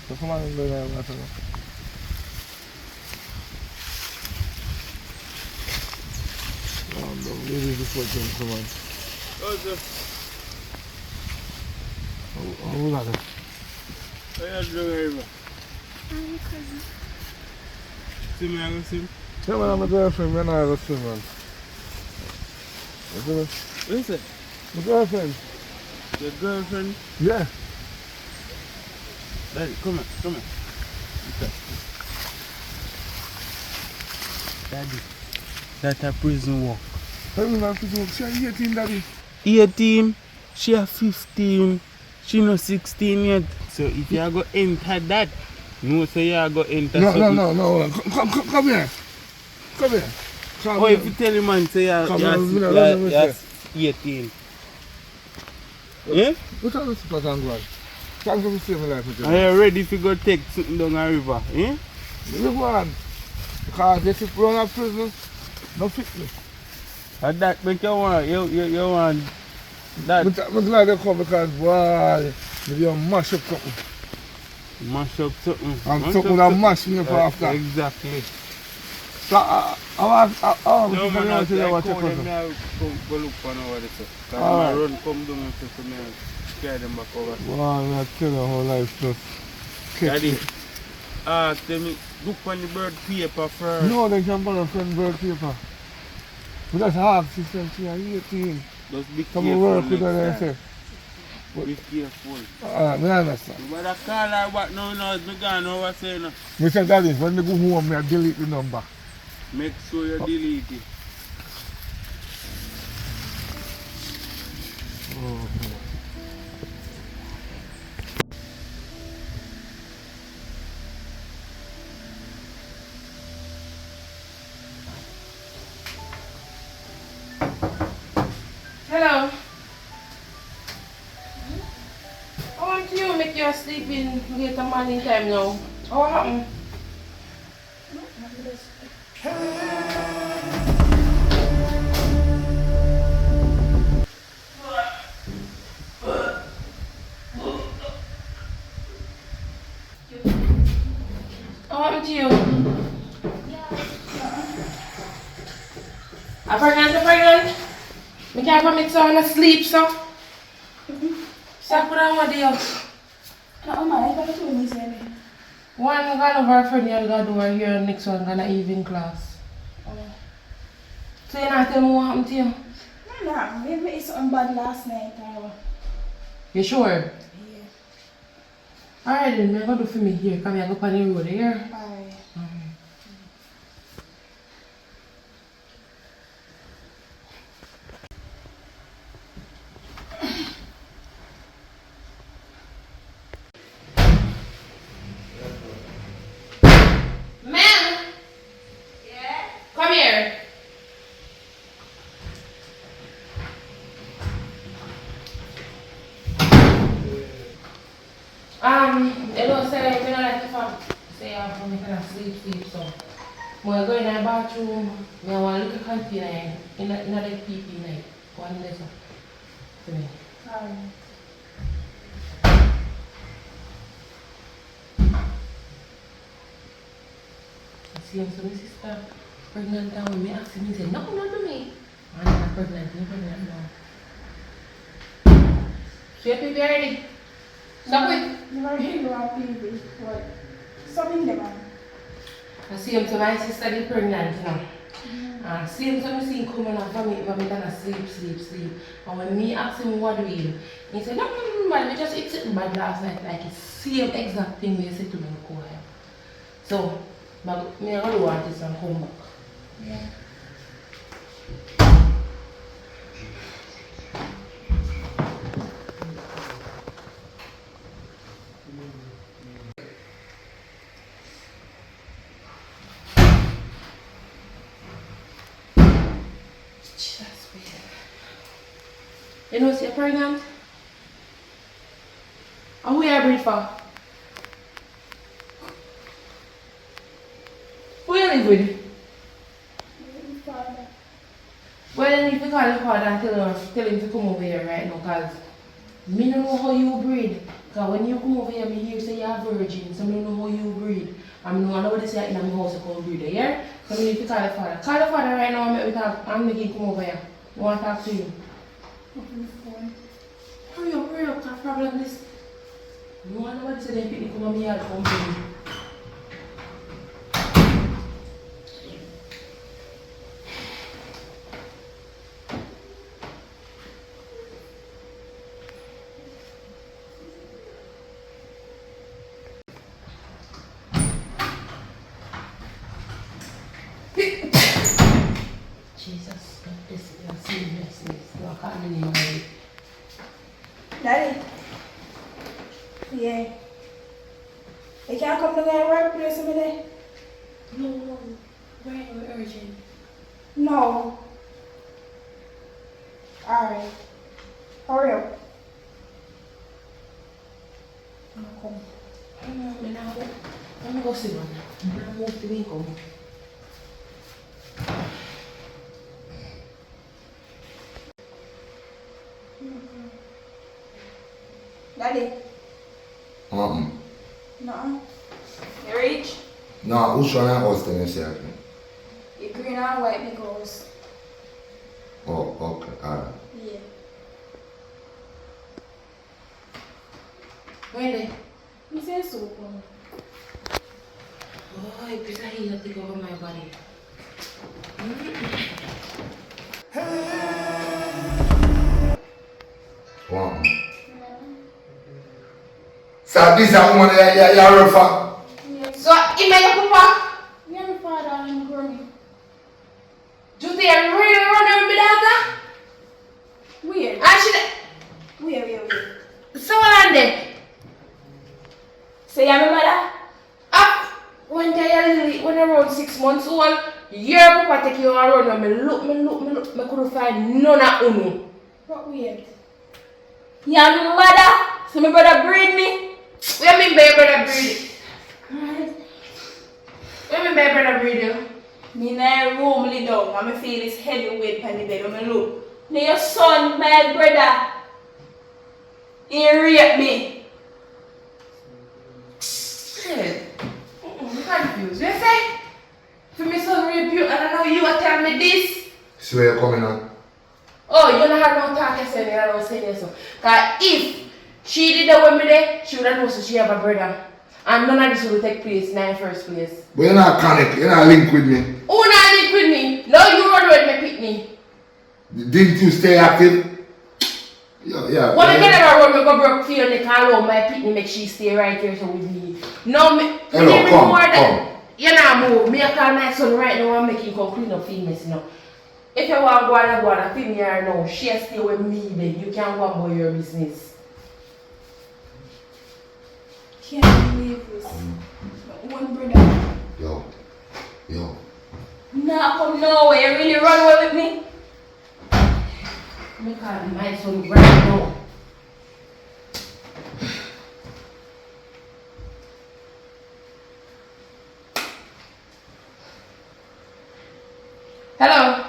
So come on, do that. No, maybe this one can come on. Oh, look at it. What are you doing here? I'm cousin. See me, I go swim? Yeah, man, I'm a girlfriend, man, I go swim, man. What is it? My girlfriend. Your girlfriend? Yeah. Daddy, come here. Okay. Daddy, that's a prison work. Tell me, man, she 18, daddy. 18, she a 15, she no 16 yet. So if you go enter that, no say you go enter No, something. no. Come here. Come here. Come Oh, here. if you tell him man say you're 18. Yeah? What are the support and go on? Thanks for saving my life with you. Are you ready to go take something down a river? Eh? You go on. Because they sit run a prison, no fit me. And that make you want That I'm glad you come because, boy, you mash up something. mash up something. And Mash something up that mash me up after. Exactly. So, I No man, I want to say watch call your them cousin. now, go look for over there. Because Alright. my run come down and say to me, carry them back over. Wow, I tell you how life just catch Daddy, me. them look on the bird paper first. No, they can borrow from bird paper. But that's half system, she are 18. Just be Come careful work with next her, time. say. Be careful. I understand. You better call her back now, as me gone over say no. Mr. Daddy, when I go home, I delete the number. Make sure you delete it. Hello. I want you to make you sleep in later morning time now. What happened? What happened to you? I'm pregnant? I can't permit someone to sleep, so. Stop put on what deal. No, ma, I got to me say. One gone over a friend you're gonna do her here, next one gonna evening class. So you not tell me what happened to you? No, maybe it's something bad last night. You sure? Yeah. Alright then, I'm gonna do for me here. Come here, go on the road here. Bye. Ma'am! Yeah? Come here. You know, say, you know, like if I say I'm going to sleep, so. When I go in the bathroom, I want to look at container in the PP night. One day, so. For me. See, so my sister pregnant and when me ask him, he said, no, not to me. I'm not pregnant now. So your baby already? Stop it. You are really baby. What? Something there, man. I see him to my sister is pregnant, you know. See him to me see him coming up from me, but me gonna sleep. And when me ask him what do you, he said, no, man, we just eat something bad last night. Like it's same exact thing we said to me in the choir. So, me I gonna want this and come back. Yeah. Just weird. You know, you're pregnant? And who you breed for? Who you live with? Father. Well, then if you call your father and tell him to come over here right now, because me don't know how you breed. Because when you come over here, me hear say you're a virgin, so I don't know how you breed. And I know nobody say in my house you come breed, yeah? So me need to call your father. Call your father right now and make him come over here. I want to talk to you. Hurry up, because problem is, no one nobody say they pick me come on me and come to me. Jesus, this is a seriousness. You can't anymore. Daddy. Yeah. You can't come to my workplace with me? No, we're urgent. No. Alright. Hurry up. I'll come. I'm going to go sit down. I'm going to move the vehicle. Okay. No. You rich? No, which one I house them you say? You green and white because. Oh, okay, alright. Yeah. Really? You say so. Oh, it is a heat that take over my body. Wow. So this is a woman you run for? So, you make a papa? Yeah, my father and grandma. Do they really run over my daughter? Weird. And she... Weird. So what on there? So you're my mother? Up when they're around 6 months old, your papa take you around and me look, me couldn't find none of uno. What weird? You're my mother? So my brother breed me? What do you mean by your brother breed? What do you mean by your brother breed you? Me na room lay down and me feel this heavy weight on the bed when me look. Now your son, my brother, he raped me. I'm confused. You say? For me son rape you and I know you are telling me this? So where you coming on? Oh, you don't have no talk yourself, you don't say this. Because if she did that with me there, she would have known so she have a brother. And none of this would take place in the first place. But you're not connect, you're not linked with me. Who not link with me? No, you run with me, pick me. Didn't you stay active? Yeah. When I get around me, go broke feel they can't allow my pitney make she stay right here so with me. No, me. Hello, come. You know, move. Me, I call my son right now and make him come clean up females, you know. If you want to go and film here now, she stay with me, then you can't go about your business. Can't believe this. My own brother. Yo. Nah, come nowhere. You really run away with me? Me call my son right now. Hello.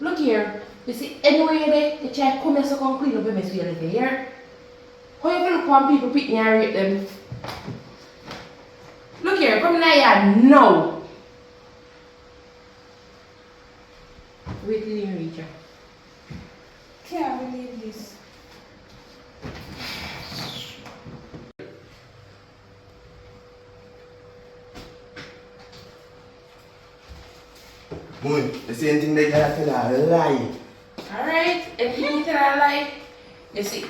Look here. You see, anywhere you're there, you try to come here so come clean up your mess with your little here. How you gonna look on people pick me and rape them? Look here, come here now. Wait till you reach her. Can't believe this. Moon, the same thing they gotta tell her a lie. Alright, if you tell her a lie, you see,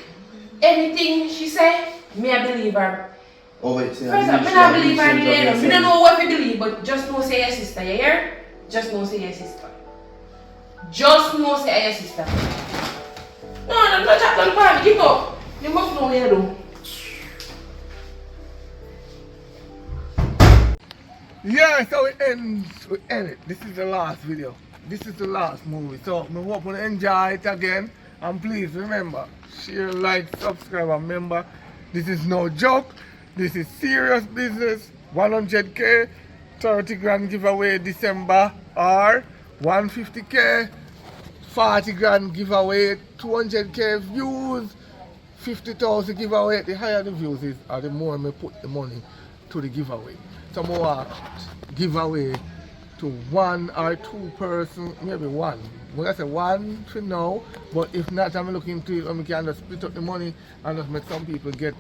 anything she say, me I believe her. Oh, wait, say First of all, me not believe her either. Me don't know what to believe, but just know say your sister, you hear? Just know say your sister. Just know say your sister. No, I'm not chatting on me, get up. You must know what you do. Yeah, so we end it. This is the last video. This is the last movie. So I hope you enjoy it again. And please remember, share, like, subscribe, and remember, this is no joke. This is serious business. 100K, 30 grand giveaway December, or 150K, 40 grand giveaway, 200K views, 50,000 giveaway. The higher the views is, or the more I put the money to the giveaway. Some more giveaway to 1 or 2 person, maybe 1. When I say 1 for now, but if not, I'm looking to it and we can just split up the money and just make some people get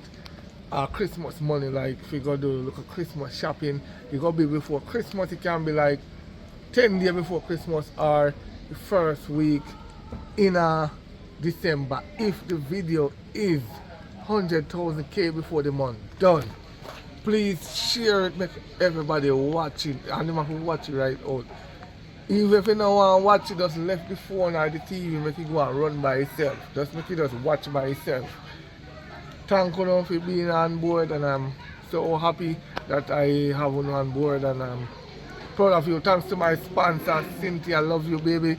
Christmas money. Like if you go do look at Christmas shopping, you go be before Christmas, it can be like 10 days before Christmas or the first week in December. If the video is 100,000K before the month done. Please share it, make everybody watch it, and them who watch it right out. Even if you don't want to watch it, just left the phone or the TV, make it go and run by itself. Just make it just watch by itself. Thank you for being on board, and I'm so happy that I have you on board, and I'm proud of you. Thanks to my sponsor, Cynthia, love you baby.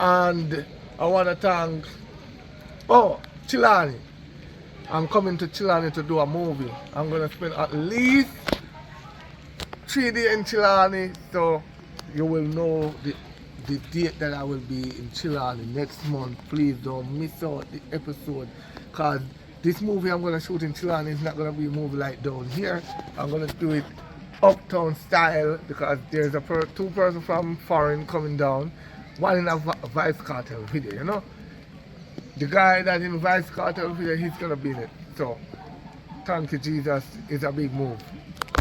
And I want to thank, Chilani. I'm coming to Chilani to do a movie. I'm going to spend at least 3 days in Chilani, so you will know the date that I will be in Chilani next month. Please don't miss out the episode, because This movie I'm gonna shoot in Chilani is not gonna be a movie like down here. I'm gonna do it uptown style because there's two person from foreign coming down, one in a Vice Cartel video, you know. The guy that in Vice Cartel video, he's gonna be in it. So, thank you Jesus, it's a big move.